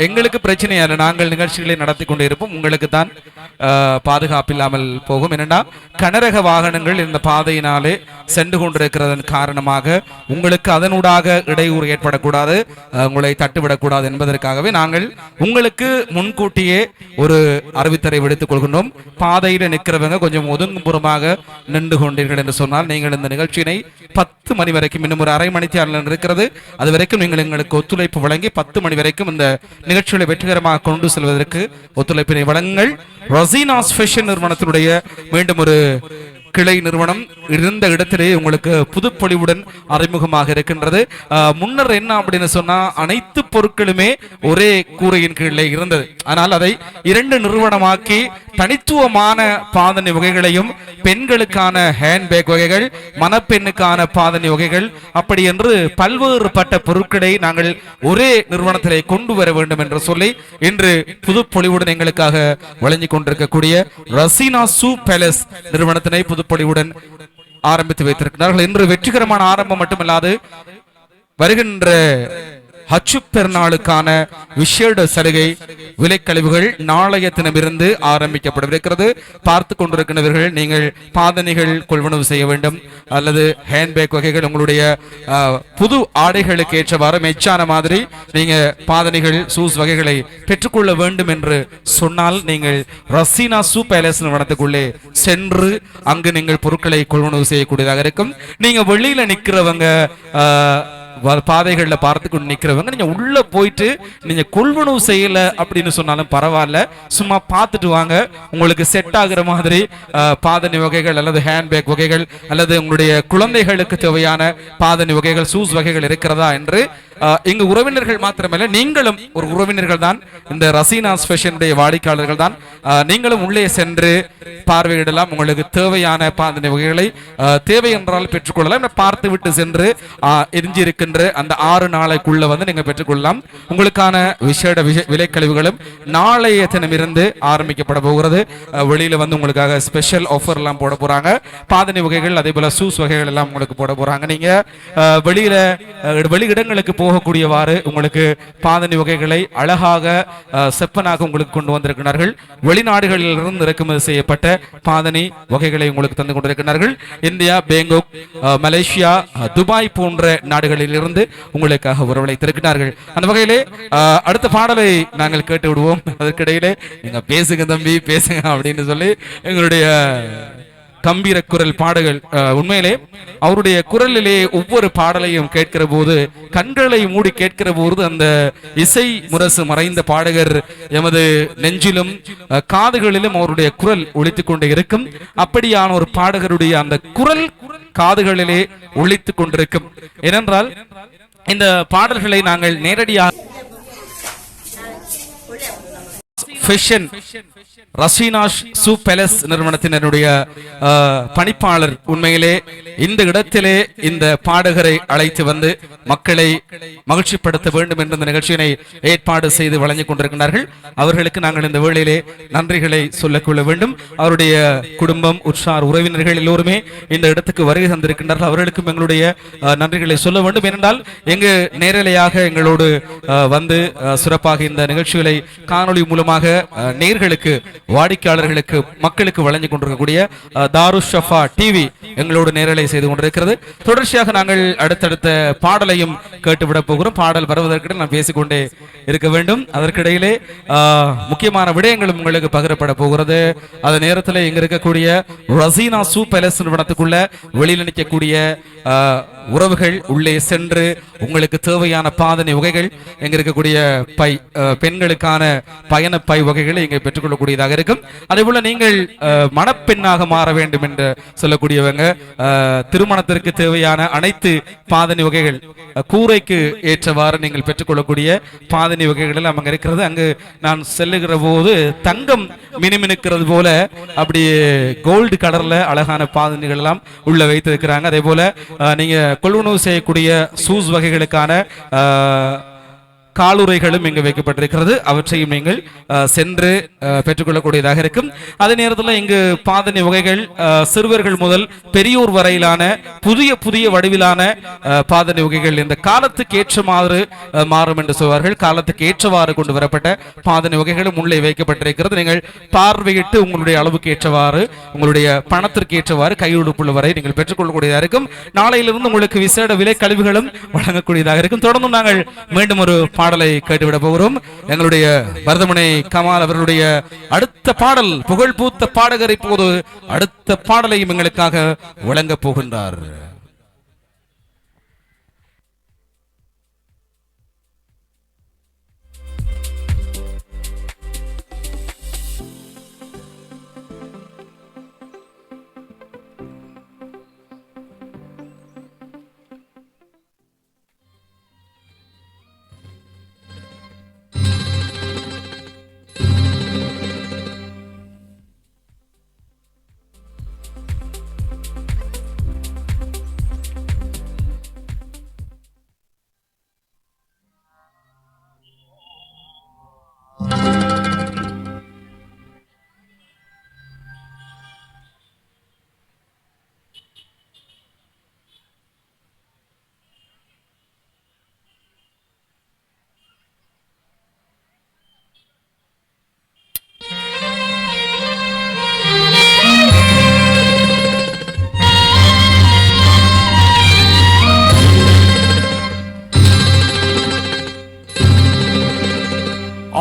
எங்களுக்கு பிரச்சனை இல்லை, நாங்கள் நிகழ்ச்சிகளை நடத்தி கொண்டு இருப்போம். உங்களுக்கு தான் பாதுகாப்பு இல்லாமல் போகும். என்னன்னா கனரக வாகனங்கள் இந்த பாதையினாலே சென்று கொண்டிருக்கிறதன் காரணமாக உங்களுக்கு அதனூடாக இடையூறு ஏற்படக்கூடாது, உங்களை தட்டுவிடக்கூடாது என்பதற்காகவே நாங்கள் உங்களுக்கு முன்கூட்டியே ஒரு அறிவித்தரை விடுத்துக் கொள்கின்றோம். பாதையில நிற்கிறவங்க கொஞ்சம் ஒதுங்குப்புறமாக நின்று கொண்டீர்கள் என்று சொன்னால் நீங்கள் இந்த நிகழ்ச்சியினை 10 மணி வரைக்கும், இன்னும் ஒரு அரை மணித்தியாளர் இருக்கிறது, அது வரைக்கும் நீங்கள் எங்களுக்கு ஒத்துழைப்பு வழங்கி 10 மணி வரைக்கும் இந்த நிகழ்ச்சிகளை வெற்றிகரமாக கொண்டு செல்வதற்கு ஒத்துழைப்பினை வழங்குங்கள். ரசீனாஸ் ஃபேஷன் நிறுவனத்தினுடைய மீண்டும் ஒரு கிளை நிறுவனம் இருந்த இடத்திலேயே உங்களுக்கு புதுப்பொலிவுடன் அறிமுகமாக இருக்கின்றது. முன்னர் என்ன அப்படின்னு சொன்னா அனைத்து பொருட்களுமே ஒரே கூரையின் கீழே இருந்தது. ஆனால் அதை 2 நிறுவனமாக்கி தனித்துவமான பாதணி வகைகளையும், பெண்களுக்கான ஹேண்ட்பேக் வகைகள், மணப்பெண்ணுக்கான பாதணி வகைகள், அப்படி என்று பல்வேறுபட்ட பொருட்களை நாங்கள் ஒரே நிறுவனத்திலே கொண்டு வர வேண்டும் என்று சொல்லி இன்று புதுப்பொலிவுடன் எங்களுக்காக வழங்கிக் கொண்டிருக்கக்கூடிய ரசீனா சூ பேலஸ் நிறுவனத்தினை புதுப்பொலிவுடன் ஆரம்பித்து வைத்திருக்கிறார்கள். இன்று வெற்றிகரமான ஆரம்பம் மட்டுமல்லாது வருகின்ற ஹஜ் பெருநாளுக்கான விசேட சலுகை விலைக்கழிவுகள் நாளைய தினமிருந்து ஆரம்பிக்கப்படவிருக்கிறது. பார்த்து கொண்டிருக்கிறவர்கள் நீங்கள் பாதணிகள் கொள்வனவு செய்ய வேண்டும், அல்லது ஹேண்ட்பேக் வகைகள் உங்களுடைய புது ஆடைகளுக்கு ஏற்றவாறு மெச்சான மாதிரி நீங்க பாதணிகள், ஷூஸ் வகைகளை பெற்றுக்கொள்ள வேண்டும் என்று சொன்னால் நீங்கள் ரசீனா சூ பேலஸ் நிறுவனத்துக்குள்ளே சென்று அங்கு நீங்கள் பொருட்களை கொள்வனவு செய்யக்கூடியதாக இருக்கும். நீங்க வெளியில நிக்கிறவங்க, பாதைகள்ல பார்த்து கொண்டு நிக்கிறவங்க, நீங்க உள்ள போயிட்டு நீங்க கொள்வனவு செய்யல அப்படின்னு சொன்னாலும் பரவாயில்ல, சும்மா பார்த்துட்டு வாங்க. உங்களுக்கு செட் ஆகுற மாதிரி பாதணி வகைகள் அல்லது ஹேண்ட்பேக் வகைகள் அல்லது உங்களுடைய குழந்தைகளுக்கு தேவையான பாதணி வகைகள், ஷூஸ் வகைகள் இருக்கிறதா என்று இங்கு உறவினர்கள் மாத்திரமல்ல, நீங்களும் ஒரு உறவினர்கள் தான், இந்த ரசீனாஸ் ஃபேஷனுடைய வாடிக்கையாளர்கள் தான். நீங்களும் உள்ளே சென்று பார்வையிடலாம். உங்களுக்கு தேவையான பாதணி வகைகளை தேவை என்றால் பெற்றுக்கொள்ளலாம். பார்த்து விட்டு சென்று எரிஞ்சிருக்க இருக்கின்ற அந்த 6 நாளைக்குள்ள வந்து நீங்க பெற்றுக்கொள்ளலாம். உங்களுக்கான விசேட விலைக்கழிவுகளும் நாளைய தினமிருந்து ஆரம்பிக்கப்பட போகிறது. வெளியில வந்து உங்களுக்காக ஸ்பெஷல் ஆஃபர் எல்லாம் போட போறாங்க. பாதணி வகைகள் அதே போல சூஸ் வகைகள் எல்லாம் உங்களுக்கு போட போறாங்க. நீங்க வெளியில வெளியிடங்களுக்கு போகக்கூடியவாறு உங்களுக்கு பாதணி வகைகளை அழகாக செப்பனாக உங்களுக்கு கொண்டு வந்திருக்கிறார்கள். வெளிநாடுகளிலிருந்து இறக்குமதி செய்யப்பட்ட பாதணி வகைகளை உங்களுக்கு தந்து கொண்டிருக்கிறார்கள். இந்தியா, பேங்காக், மலேசியா, துபாய் போன்ற நாடுகளில் இருந்து உங்களுக்காக வரவழைத்திருக்கிறார்கள். அந்த வகையிலே அடுத்த பாடலை நாங்கள் கேட்டு விடுவோம். அதற்கிடையிலே நீங்க பேசுங்க தம்பி பேசுங்க அப்படின்னு சொல்லி எங்களுடைய கம்பீர குரல் பாடல்கள், உண்மையிலே அவருடைய குரலிலே ஒவ்வொரு பாடலையும் கேட்கிற போது கண்களை மூடி கேட்கிற போது அந்த இசை முரசு மறைந்த பாடகர் எமது நெஞ்சிலும் காதுகளிலும் அவருடைய குரல் ஒலித்துக் கொண்டே இருக்கும். அப்படியான ஒரு பாடகருடைய அந்த குரல் காதுகளிலே ஒலித்துக் கொண்டிருக்கும். ஏனென்றால் இந்த பாடல்களை நாங்கள் நேரடியாக ரஷீனாஷ் சூ பேலஸ் நிறுவனத்தினருடைய பணிப்பாளர் உண்மையிலே இந்த இடத்திலே இந்த பாடகரை அழைத்து வந்து மக்களை மகிழ்ச்சிப்படுத்த வேண்டும் என்ற இந்த நிகழ்ச்சியினை ஏற்பாடு செய்து வழங்கிக் கொண்டிருக்கிறார்கள். அவர்களுக்கு நாங்கள் இந்த வேளையிலே நன்றிகளை சொல்லிக்கொள்ள வேண்டும். அவருடைய குடும்பம், உற்றார், உறவினர்கள் எல்லோருமே இந்த இடத்துக்கு வருகை தந்திருக்கின்றார்கள். அவர்களுக்கும் எங்களுடைய நன்றிகளை சொல்ல வேண்டும். ஏனென்றால் எங்கு நேரலையாக எங்களோடு வந்து சிறப்பாக இந்த நிகழ்ச்சிகளை காணொலி மூலமாக நேர்களுக்கு, வாடிக்கையாளர்களுக்கு, மக்களுக்கு வழங்கிக் கொண்டிருக்கக்கூடிய தாருஷ் ஷஃபா டிவி எங்களோடு நேரலை செய்து கொண்டிருக்கிறது. தொடர்ச்சியாக நாங்கள் அடுத்தடுத்த பாடலையும் கேட்டுவிட போகிறோம். பாடல் வருவதற்கு நாம் பேசிக்கொண்டே இருக்க வேண்டும். அதற்கிடையிலே முக்கியமான விடயங்களும் உங்களுக்கு பகிரப்பட போகிறது. அந்த நேரத்தில் இங்க இருக்கக்கூடிய ரசீனா சூ பேலஸ் நிறுவனத்துக்குள்ள வெளியில் நிற்கக்கூடிய உறவுகள் உள்ளே சென்று உங்களுக்கு தேவையான பாதணி வகைகள், எங்க இருக்கக்கூடிய பை, பெண்களுக்கான பயண பை வகைகளை இங்கே பெற்றுக்கொள்ளக்கூடியதாக இருக்கும். அதே போல நீங்கள் மணப்பெண்ணாக மாற வேண்டும் என்று சொல்லக்கூடியவங்க திருமணத்திற்கு தேவையான அனைத்து பாதணி வகைகள், கூரைக்கு ஏற்றவாறு நீங்கள் பெற்றுக்கொள்ளக்கூடிய பாதணி வகைகள் எல்லாம் அங்க இருக்கிறது. அங்கு நான் செல்லுகிற போது தங்கம் மினுமினுக்கிறது போல அப்படியே கோல்டு கலர்ல அழகான பாதணிகள் எல்லாம் உள்ள வைத்திருக்கிறாங்க. அதே போல நீங்க கொள்வனவு செய்யக்கூடிய சூஸ் வகைகளுக்கான காலுறைகளும் இங்கு வைக்கப்பட்டிருக்கிறது. அவற்றையும் நீங்கள் சென்று பெற்றுக்கொள்ளக்கூடியதாக இருக்கும். அதே நேரத்தில் இங்கு பாதணி வகைகள் சிறுவர்கள் முதல் பெரியோர் வரையிலான புதிய புதிய வடிவிலான பாதணி வகைகள் இந்த காலத்துக்கு ஏற்றமாறு மாறும் என்று சொல்வார்கள். காலத்துக்கு ஏற்றவாறு கொண்டு வரப்பட்ட பாதணி வகைகளும் உள்ளே வைக்கப்பட்டிருக்கிறது. நீங்கள் பார்வையிட்டு உங்களுடைய அளவுக்கு ஏற்றவாறு, உங்களுடைய பணத்திற்கு ஏற்றவாறு கையுடுப்புள்ள வரை நீங்கள் பெற்றுக்கொள்ளக்கூடியதாக இருக்கும். நாளையிலிருந்து உங்களுக்கு விசேட விலை கழிவுகளும் வழங்கக்கூடியதாக இருக்கும். தொடர்ந்து நாங்கள் மீண்டும் ஒரு பாடலை கேட்டுவிட போகிறோம். எங்களுடைய மருதமனை கமால் அவர்களுடைய அடுத்த பாடல், புகழ் பூத்த பாடகர் இப்போது அடுத்த பாடலையும் எங்களுக்காக வழங்கப் போகின்றார்.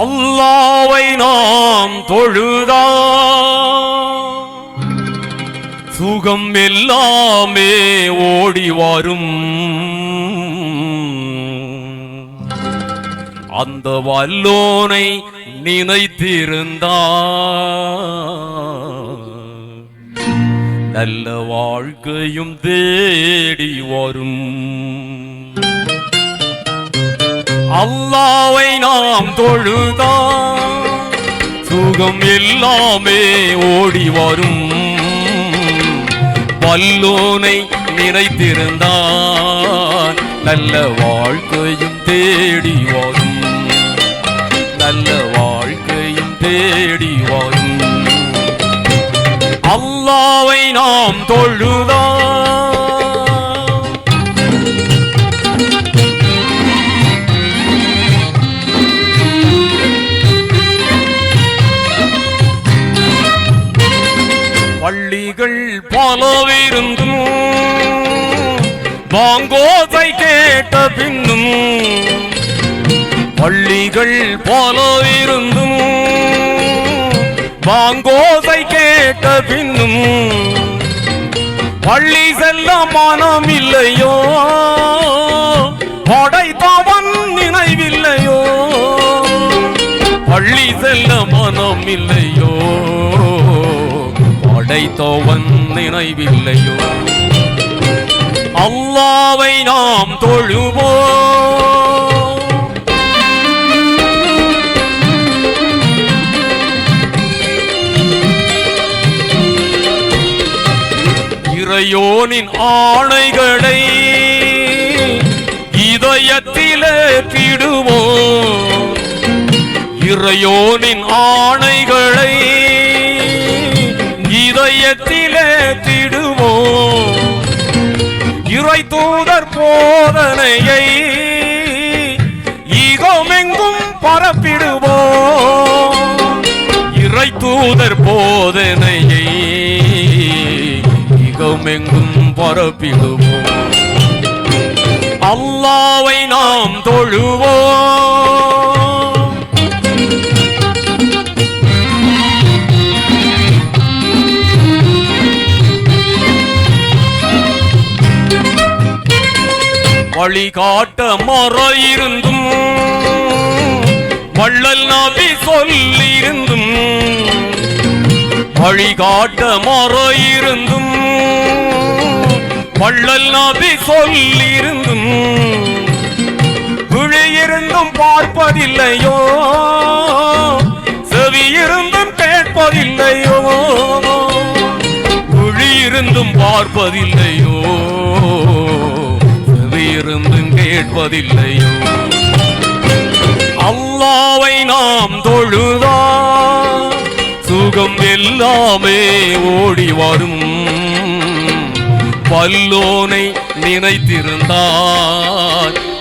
அல்லாஹ்வை நாம் தொழுதா சுகம் எல்லாமே ஓடி வரும். அந்த வல்லோனை நினைத்திருந்தா நல்ல வாழ்க்கையும் தேடி வரும். அல்லாஹ்வை நாம் தொழுதா சுகம் எல்லாமே ஓடி வரும். வல்லோனை நினைத்திருந்தான் நல்ல வாழ்க்கையும் தேடி வரும், நல்ல வாழ்க்கையும் தேடி வரும். அல்லாஹ்வை நாம் தொழுதால் பள்ளிகள் பலவிருந்தும் பாங்கோசை கேட்ட பின்னும், பள்ளிகள் பலவிருந்தும் பாங்கோசை கேட்ட பின்னும், பள்ளி செல்ல மனம் இல்லையோ, படைத்தவன் நினைவில்லையோ, பள்ளி செல்ல மனம் இல்லையோ, படைத்தவன் நினைவில்லையோ. அல்லாஹ்வை நாம் தொழுவோம், இறையோனின் ஆணைகளை இதயத்திலே திடுவோம், இறையோனின் ஆணைகளை இதயத்திலே திடுவோம், இறை தூதர் போதனையை ஈகமெங்கும் பரப்பிடுவோம், இறை தூதர் போதனையை ஈகமெங்கும் பரப்பிடுவோம். அல்லாஹ்வை நாம் தொழுவோம், வழிகாட்ட மறையிருந்தும் வள்ளல் நபி சொல்லியிருந்தும், வழிகாட்ட மறையிருந்தும் வள்ளல் நபி சொல்லியிருந்தும், விழியிருந்தும் பார்ப்பதில்லையோ, செவியிருந்தும் கேட்பதில்லையோ, விழியிருந்தும் பார்ப்பதில்லையோ, இருந்தும் கேட்பதில்லையோ. அல்லாஹ்வை நாம் தொழுதால் சுகம் எல்லாமே ஓடி வரும், வல்லோனை நினைத்திருந்தால்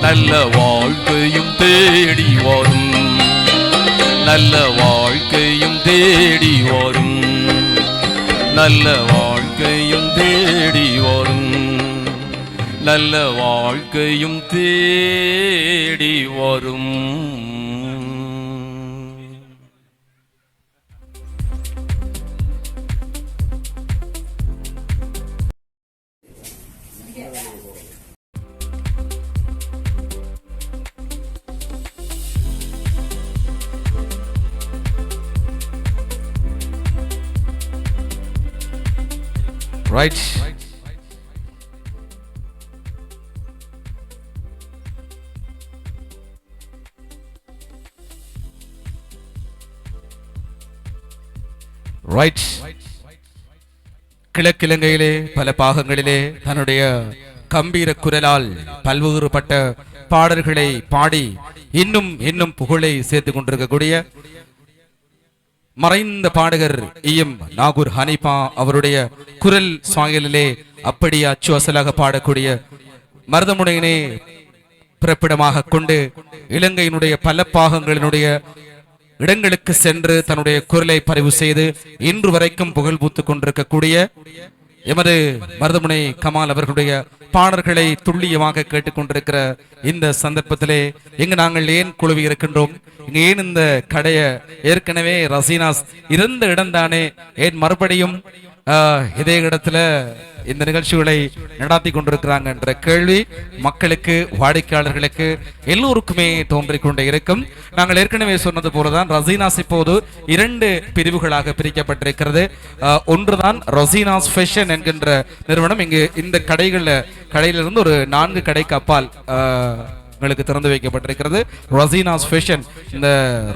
நல்ல வாழ்க்கையும் தேடி வரும், நல்ல வாழ்க்கையும் தேடி வரும், நல்ல வாழ்க்கையும் தேடி வரும், நல்ல வாழ்க்கையும் தேடி வரும். Right. ரைட். கிழக்கிழங்கையிலே பல பாகங்களிலே தன்னுடைய கம்பீர குரலால் பல்வேறுபட்ட பாடல்களை பாடி இன்னும் இன்னும் புகழை சேர்த்து கொண்டிருக்கக்கூடிய மறைந்த பாடகர் இஎம் நாகூர் ஹனீஃபா அவருடைய குரல் சாயலிலே அப்படி அச்சு அசலாக பாடக்கூடிய மருதமுனையினை பிறப்பிடமாக கொண்டு இலங்கையினுடைய பல பாகங்களினுடைய இடங்களுக்கு சென்று தன்னுடைய குரலை பதிவு செய்து இன்று வரைக்கும் புகழ் பூத்துக் கொண்டிருக்கக்கூடிய எமது மருதமுனை கமால் அவர்களுடைய பாடல்களை துல்லியமாக கேட்டுக்கொண்டிருக்கிற இந்த சந்தர்ப்பத்திலே இங்கு நாங்கள் ஏன் குழுவி இருக்கின்றோம், இங்கு ஏன் இந்த கடைய ஏற்கனவே ரசீனாஸ் இருந்த இடம்தானே ஏன் மறுபடியும் இதே இடத்துல இந்த நிகழ்ச்சிகளை நடாத்தி கொண்டிருக்கிறாங்க என்ற கேள்வி மக்களுக்கு, வாடிக்கையாளர்களுக்கு எல்லோருக்குமே தோன்றிக் கொண்டே இருக்கும். நாங்கள் ஏற்கனவே சொன்னது போலதான் ரசீனாஸ் இப்போது 2 பிரிவுகளாக பிரிக்கப்பட்டிருக்கிறது. ஒன்றுதான் ரசீனாஸ் ஃபேஷன் என்கின்ற நிறுவனம். இங்கு இந்த கடையிலிருந்து ஒரு 4 கடைக்கு அப்பால் உங்களுக்கு திறந்து வைக்கப்பட்டிருக்கிறது. ரசீனாஸ் ஃபேஷன், இந்த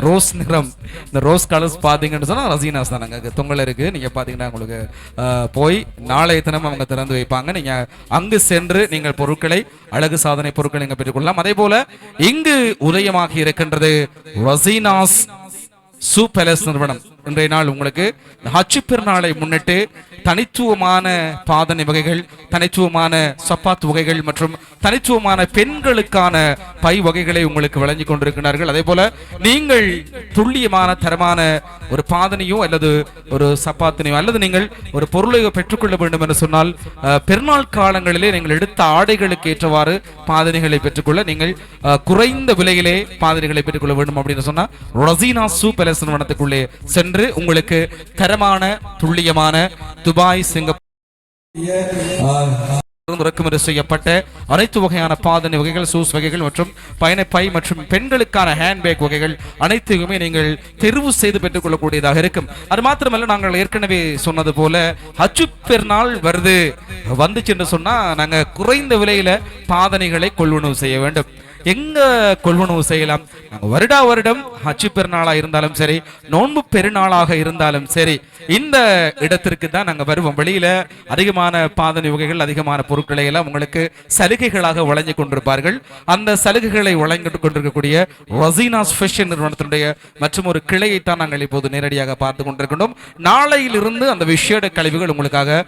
ரோஸ் நிறம், இந்த ரோஸ் கலர்ஸ் பார்த்தீங்கன்னு சொன்னா ரசீனாஸ் தான் அங்கே தொங்கல் இருக்கு. நீங்க பார்த்தீங்கன்னா உங்களுக்கு போய் நாளைய தினம் அவங்க திறந்து வைப்பாங்க. நீங்க அங்கு சென்று நீங்கள் பொருட்களை, அழகு சாதனை பொருட்களை நீங்க பெற்றுக்கொள்ளலாம். அதே போல இங்கு உதயமாகி இருக்கின்றது ரசீனாஸ் சூ பேலஸ் நிறுவனம். இன்றைய நாள் உங்களுக்கு ஹஜ் பெருநாளை முன்னிட்டு தனித்துவமான பாதனை வகைகள், தனித்துவமான சப்பாத்து வகைகள் மற்றும் தனித்துவமான பெண்களுக்கான பை வகைகளை உங்களுக்கு வழங்கி கொண்டிருக்கிறார்கள். அதே போல நீங்கள் துல்லியமான தரமான ஒரு பாதனையோ அல்லது ஒரு சப்பாத்தினையோ அல்லது நீங்கள் ஒரு பொருளையோ பெற்றுக்கொள்ள வேண்டும் என்று சொன்னால் பெருநாள் காலங்களிலே நீங்கள் எடுத்த ஆடைகளுக்கு ஏற்றவாறு பாதனைகளை பெற்றுக்கொள்ள நீங்கள் குறைந்த விலையிலே பாதனைகளை பெற்றுக்கொள்ள வேண்டும் அப்படின்னு சொன்னா ரசீனா சூ பேலஸ் நிறுவனத்துக்குள்ளே சென்று உங்களுக்கு தரமான துல்லியமான துபாய், சிங்கப்பூர் இறக்குமதி செய்யப்பட்ட அனைத்து வகையான பாதனை வகைகள், சூஸ் வகைகள் மற்றும் பயணப்பை மற்றும் பெண்களுக்கான ஹேண்ட்பேக் வகைகள் அனைத்தையுமே நீங்கள் தெரிவு செய்து பெற்றுக் கொள்ளக்கூடியதாக இருக்கும். அது மாத்திரமல்ல, நாங்கள் ஏற்கனவே சொன்னது போல ஹஜ் பெருநாள் வந்துச்சு என்று சொன்னா நாங்க குறைந்த விலையில பாதனைகளை கொள்வனவு செய்ய வேண்டும். எங்க கொள்வனவு செய்யலாம்? நாங்கள் வருடா வருடம் ஹஜ் பெருநாளா இருந்தாலும் சரி, நோன்பு பெருநாளாக இருந்தாலும் சரி, இந்த இடத்திற்கு தான் நாங்கள் வருவோம். வெளியில அதிகமான பாதனை வகைகள், அதிகமான பொருட்களை எல்லாம் உங்களுக்கு சலுகைகளாக வழங்கி கொண்டிருப்பார்கள். அந்த சலுகைகளை வழங்கி கொண்டிருக்கக்கூடிய ரசீனாஸ் ஃபேஷன் நிறுவனத்தினுடைய மற்றும் ஒரு கிளையை தான் நாங்கள் இப்போது நேரடியாக பார்த்து கொண்டிருக்கின்றோம். நாளையிலிருந்து அந்த விசேட கழிவுகள் உங்களுக்காக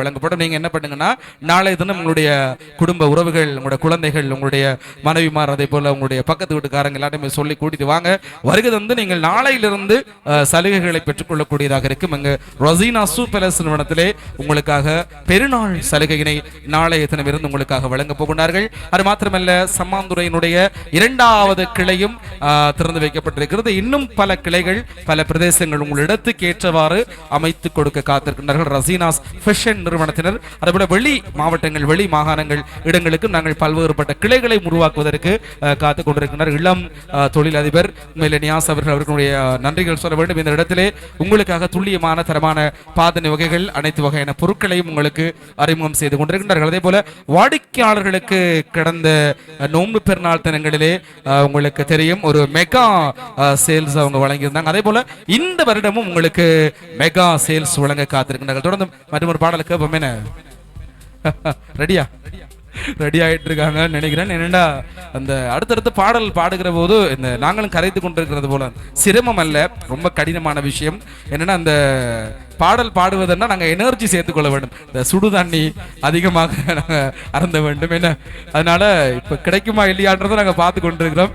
வழங்கப்படும். நீங்க என்ன பண்ணுங்கன்னா, நாளை தினம் உங்களுடைய குடும்ப உறவுகள், உங்களுடைய குழந்தைகள், உங்களுடைய மனைவிமார், அதே போல உங்களுடைய பக்கத்து வீட்டுக்காரங்க எல்லாத்தையுமே சொல்லி கூட்டிட்டு வாங்க. வருகை வந்து நீங்கள் நாளையிலிருந்து சலுகைகளை பெற்றுக்கொள்ளக்கூடியதாக இருக்கும். அங்கு ரசீனா சூ பேலஸ் நிறுவனத்திலே உங்களுக்காக பெருநாள் சலுகையினை நாளைய தினமிருந்து உங்களுக்காக வழங்க போகிறார்கள். அது மாத்திரமல்ல, சம்மாந்துறையினுடைய 2வது கிளையும் திறந்து வைக்கப்பட்டிருக்கிறது. இன்னும் பல கிளைகள், பல பிரதேசங்கள் உங்கள் இடத்துக்கு ஏற்றவாறு அமைத்து கொடுக்க காத்திருக்கின்றார்கள் ரசீனாஸ் ஃபேஷன் நிறுவனத்தினர். அதுபோல வெளி மாவட்டங்கள், வெளி மாகாணங்கள் இடங்களுக்கும் நாங்கள் பல்வேறுபட்ட கிளைகளை உருவாக்குவதற்கு காத்துக் கொண்டிருக்கிறார். இளம் தொழிலதிபர் நியாஸ் அவர்களுடைய நன்றிகள் சொல்ல வேண்டும். இந்த இடத்திலே உங்களுக்காக துல்லியமான தரமான பாதனை வகைகள், அனைத்து வகையான பொருட்களையும் உங்களுக்கு அறிமுகம் செய்து கொண்டிருக்கிறார்கள். அதே போல வாடிக்கையாளர்களுக்கு கடந்த நோன்பு பெருநாள் தினங்களிலே உங்களுக்கு தெரியும் ஒரு மெகா சேல்ஸ் அவங்க வழங்கியிருந்தாங்க. அதே போல இந்த வருடமும் உங்களுக்கு மெகா சேல்ஸ் வழங்க காத்திருக்கிறார்கள். தொடர்ந்து மற்றும் ஒரு பாடலுக்கு என்ன ரெடி ஆயிட்டு இருக்காங்க நினைக்கிறேன். என்னடா அந்த அடுத்தடுத்து பாடல் பாடுகிற போது இந்த நாங்களும் கரைத்து கொண்டிருக்கிறது போல சிரமம் அல்ல, ரொம்ப கடினமான விஷயம். என்னன்னா அந்த பாடல் பாடுவதுன்னா நாங்கள் எனர்ஜி சேர்த்துக்கொள்ள வேண்டும். இந்த சுடு தண்ணி அதிகமாக நாங்கள் அருந்த வேண்டும். என்ன அதனால இப்ப கிடைக்குமா இல்லையான்றதை நாங்கள் பார்த்து கொண்டிருக்கிறோம்.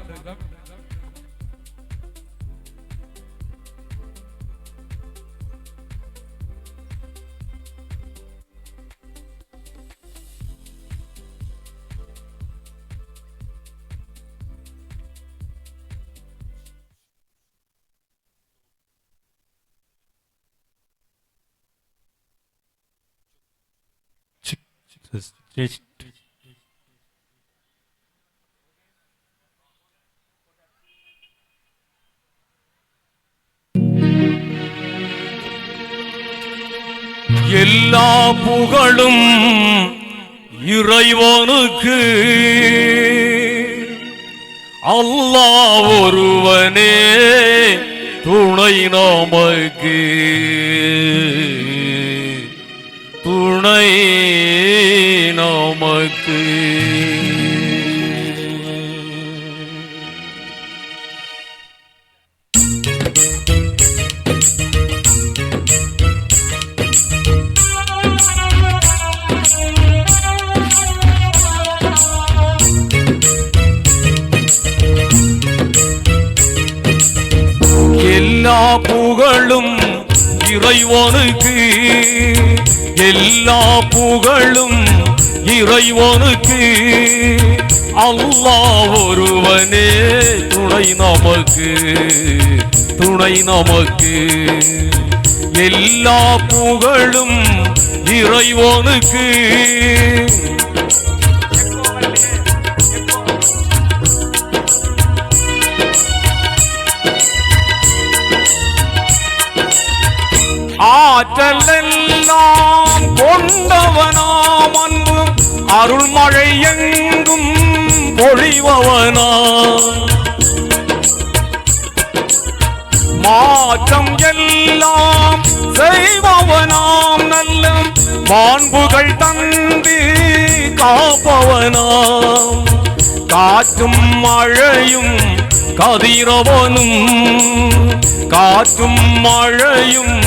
எல்லா புகழும் இறைவனுக்கு, அல்லாஹ் ஒருவனே துணை நமக்கு, துணை நமக்கு. எல்லா புகழும் இறைவனுக்கு, எல்லா புகழும் இறைவனுக்கு, அல்லாஹ் ஒருவனே துணை நமக்கு, துணை நமக்கு. எல்லா புகழும் இறைவனுக்கு. ஆற்றல் எல்லாம் கொண்டவனாம் அன்பும் அருள்மழை எங்கும் செய்பவனா மாற்றம் எல்லாம் செய்பவனாம் நல்ல மாண்புகள் தந்து காப்பவனாம் காற்றும் மழையும் கதிரவனும் காற்றும் மழையும்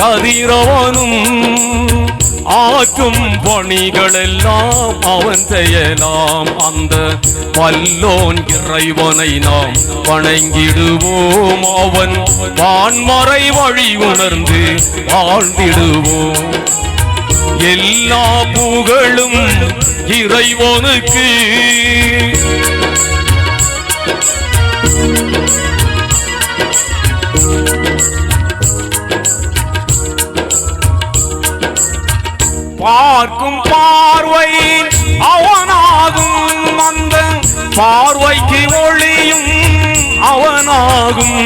கதிரவனும் ஆற்றும் பணிகளெல்லாம் அவன் செய்யலாம் அந்த வல்லோன் இறைவனை நாம் வணங்கிடுவோம் அவன் வான்மறை வழி உணர்ந்து வாழ்ந்திடுவோம் எல்லா புகழும் இறைவனுக்கு பார்க்கும் பார்வை அவனாகும் அந்த பார்வைக்கு ஒளியும் அவனாகும்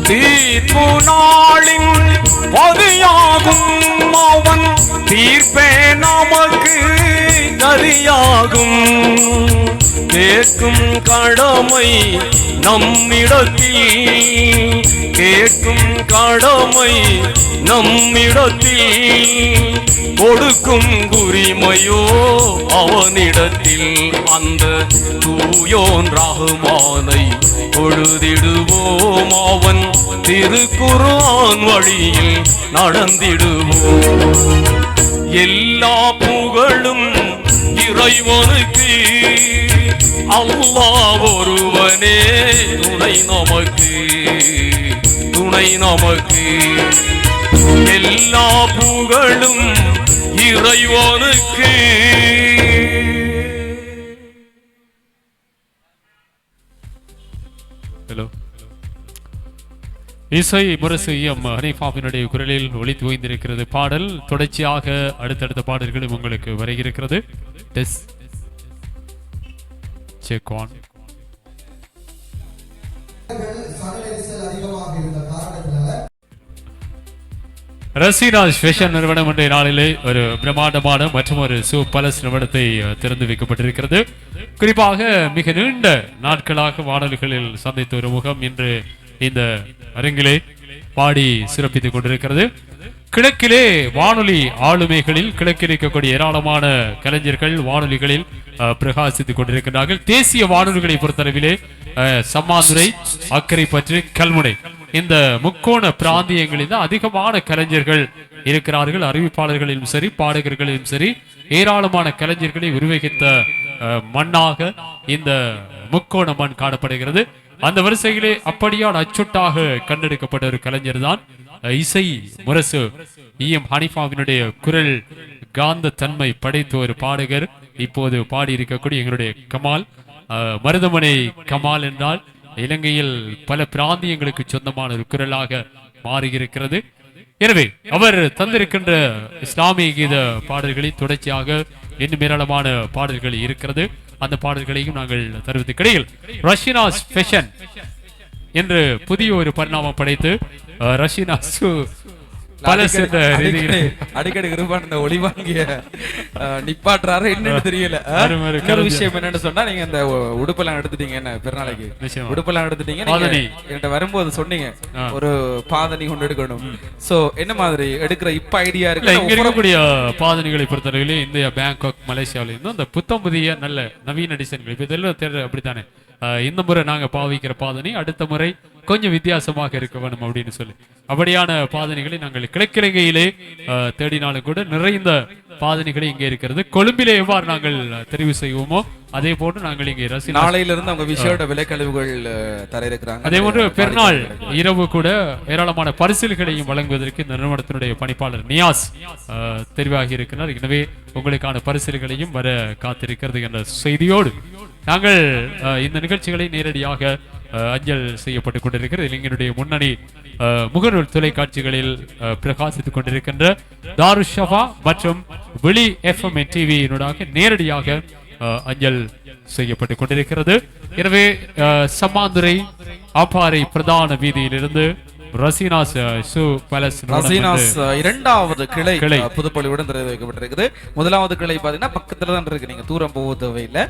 தீர்ப்பு நாளின் பதியாகும் அவன் தீர்ப்பே நமக்கு நதியாகும் கேட்கும் கடமை நம்மிடத்தில் கேட்கும் கடமை நம்மிடத்தில் கொடுக்கும் உரிமையோ அவனிடத்தில் அந்த தூயோன் ரஹ்மானை பொழுதிடுவோம் அவன் திருக்குர்ஆன் வழியில் நடந்திடுவோம் எல்லா புகழும் இறைவனுக்கு அல்லாஹ் ஒருவனே துணை நமக்கு துணை நமக்கு எல்லா புகழும் இறைவனுக்கு ஹலோ இசை முரசு எம் ஹனீஃபாவினுடைய குரலில் ஒலித்து ஓய்ந்திருக்கிறது பாடல் தொடர்ச்சியாக அடுத்தடுத்த பாடல்களும் உங்களுக்கு வருகிறது செக் ஆன் ரசிராஜ் ஃபேஷன் நிறுவனம் இன்றைய நாளிலே ஒரு பிரம்மாண்டமான மற்றும் ஒரு பலஸ் நிறுவனத்தை திறந்து வைக்கப்பட்டிருக்கிறது. குறிப்பாக மிக நீண்ட நாட்களாக வானொலிகளில் சந்தித்த ஒரு முகம் இன்று இந்த அரங்கிலே பாடி சிறப்பித்துக் கொண்டிருக்கிறது. கிழக்கிலே வானொலி ஆளுமைகளில் கிழக்கில் இருக்கக்கூடிய ஏராளமான கலைஞர்கள் வானொலிகளில் பிரகாசித்துக் கொண்டிருக்கிறார்கள். தேசிய வானொலிகளை பொறுத்தளவிலே சம்மாதுரை, அக்கரைப்பற்று, கல்முனை இந்த முக்கோண பிராந்தியங்களில் தான் அதிகமான கலைஞர்கள் இருக்கிறார்கள். அறிவிப்பாளர்களிலும் சரி பாடகர்களிலும் சரி ஏராளமான கலைஞர்களை உருவகித்த மண்ணாக இந்த முக்கோண மண் காணப்படுகிறது. அந்த வரிசையிலே அப்படியான அச்சுட்டாக கண்டெடுக்கப்பட்ட ஒரு கலைஞர் தான் இசை முரசு எம் ஹனீஃபாவினுடைய குரல் காந்த தன்மை படைத்த ஒரு பாடகர் இப்போது பாடி இருக்கக்கூடிய எங்களுடைய கமால். மருதமனை கமால் என்றால் இலங்கையில் பல பிராந்தியங்களுக்கு சொந்தமான ஒரு குரலாக மாறியிருக்கிறது. எனவே அவர் தந்திருக்கின்ற இஸ்லாமிய கீத பாடல்களில் தொடர்ச்சியாக இன்னும் ஏராளமான பாடல்கள் இருக்கிறது. அந்த பாடல்களையும் நாங்கள் தருவது கிடையில் ரஷினாஸ் ஃபேஷன் என்று புதிய ஒரு பரிணாமம் படைத்து ரஷினாஸ் அடிக்கடி ஒளிவாங்கிய நிப்பாட்டுறாரு என்னன்னு தெரியல. விஷயம் என்னன்னு சொன்னா நீங்க இந்த உடுப்பெல்லாம் எடுத்துட்டீங்க, என்ன பெருநாளைக்கு உடுப்பெல்லாம் எடுத்துட்டீங்க, என்கிட்ட வரும்போது சொன்னீங்க ஒரு பாதணி கொண்டு எடுக்கணும். சோ என்ன மாதிரி எடுக்கிற இப்ப ஐடியா இருக்கு? இங்க இருக்கக்கூடிய பாதணிகளை பொறுத்தவரையிலே இந்தியா, பேங்காக், மலேசியாவில இருந்து அந்த புத்தம் புதிய நல்ல நவீன டிசைன்கள் இப்ப இதெல்லாம் தேர்வு அப்படித்தானே. இந்த முறை நாங்க பாவிக்கிற பாதணி அடுத்த முறை கொஞ்சம் வித்தியாசமாக இருக்க வேணும் அப்படின்னு சொல்லி அப்படியான பாதணிகளை நாங்கள் கிழக்கிழங்கையிலே தேடினாலும் கூட நிறைந்த பாதணிகளை இங்கே இருக்கிறது. கொழும்பிலே எவ்வாறு நாங்கள் தெரிவு செய்வோமோ அதே போன்று நாங்கள் இங்கே நாளையிலிருந்து அவங்க விஷயோட விலைக்கழிவுகள் தர இருக்கிறாங்க. அதே போன்று பெருநாள் இரவு கூட ஏராளமான பரிசில்களையும் வழங்குவதற்கு இந்த நிறுவனத்தினுடைய பணிப்பாளர் நியாஸ் தெரிவாகி இருக்கிறார். எனவே உங்களுக்கான பரிசில்களையும் வர காத்திருக்கிறது என்ற செய்தியோடு நாங்கள் இந்த நிகழ்ச்சிகளை நேரடியாக அஞ்சல் செய்யப்பட்டுக் கொண்டிருக்கிறது. இளைஞருடைய முன்னணி முகநூல் தொலைக்காட்சிகளில் பிரகாசித்துக் கொண்டிருக்கின்ற தாருஷபா மற்றும் விழி FM டிவியினூடாக நேரடியாக அஞ்சல் செய்யப்பட்டுக் கொண்டிருக்கிறது. எனவே சம்மாந்துரை ஆப்பாறை பிரதான வீதியிலிருந்து ரசீனாஸ் சு பேலஸ் ரசீனாஸ் இரண்டாவது கிளை புதுப்பள்ளியுடன் திறந்து வைக்கப்பட்டிருக்குது. முதலாவது கிளை பாத்தீங்கன்னா பக்கத்துல தான் இருக்கு, நீங்க தூரம் போக தேவையில்லை.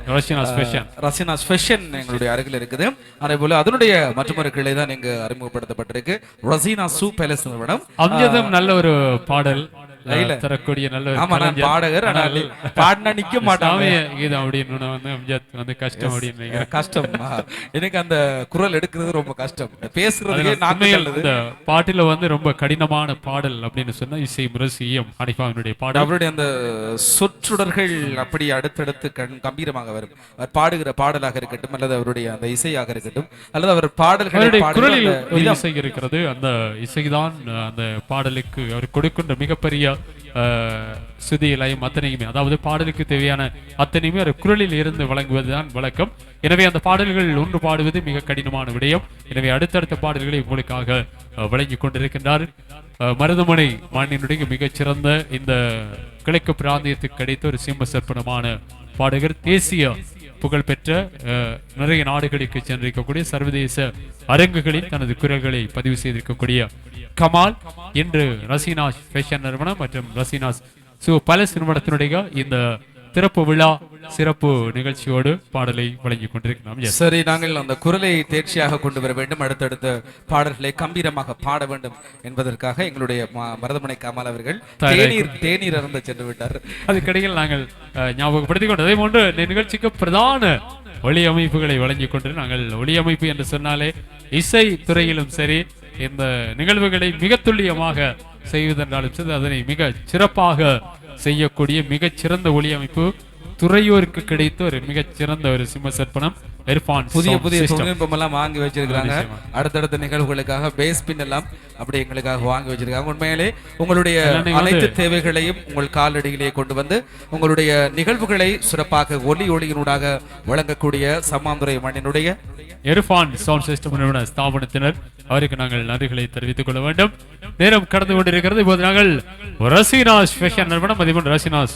ரசீனாஸ் ஃபேஷன் எங்களுடைய அருகில் இருக்குது. அதே போல அதனுடைய மற்றொரு கிளை தான் இங்கு அறிமுகப்படுத்தப்பட்டிருக்கு, ரசீனாஸ் சு பேலஸ் நிறுவனம். அம்ஜதும் நல்ல ஒரு பாடல் தரக்கூடிய நல்ல பாடகர், பாடினா நிக்க மாட்டாங்க. இது அப்படின்னு வந்து அம்ஜத் வந்து கஷ்டம் அப்படின்னு கஷ்டம், எனக்கு அந்த குரல் எடுக்கிறது ரொம்ப கஷ்டம், பேசுறது. இந்த பாட்டில வந்து ரொம்ப கடினமான பாடல் அப்படின்னு சொன்னா இசை முரசியம் ஹனிஃபாவினுடைய பாடல். அவருடைய அந்த சொற்றொடர்கள் அப்படி அடுத்தடுத்து கம்பீரமாக வரும். அவர் பாடுகிற பாடலாக இருக்கட்டும் அல்லது அவருடைய அந்த இசையாக இருக்கட்டும் அல்லது அவர் பாடல்களுடைய குரலில் இசை இருக்கிறது. அந்த இசைதான் அந்த பாடலுக்கு அவர் கொடுக்கின்ற மிகப்பெரிய சுதியிலையும் அத்தனையுமே, அதாவது பாடலுக்கு தேவையான அத்தனையுமே ஒரு குரலில் இருந்து வழங்குவதுதான் வழக்கம். எனவே அந்த பாடல்கள் ஒன்று பாடுவது மிக கடினமான விடயம். எனவே அடுத்தடுத்த பாடல்களை உங்களுக்காக வழங்கி கொண்டிருக்கின்றார் மருதமனை மண்ணினுடைய மிகச்சிறந்த இந்த கிழக்கு பிராந்தியத்துக்கு கிடைத்த ஒரு சிம்ம சற்பனமான பாடகர், தேசிய புகழ்பெற்ற நிறைய நாடுகளுக்கு சென்றிருக்கக்கூடிய சர்வதேச அரங்குகளில் தனது குரல்களை பதிவு செய்திருக்கக்கூடிய கமால் இன்று ரசீனாஸ் ஃபேஷன் நிறுவனம் மற்றும் ரசீனாஸ் சு பேலஸ் நிறுவனத்தினுடைய இந்த திறப்பு விழா சிறப்பு நிகழ்ச்சியோடு பாடலை வழங்கி கொண்டிருக்கிறோம். சரி, நாங்கள் அந்த குரலை தேர்ச்சியாக கொண்டு வர வேண்டும், அடுத்தடுத்த பாடல்களை கம்பீரமாக பாட வேண்டும் என்பதற்காக எங்களுடைய மருதமனை கமால் அவர்கள் தேநீர் அருந்த சென்று விட்டார். அதுக்கிடையில் நாங்கள் ஞாபகப்படுத்திக் கொண்டு அதே போன்று நிகழ்ச்சிக்கு பிரதான ஒளி அமைப்புகளை வழங்கி கொண்டு, நாங்கள் ஒளி அமைப்பு என்று சொன்னாலே இசை துறையிலும் சரி இந்த நிகழ்வுகளை மிக துல்லியமாக செய்வதென்றாலும் சரி அதனை மிக சிறப்பாக செய்யக்கூடிய மிகச்சிறந்த ஒளி அமைப்பு துறையோருக்கு கிடைத்த ஒரு மிகச்சிறந்த ஒரு சிம்ம சற்பனம் இர்ஃபான். புதிய தொழில்நுட்பம் எல்லாம் வாங்கி வச்சிருக்காங்க. அடுத்தடுத்த நிகழ்வுகளுக்காக பேஸ் பின் எல்லாம் அப்படி எங்களுக்காக வாங்கி வச்சிருக்காங்க. உண்மையிலே உங்களுடைய அனைத்து தேவைகளையும் உங்கள் காலடியிலே கொண்டு வந்து உங்களுடைய நிகழ்வுகளை சிறப்பாக ஒளியினூடாக வழங்கக்கூடிய சம்மாந்துறை மண்ணினுடைய இர்ஃபான் சவுண்ட் சிஸ்டம் நிறுவன ஸ்தாபனத்தினர் அவருக்கு நாங்கள் நன்றிகளை தெரிவித்துக் கொள்ள வேண்டும். நேரம் கடந்து கொண்டிருக்கிறது. இப்போது நாங்கள் ரசீனாஸ் ஃபேஷன் நிறுவனம் அதேபோல் ரசீனாஸ்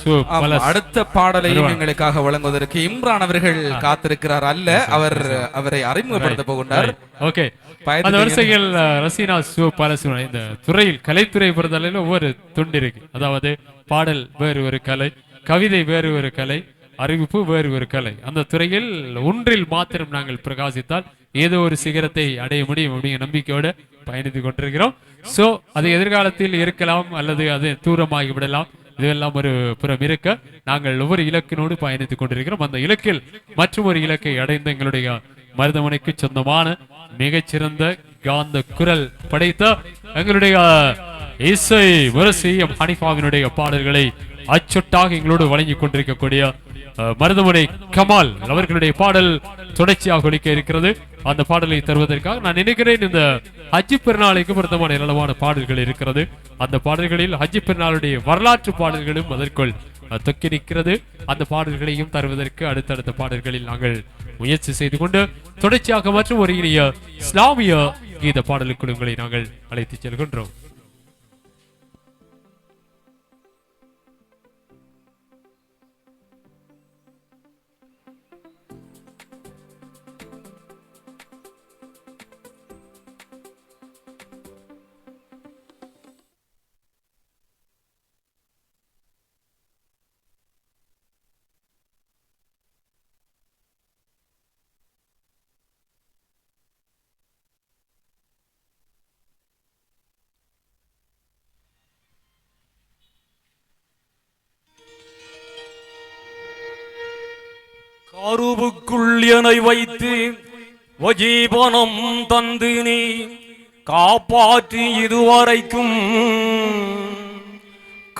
அடுத்த பாடலையும் எங்களுக்காக வழங்குவதற்கு இம்ரான் அவர்கள் காத்திருக்கிறார். அல்ல, அவரை அறிமுகப்படுத்த போகின்றார். ஓகே, அந்த வரிசையில் ரசீனாஸ் சு பேலஸ் இந்த துறையில் கலைத்துறை பொறுத்தளவில் ஒவ்வொரு துண்டு இருக்கு. அதாவது பாடல் வேறு ஒரு கலை, கவிதை வேறு ஒரு கலை, அறிவிப்பு வேறு ஒரு கலை. அந்த துறையில் ஒன்றில் மாத்திரம் நாங்கள் பிரகாசித்தால் ஏதோ ஒரு சிகரத்தை அடைய முடியும் அப்படிங்கிற நம்பிக்கையோடு பயணித்துக் கொண்டிருக்கிறோம். சோ அது எதிர்காலத்தில் இருக்கலாம் அல்லது அது தூரமாகி விடலாம். இதெல்லாம் ஒரு புறம் இருக்க நாங்கள் ஒவ்வொரு இலக்கினோடு பயணித்துக் கொண்டிருக்கிறோம். அந்த இலக்கில் மற்றும் ஒரு இலக்கை அடைந்த எங்களுடைய மருதமனைக்கு சொந்தமான மிகச்சிறந்த காந்த குரல் படைத்த எங்களுடைய இசை முரசியம் ஹனிஃபாவினுடைய பாடல்களை அச்சொட்டாக எங்களோடு வழங்கி கொண்டிருக்கக்கூடிய மருதமனை கமால் அவர்களுடைய பாடல் தொடர்ச்சியாக ஒலிக்க இருக்கிறது. அந்த பாடலை தருவதற்காக நான் நினைக்கிறேன் இந்த ஹஜ்ஜி பெருநாளைக்கு பொருத்தமான ஏராளமான பாடல்கள் இருக்கிறது. அந்த பாடல்களில் ஹஜ்ஜி பெருநாளுடைய வரலாற்று பாடல்களும் அதற்குள் தொக்கி நிற்கிறது. அந்த பாடல்களையும் தருவதற்கு அடுத்தடுத்த பாடல்களில் நாங்கள் முயற்சி செய்து கொண்டு தொடர்ச்சியாக மற்றும் ஒரு இனிய இஸ்லாமிய கீத பாடலுக்குள் உங்களை நாங்கள் அழைத்து செல்கின்றோம். கருவுக்குள் என்னை வைத்து வஜீபனம் தந்து நீ காப்பாற்றி இதுவரைக்கும்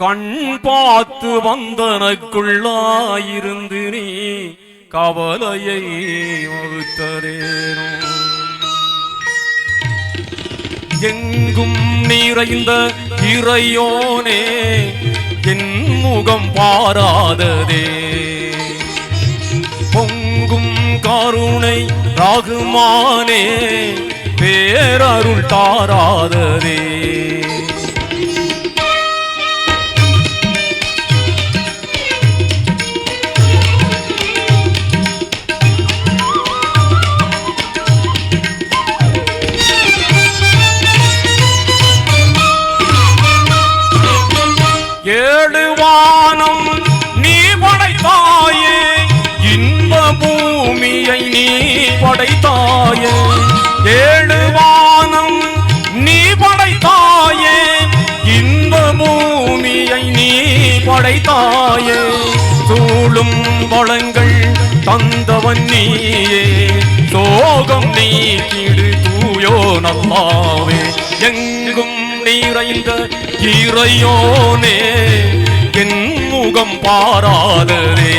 கண் பார்த்து வந்தனக்குள்ளாயிருந்து நீ கவலையை வகுத்தரேனோ. எங்கும் நிறைந்த இறையோனே என் முகம் பாராததே, பொங்கும் கருணை ராகுமானே பேரருள் தாராததே. வானம் நீ படைத்தாயே, இன்ப பூமியை நீ படைத்தாயே. 7 வானம் நீ படைத்தாயே, இன்ப பூமியை நீ படைத்தாயே. சூழும் வளங்கள் தந்தவன் நீயே, சோகம் நீக்கிடு தூயோன் அல்லாவே. எங்கும் நிறைந்த இறையோனே, என் முகம் பாராதரே.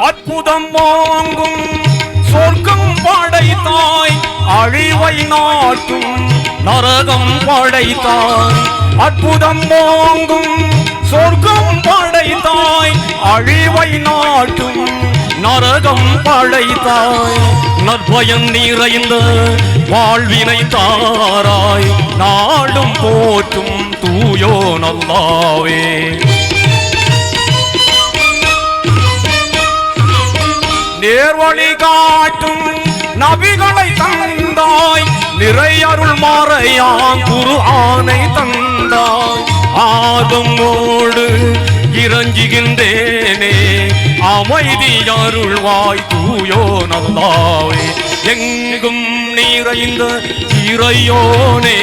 அற்புதம் வாங்கும் சொர்க்கம் படைத்தாய், அழிவை நாட்டும் நரகம் படைத்தாய். அற்புதம் வாங்கும் சொர்க்கம் படைத்தாய், அழிவை நாட்டும் நரகம் படைத்தாய். நற்பயன் நிறைந்த வாழ்வினை தாராய், நாடும் போற்றும் தூயோன் அல்லாவே. நேர்வழி காட்டும் நபிகளை தந்தாய், நிறையருள் மாறையான் குர்ஆனை தந்தாய். ஆதமோடு இறங்குகின்றேனே, அமைதி அருள்வாய் தூயோன் அல்லாவே. எங்கும் நிறைந்த இறையோனே,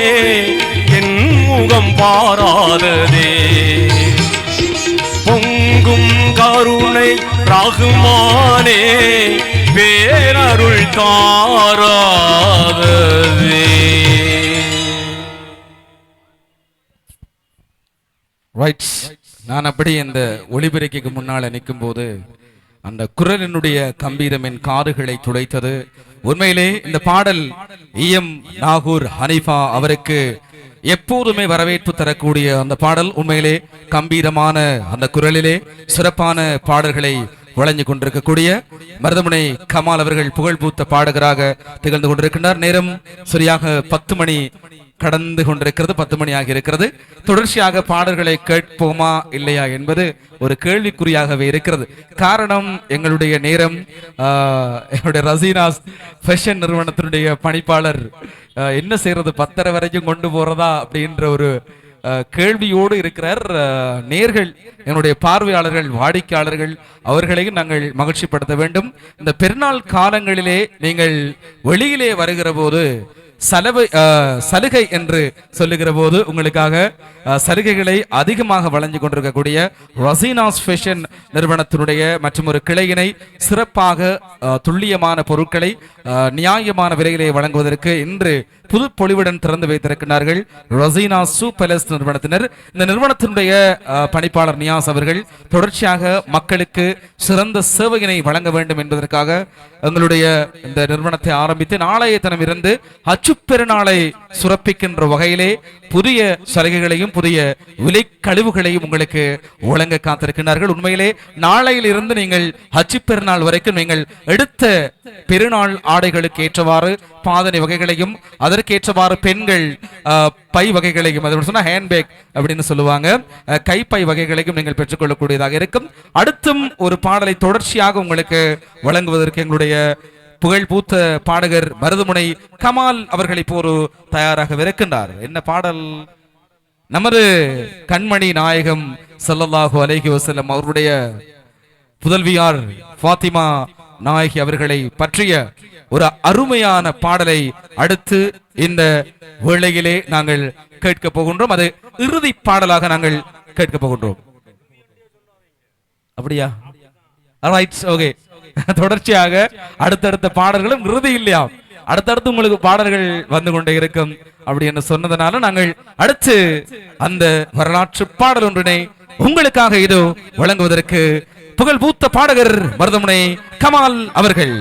என் முகம் பாராததே. பொங்கும் கருணை ரஹ்மானே, பேரருள் தாராதே. ரைட்ஸ். நான் அப்படி இந்த ஒளிபெருக்கிக்கு முன்னால நிற்கும் போது அந்த குரலினுடைய கம்பீரம் என் காதுகளை துளைத்தது. உண்மையிலே இந்த பாடல் இஎம் நாகூர் ஹனீஃபா அவருக்கு எப்போதுமே வரவேற்பு தரக்கூடிய அந்த பாடல். உண்மையிலே கம்பீரமான அந்த குரலிலே சிறப்பான பாடல்களை வழங்கி கொண்டிருக்கக்கூடிய மருதமுனை கமால் அவர்கள் புகழ்பூத்த பாடகராக திகழ்ந்து கொண்டிருக்கின்றார். நேரம் சரியாக 10 மணி கடந்து கொண்டிருக்கிறது, 10 மணி ஆகி இருக்கிறது. தொடர்ச்சியாக பாடல்களை கேட்போமா இல்லையா என்பது ஒரு கேள்விக்குறியாகவே இருக்கிறது. காரணம், எங்களுடைய நேரம் என்னுடைய ரசீனாஸ் ஃபேஷன் நிறுவனத்தினுடைய பணிப்பாளர் என்ன செய்யறது 10:30 வரைக்கும் கொண்டு போறதா அப்படின்ற ஒரு கேள்வியோடு இருக்கிறார். நேர்கள், என்னுடைய பார்வையாளர்கள், வாடிக்கையாளர்கள், அவர்களையும் நாங்கள் மகிழ்ச்சிப்படுத்த வேண்டும். இந்த பெருநாள் காலங்களிலே நீங்கள் வெளியிலே வருகிற போது சலுகை என்று சொல்லுகிற போது உங்களுக்காக சலுகைகளை அதிகமாக வழங்கி கொண்டிருக்கக்கூடிய ரசீனாஸ் ஃபேஷன் நிறுவனத்தினுடைய மற்றும் ஒரு கிளையினை சிறப்பாக துல்லியமான பொருட்களை நியாயமான விலையிலே வழங்குவதற்கு இன்று புது பொலிவுடன் திறந்து வைத்திருக்கிறார்கள் ரசீனாஸ் சூ பேலஸ் நிறுவனத்தினர். இந்த நிறுவனத்தினுடைய பணிப்பாளர் நியாஸ் அவர்கள் தொடர்ச்சியாக மக்களுக்கு சிறந்த சேவையினை வழங்க வேண்டும் என்பதற்காக எங்களுடைய இந்த நிறுவனத்தை ஆரம்பித்து நாளைய தினம் இருந்து அச்சு பெருநாளை சுரப்பிக்கின்ற வகையிலே புதிய சலுகைகளையும் புதிய விலை கழிவுகளையும் உங்களுக்கு வழங்க காத்திருக்கிறார்கள். உண்மையிலே நாளையில் இருந்து நீங்கள் ஹஜ் பெருநாள் வரைக்கும் நீங்கள் எடுத்த பெருநாள் ஆடைகளுக்கு ஏற்றவாறு பாதனை வகைகளையும் அதற்கேற்றவாறு பெண்கள் பை வகைகளையும், அது சொன்னா ஹேண்ட்பேக் அப்படின்னு சொல்லுவாங்க, கைப்பை வகைகளையும் நீங்கள் பெற்றுக்கொள்ளக்கூடியதாக இருக்கும். அடுத்தும் ஒரு பாடலை தொடர்ச்சியாக உங்களுக்கு வழங்குவதற்கு எங்களுடைய புகழ் பூத்த பாடகர் மருதமுனை கமால் அவர்கள் இப்போ ஒரு தயாராக இருக்கின்றார். என்ன பாடல்? நமது கண்மணி நாயகம் ஸல்லல்லாஹு அலைஹி வஸல்லம் அவருடைய புதல்வியார் ஃபாத்திமா நாயகி அவர்களை பற்றிய ஒரு அருமையான பாடலை அடுத்து இந்த வேளையிலே நாங்கள் கேட்க போகின்றோம். அது இறுதி பாடலாக நாங்கள் கேட்க போகின்றோம். அப்படியா? Right, okay. தொடர்ச்சியாக அடுத்தடுத்த பாடல்களும் இறுதி இல்லையா, அடுத்தடுத்து உங்களுக்கு பாடல்கள் வந்து கொண்டே இருக்கும் அப்படி என்று சொன்னதனால நாங்கள் அடுத்து அந்த வரலாற்று பாடல் ஒன்றினை உங்களுக்காக இது வழங்குவதற்கு புகழ் பூத்த பாடகர் மருதமுனை கமால் அவர்கள்.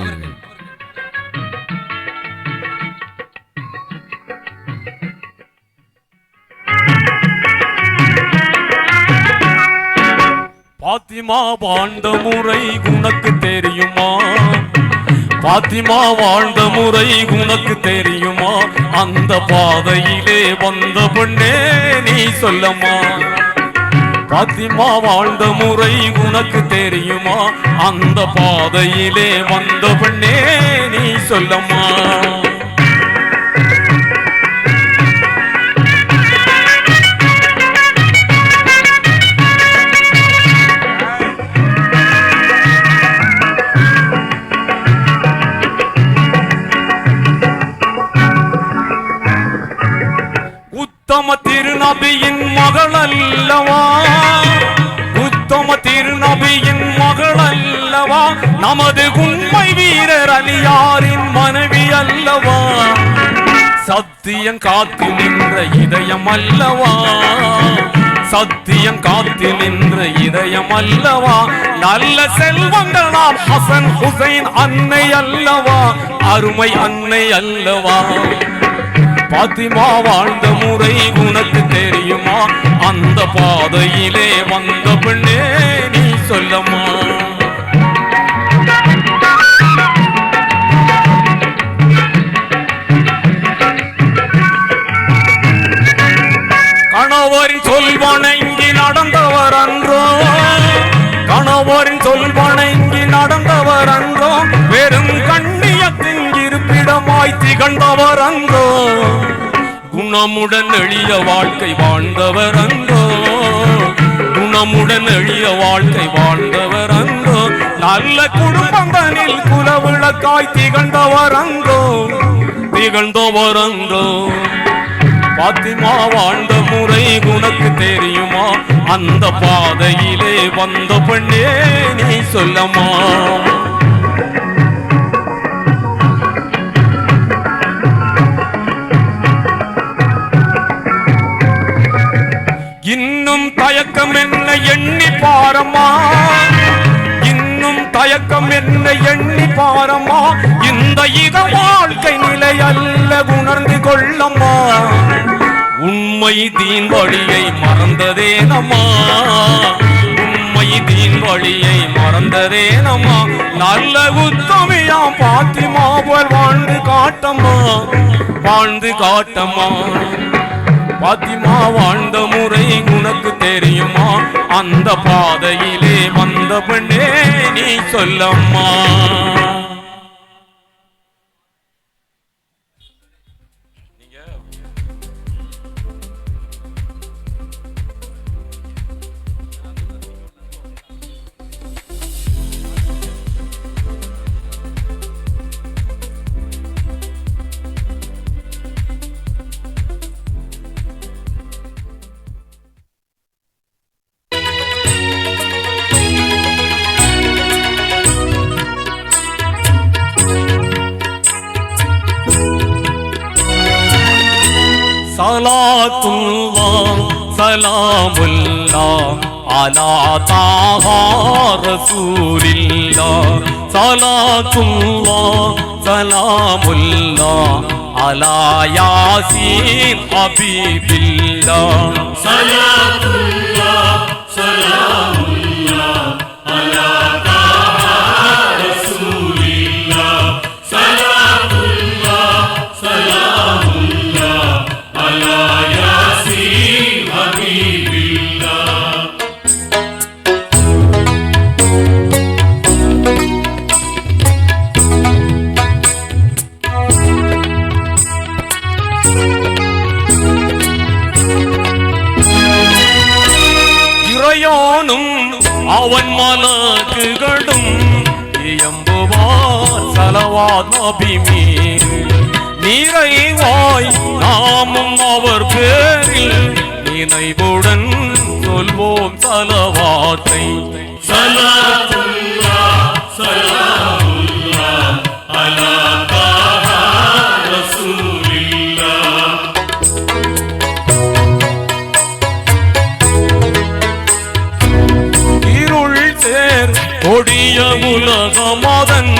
பாத்திமா வாழ்ந்த முறை உனக்கு தெரியுமா? பாத்திமா வாழ்ந்த முறை உனக்கு தெரியுமா? அந்த பாதையிலே வந்த பெண்ணே நீ சொல்லம்மா. பாத்திமா வாழ்ந்த முறை உனக்கு தெரியுமா? அந்த பாதையிலே வந்த பெண்ணே நீ சொல்லம்மா. உத்தம திருநபியின் மகள் அல்லவா? உத்தம திருநபியின் மகள் அல்லவா? நமது உண்மை வீரர் அலியாரின் மனைவி அல்லவா? சத்தியம் காத்து நின்ற இதயம் அல்லவா? சத்தியம் காத்து நின்ற இதயம் அல்லவா? நல்ல செல்வங்களாம் ஹசன் ஹுசைன் அன்னை அல்லவா? அருமை அன்னை அல்லவா? பாத்திமா வாழ்ந்த முறை உனக்கு தெரியுமா? அந்த பாதையிலே வந்த பெண்ணே நீ சொல்லம்மா. கணவரின் சொல் வணங்கி நடந்தவர் அன்றோ, கணவரின் சொல் வணங்கி நடந்தவர் அன்றோ, வெறும் கண்ணியத்தின் இருப்பிடமாய் திகழ்ந்தவர் அன்றோ, குணமுடன் எளிய வாழ்க்கை வாழ்ந்தவர் அன்றோ, குணமுடன் எளிய வாழ்க்கை வாழ்ந்தவர் அன்றோ, நல்ல குடும்பங்களில் குலவிளக்காய் திகழ்ந்தவர் அன்றோ, திகழ்ந்தவர் அன்றோ. பாத்திமா வாழ்ந்த முறை உனக்கு தெரியுமா? அந்த பாதையிலே வந்த பெண்ணே நீ சொல்லம்மா. இன்னும் தயக்கம் என்ன எண்ணி பாரம்மா, இன்னும் தயக்கம் என்ன எண்ணி பாரம்மா, இந்த இக வாழ்க்கை நிலை அல்ல உணர்ந்து கொள்ளம்மா. உண்மை தீன் வழியை மறந்ததேனம்மா, உண்மை தீன் வழியை மறந்ததேனம்மா. நல்ல உத்தமியாம் பாத்திமா போல் வாழ்ந்து காட்டம்மா, வாழ்ந்து காட்டம்மா. பாத்திமா வாழ்ந்த முறை உனக்கு தெரியுமா? அந்த பாதையிலே வந்த பெண்ணே நீ சொல்லம்மா. சலாத்துல்லாஹ் சலாமுல்லாஹ் அலா தாஹா ரசூலில்லாஹ். சலாத்துல்லாஹ் சலாமுல்லாஹ் அலா யாசீன் ஹபீபில்லாஹ். சலாத்துல்லாஹ் சலாமுல்லாஹ் அலா தாஹா ரசூலில்லாஹ். சலாத்துல்லாஹ் சலாமுல்லாஹ் அலா யாசீன் ஹபீபில்லாஹ். இறையோனும் அவன் மலக்குகளும் இயம்புவார் ஸலவாத் நபி மீது. நிறைவாய் நாமும் அவர் பேரில் நினைவுடன் சொல்வோம் ஸலவாத்தை. ஸலவாத்துல்லாஹ் ஸலாமுல்லாஹ் அலா தாஹா ரசூலில்லாஹ். இருள் சேர் கொடிய உலகமதன்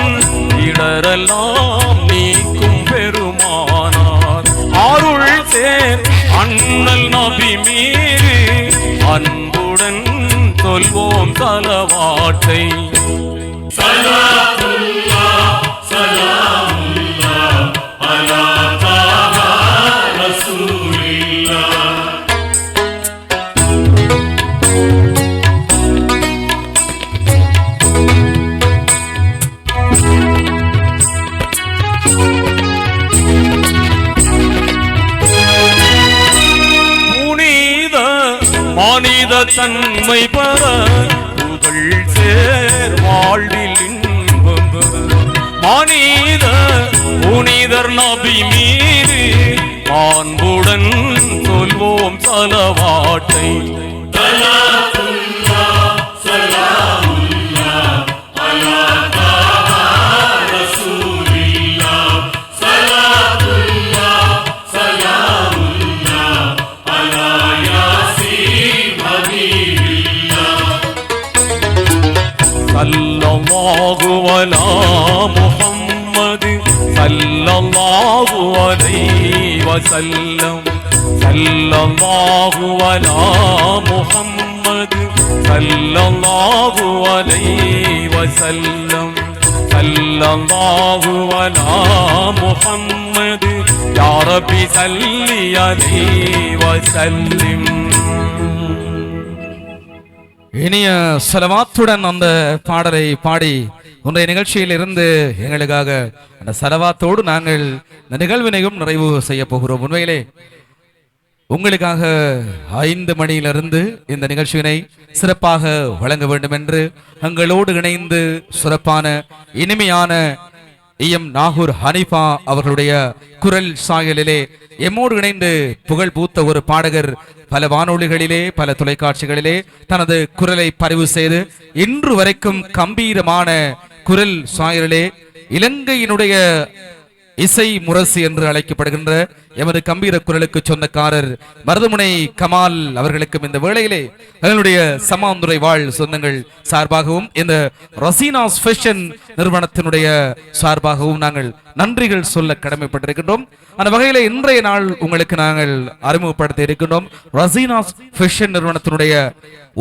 இடரெல்லாம் நீக்கும் பெருமானார். அருள் சேர் அண்ணல் நபி மீது அன்புடன் சொல்வோம் ஸலவாத்தை. ஸலவாத்துல்லாஹ் ஸலாமுல்லாஹ் அலா தாஹா ரசூலில்லாஹ். மனித தன்மை பெற புகழ் சேர் வாழ்வில் இன்பம் பெற மனித புனிதர் நபி மீது அன்புடன் சொல்வோம் சலவாட்டை. சல்லல்லாஹு அலா முஹம்மது சல்லல்லாஹு அலைஹி வஸல்லம். சல்லல்லாஹு அலா முஹம்மது சல்லல்லாஹு அலைஹி வஸல்லம். சல்லல்லாஹு அலா முஹம்மது யா ரப்பி ஸல்லி அலைஹி வஸல்லிம். இனிய சலவாத்துடன் அந்த பாடலை பாடி உன்னுடைய நிகழ்ச்சியில் இருந்து எங்களுக்காக அந்த சலவாத்தோடு நாங்கள் இந்த நிகழ்வினையும் நிறைவு செய்ய போகிறோம். உண்மையிலே உங்களுக்காக 5 மணியிலிருந்து இந்த நிகழ்ச்சியினை சிறப்பாக வழங்க வேண்டும் என்று எங்களோடு இணைந்து சிறப்பான இனிமையான நாகூர் ஹனீஃபா அவர்களுடைய குரல் சாயலிலே எம்மோடு இணைந்து புகழ் பூத்த ஒரு பாடகர் பல வானொலிகளிலே பல தொலைக்காட்சிகளிலே தனது குரலை பதிவு செய்து இன்று வரைக்கும் கம்பீரமான குரல் சாயலிலே இலங்கையினுடைய இசை முரசு என்று அழைக்கப்படுகின்ற எமது கம்பீர குரலுக்கு சொந்தக்காரர் மருதமுனை கமால் அவர்களுக்கும் இந்த வேளையிலே எங்களுடைய சமாந்துரை வாழ் சொந்தங்கள் சார்பாகவும் இந்த ரசீனாஸ் ஃபேஷன் நிறுவனத்தினுடைய சார்பாகவும் நாங்கள் நன்றிகள் சொல்ல கடமைப்பட்டிருக்கின்றோம். அந்த வகையில இன்றைய நாள் உங்களுக்கு நாங்கள் அறிமுகப்படுத்த இருக்கின்றோம். ரசீனாஸ் ஃபேஷன் நிறுவனத்தினுடைய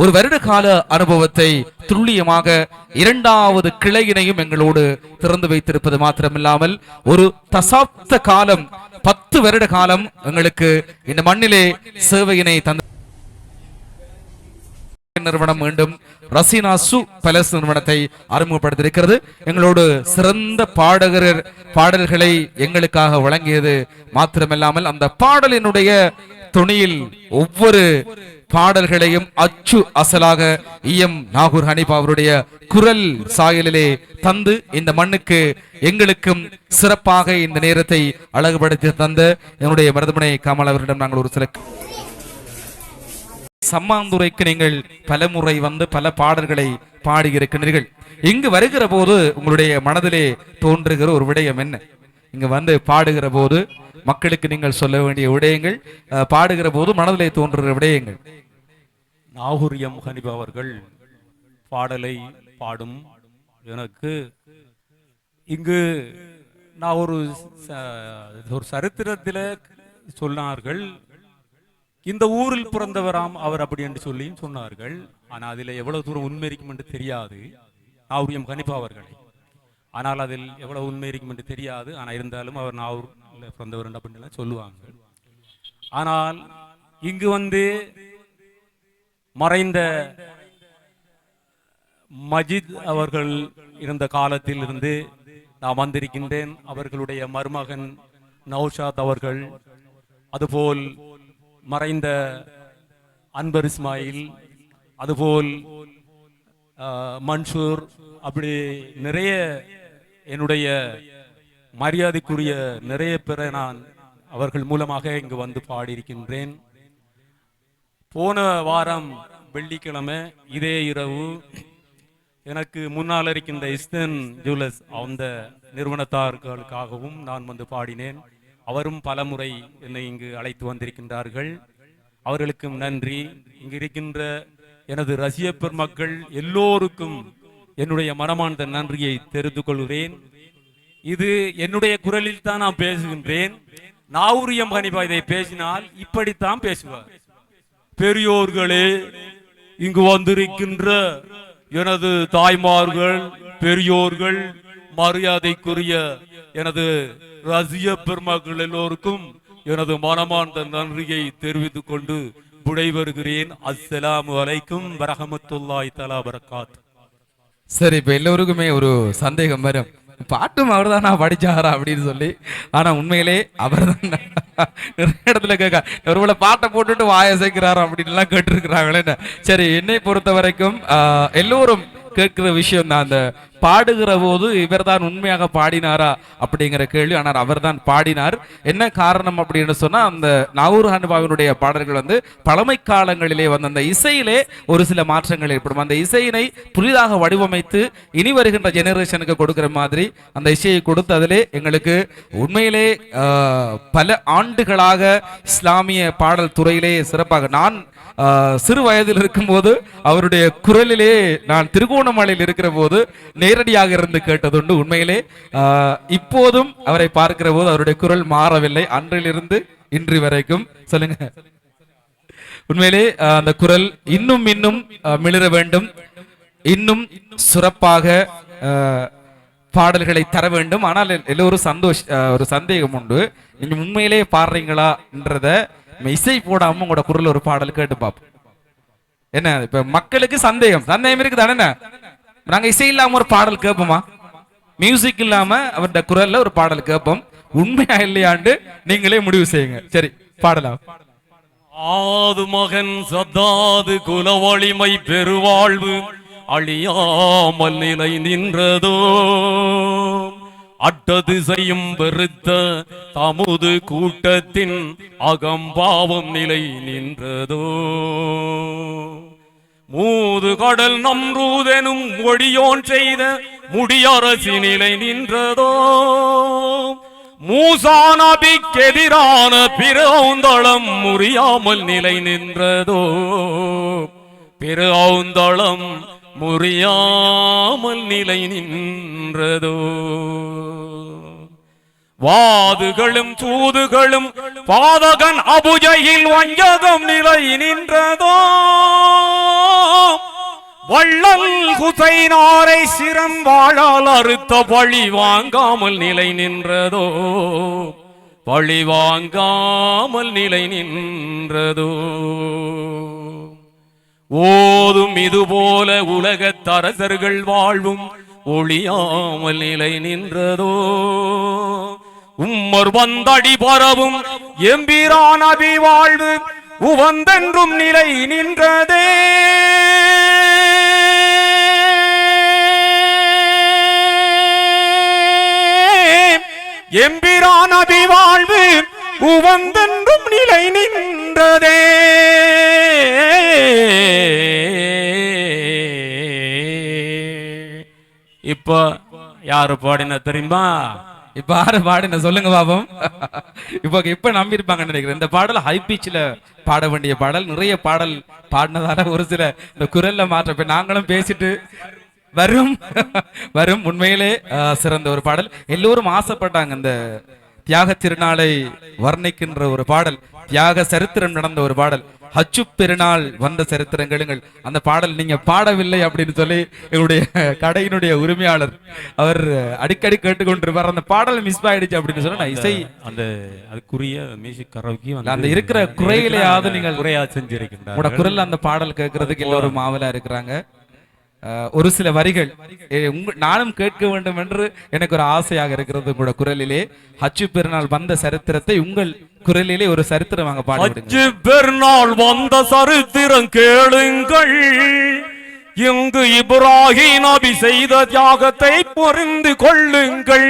ஒரு வருட கால அனுபவத்தை துல்லியமாக 2வது கிளையினையும் எங்களோடு திறந்து வைத்திருப்பது மாத்திரமில்லாமல் ஒரு தசாப்த காலம் 10 வருட காலம் எங்களுக்கு இந்த மண்ணிலே சேவையினை தந்த நிறுவனம் மீண்டும் ரசீனா சு பேலஸ் நிறுவனத்தை அறிமுகப்படுத்தியிருக்கிறது. எங்களோடு சிறந்த பாடல்களை எங்களுக்காக வழங்கியது மாத்திரமில்லாமல் அந்த பாடலினுடைய துணியில் ஒவ்வொரு பாடல்களையும் அச்சு அசலாக நாகூர் ஹனீஃபா அவருடைய குரல் சாயலிலே தந்து இந்த மண்ணுக்கு எங்களுக்கும் சிறப்பாக இந்த நேரத்தை அழகுபடுத்தி தந்த என்னுடைய மருதமுனை கமல் அவரிடம் நாங்கள் ஒரு சில சம்மாந்துரைக்கு நீங்கள் பல முறை வந்து பல பாடல்களை பாடியிருக்கிறீர்கள். இங்கு வருகிற போது உங்களுடைய மனதிலே தோன்றுகிற ஒரு விடயம் என்ன? இங்க வந்து பாடுகிற போது மக்களுக்கு நீங்கள் சொல்ல வேண்டிய விடயங்கள், பாடுகிற போது மனதிலே தோன்றுகிற விடயங்கள். நாகூர் ஹனீஃபா அவர்கள் பாடலை பாடும் எனக்கு இங்கு நான் ஒரு சரித்திரத்தில் சொன்னார்கள், இந்த ஊரில் பிறந்தவராம் அவர் அப்படி என்று சொல்லி சொன்னார்கள். ஆனால் அதில் எவ்வளவு தூரம் உண்மை இருக்கும் என்று தெரியாது நாகூர் ஹனீஃபா அவர்களை. ஆனால் அதில் எவ்வளவு உண்மை இருக்கும் என்று தெரியாது. ஆனால் இருந்தாலும் அவர் நாகூரில் பிறந்தவர் அப்படின்னு சொல்லுவாங்க. ஆனால் இங்கு வந்து மறைந்த மஜித் அவர்கள் இருந்த காலத்தில் இருந்து நான் வந்திருக்கின்றேன். அவர்களுடைய மருமகன் நௌஷாத் அவர்கள், அதுபோல் மறைந்த அன்பர் இஸ்மாயில், அதுபோல் மன்சூர், அப்படி நிறைய என்னுடைய மரியாதைக்குரிய நிறைய பேரை நான் அவர்கள் மூலமாக இங்கு வந்து பாடியிருக்கின்றேன். போன வாரம் வெள்ளிக்கிழமை இதே இரவு எனக்கு முன்னால் இருக்கின்ற இஸ்தன் ஜுவல்லர்ஸ் அந்த நிறுவனத்தார்களுக்காகவும் நான் வந்து பாடினேன். அவரும் பல முறை என்னை இங்கு அழைத்து வந்திருக்கின்றார்கள். அவர்களுக்கும் நன்றி. இங்கு இருக்கின்ற எனது ரசிக பெருமக்கள் எல்லோருக்கும் என்னுடைய மனமார்ந்த நன்றியை தெரிந்து கொள்கிறேன். இது என்னுடைய குரலில் தான் நான் பேசுகின்றேன். நாகூர் ஹனீஃபா இதை பேசினால் இப்படித்தான் பேசுவார். பெரியோர்களே, இங்கு வந்திருக்கின்ற எனது தாய்மார்கள், பெரியோர்கள், மரியாதைக்குரிய எனது ரசிக பெருமக்கள் எல்லோருக்கும் எனது மனமார்ந்த நன்றியை தெரிவித்துக் கொண்டு விடைபெறுகிறேன். அஸ்ஸலாமு அலைக்கும் வரஹ்மத்துல்லாஹி தஆலா பரக்காத். சரி, இப்ப எல்லோருக்குமே ஒரு சந்தேகம் வரும், பாட்டும் அவர் தான் படிச்சாரா அப்படின்னு சொல்லி. ஆனா உண்மையிலே அவர் தான் நிறைய இடத்துல கேட்க ஒருவேளை பாட்டை போட்டுட்டு வாயை சேர்க்கிறாரோ அப்படின்லாம் கேட்டிருக்கிறாங்களே. சரி, என்னை பொறுத்த வரைக்கும் எல்லோரும் கேட்கிற விஷயம் தான், அந்த பாடுகிற போது இவர் தான் உண்மையாக பாடினாரா அப்படிங்கிற கேள்வி. ஆனால் அவர் தான் பாடினார். என்ன காரணம் அப்படின்னு சொன்னா, அந்த நாகூர் ஹனிஃபாவினுடைய பாடல்கள் வந்து பழமை காலங்களிலே வந்து அந்த இசையிலே ஒரு சில மாற்றங்கள் ஏற்படும். அந்த இசையினை புதிதாக வடிவமைத்து இனி வருகின்ற ஜெனரேஷனுக்கு கொடுக்கிற மாதிரி அந்த இசையை கொடுத்து அதிலே எங்களுக்கு உண்மையிலே பல ஆண்டுகளாக இஸ்லாமிய பாடல் துறையிலே சிறப்பாக நான் சிறு வயதில் இருக்கும்போது அவருடைய குரலிலே நான் திருகோணமலையில் இருக்கிற போது நேரடியாக இருந்து கேட்டதுண்டு. உண்மையிலே இப்போதும் அவரை பார்க்கிற போது அவருடைய குரல் மாறவில்லை, அன்றிலிருந்து இன்று வரைக்கும். சொல்லுங்க, உண்மையிலே அந்த குரல் இன்னும் இன்னும் மிளிர வேண்டும், இன்னும் சிறப்பாக பாடல்களை தர வேண்டும். ஆனால் எல்லோரும் ஒரு சந்தேகம் உண்டு, நீங்க உண்மையிலே பாடுறீங்களா என்றத இசை போடாம உங்களோட குரல் ஒரு பாடல் கேட்டு பார்ப்போம். என்ன இப்ப மக்களுக்கு சந்தேகம் இருக்கு தானே, நாங்க இசை இல்லாம ஒரு பாடல் கேட்போமா, மியூசிக் இல்லாம அவருடைய குரல்ல ஒரு பாடல் கேட்போம். உண்மையா இல்லையாண்டு நீங்களே முடிவு செய்யுங்க. சரி, பாடலாம். ஆது மகன் சத்தாது குலவழிமை பெருவாழ்வு அழியாமல் நிலை நின்றதோ, அட்டது செய்யும் வெறுத்த தமுது கூட்டத்தின் அகம்பாவம் நிலை நின்றதோ, மூது கடல் நம்ரூதெனும் ஒடியோன் செய்த முடியரசி நிலை நின்றதோ, மூசா நபிக்கெதிரான பிறவுந்தளம் முறியாமல் நிலை நின்றதோ, பிறவுந்தளம் முறியாமல் நிலை நின்றதோ, வாதுகளும் தூதுகளும் பாதகன் அபுஜையில் வஞ்சகம் நிலை நின்றதோ, வள்ளல் ஹுசைனாரை சிரம் வாழால் அறுத்த பழி வாங்காமல் நிலை நின்றதோ, பழி வாங்காமல் நிலை நின்றதோ, ஓதும் இதுபோல உலகத் அரசர்கள் வாழ்வும் ஒளியாமல் நிலை நின்றதோ, உம்மர் வந்தடி பரவும் எம்பிரான் அபி வாழ்வு உவந்தென்றும் நிலை நின்றதே, எம்பிரான் அபி வாழ்வு உவந்தென்றும் நிலை நின்றதே. இப்ப யாரு பாடின தெரியுமா? இப்ப யாரு பாடின சொல்லுங்க பாபம். இப்ப நம்பி இருப்பாங்க நினைக்கிறேன். இந்த பாடல் ஹை பீச்ல பாட வேண்டிய பாடல், நிறைய பாடல் பாடினதால ஒரு சில இந்த குரல்ல மாற்ற நாங்களும் பேசிட்டு வரும் வரும். உண்மையிலே சிறந்த ஒரு பாடல். எல்லோரும் ஆசைப்பட்டாங்க இந்த தியாக திருநாளை வர்ணிக்கின்ற ஒரு பாடல், தியாக சரித்திரம் நடந்த ஒரு பாடல், ஹச்சு பெருநாள் வந்த சரித்திரங்களுங்கள். அந்த பாடல் நீங்க பாடவில்லை அப்படின்னு சொல்லி எங்களுடைய கடையினுடைய உரிமையாளர் அவர் அடிக்கடி கேட்டுக்கொண்டிருப்பார். அந்த பாடல் மிஸ் ஆயிடுச்சு அப்படின்னு சொன்னா இசை அந்த அதுக்குரிய மியூசிக் கரோக்கி அந்த இருக்கிற குறையிலேயாவது நீங்கள் குறையா செஞ்சிருக்கின்றார். உங்களோட குரல் அந்த பாடல் கேட்கறதுக்கு எல்லோரும் ஆவலா இருக்கிறாங்க. ஒரு சில வரிகள் நானும் கேட்க வேண்டும் என்று எனக்கு ஒரு ஆசையாக இருக்கிறது. உங்களோட குரலிலே ஹச்சு பெருநாள் வந்த சரித்திரத்தை உங்கள் குரலிலே ஒரு சரித்திரமாக பாடுங்க. ஹச்சு பெருநாள் வந்த சரித்திரம் கேளுங்கள், இங்கு இப்ராஹிம் நபி செய்த தியாகத்தை புரிந்து கொள்ளுங்கள்.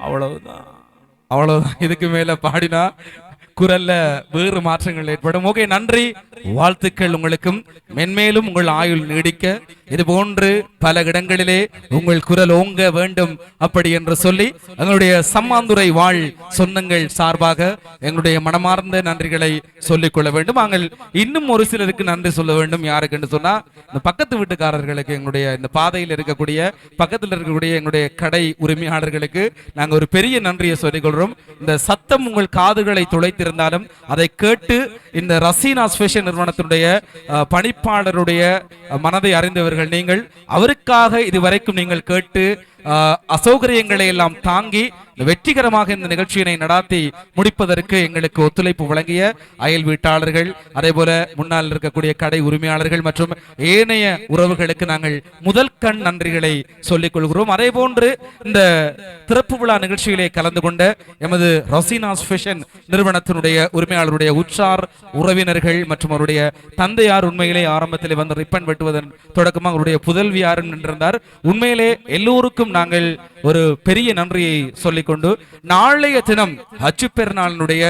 அவ்வளவுதான், அவ்வளவுதான். இதுக்கு மேல பாடினா குரல்ல வேறு மாற்றங்கள் ஏற்படும். ஓகே, நன்றி, வாழ்த்துக்கள். உங்களுக்கும் மென்மேலும் உங்கள் ஆயுள் நீடிக்க இது போன்று பல இடங்களிலே உங்கள் குரல் ஓங்க வேண்டும் அப்படி என்று சொல்லி எங்களுடைய சம்மாந்துறை வாழ் சொந்தங்கள் சார்பாக எங்களுடைய மனமார்ந்த நன்றிகளை சொல்லிக் கொள்ள வேண்டும். நாங்கள் இன்னும் ஒரு சிலருக்கு நன்றி சொல்ல வேண்டும். யாருக்கு என்று சொன்னா, இந்த பக்கத்து வீட்டுக்காரர்களுக்கு, எங்களுடைய இந்த பாதையில் இருக்கக்கூடிய பக்கத்தில் இருக்கக்கூடிய எங்களுடைய கடை உரிமையாளர்களுக்கு நாங்கள் ஒரு பெரிய நன்றியை சொல்லிக் கொள்றோம். இந்த சத்தம் உங்கள் காதுகளை துளைத்திருந்தாலும் அதை கேட்டு இந்த ரசீனாஸ் ஃபேஷன் நிறுவனத்தினுடைய பணிப்பாளருடைய மனதை அறிந்தவர்கள் நீங்கள். அவருக்காக இதுவரைக்கும் நீங்கள் கேட்டு அசௌகரியங்களை எல்லாம் தாங்கி வெற்றிகரமாக இந்த நிகழ்ச்சியினை நடாத்தி முடிப்பதற்கு எங்களுக்கு ஒத்துழைப்பு வழங்கிய அயல் வீட்டாளர்கள், அதே போல முன்னால் இருக்கக்கூடிய கடை உரிமையாளர்கள் மற்றும் ஏனைய உறவுகளுக்கு நாங்கள் முதல் கண் நன்றிகளை சொல்லிக் கொள்கிறோம். அதே போன்று இந்த திறப்பு விழா நிகழ்ச்சியிலே கலந்து கொண்ட எமது ரசீனாஸ் ஃபேஷன் நிறுவனத்தினுடைய உரிமையாளருடைய உற்றார் உறவினர்கள் மற்றும் அவருடைய தந்தையார் உண்மையிலே ஆரம்பத்தில் வந்து ரிப்பன் வெட்டுவதன் தொடக்கமாக அவருடைய புதல்வியார் நின்றிருந்தார். உண்மையிலே எல்லோருக்கும் நாங்கள் ஒரு பெரிய நன்றியை சொல்லிக்கொண்டு நாளைய தினம் ஹஜ் பெருநாளினுடைய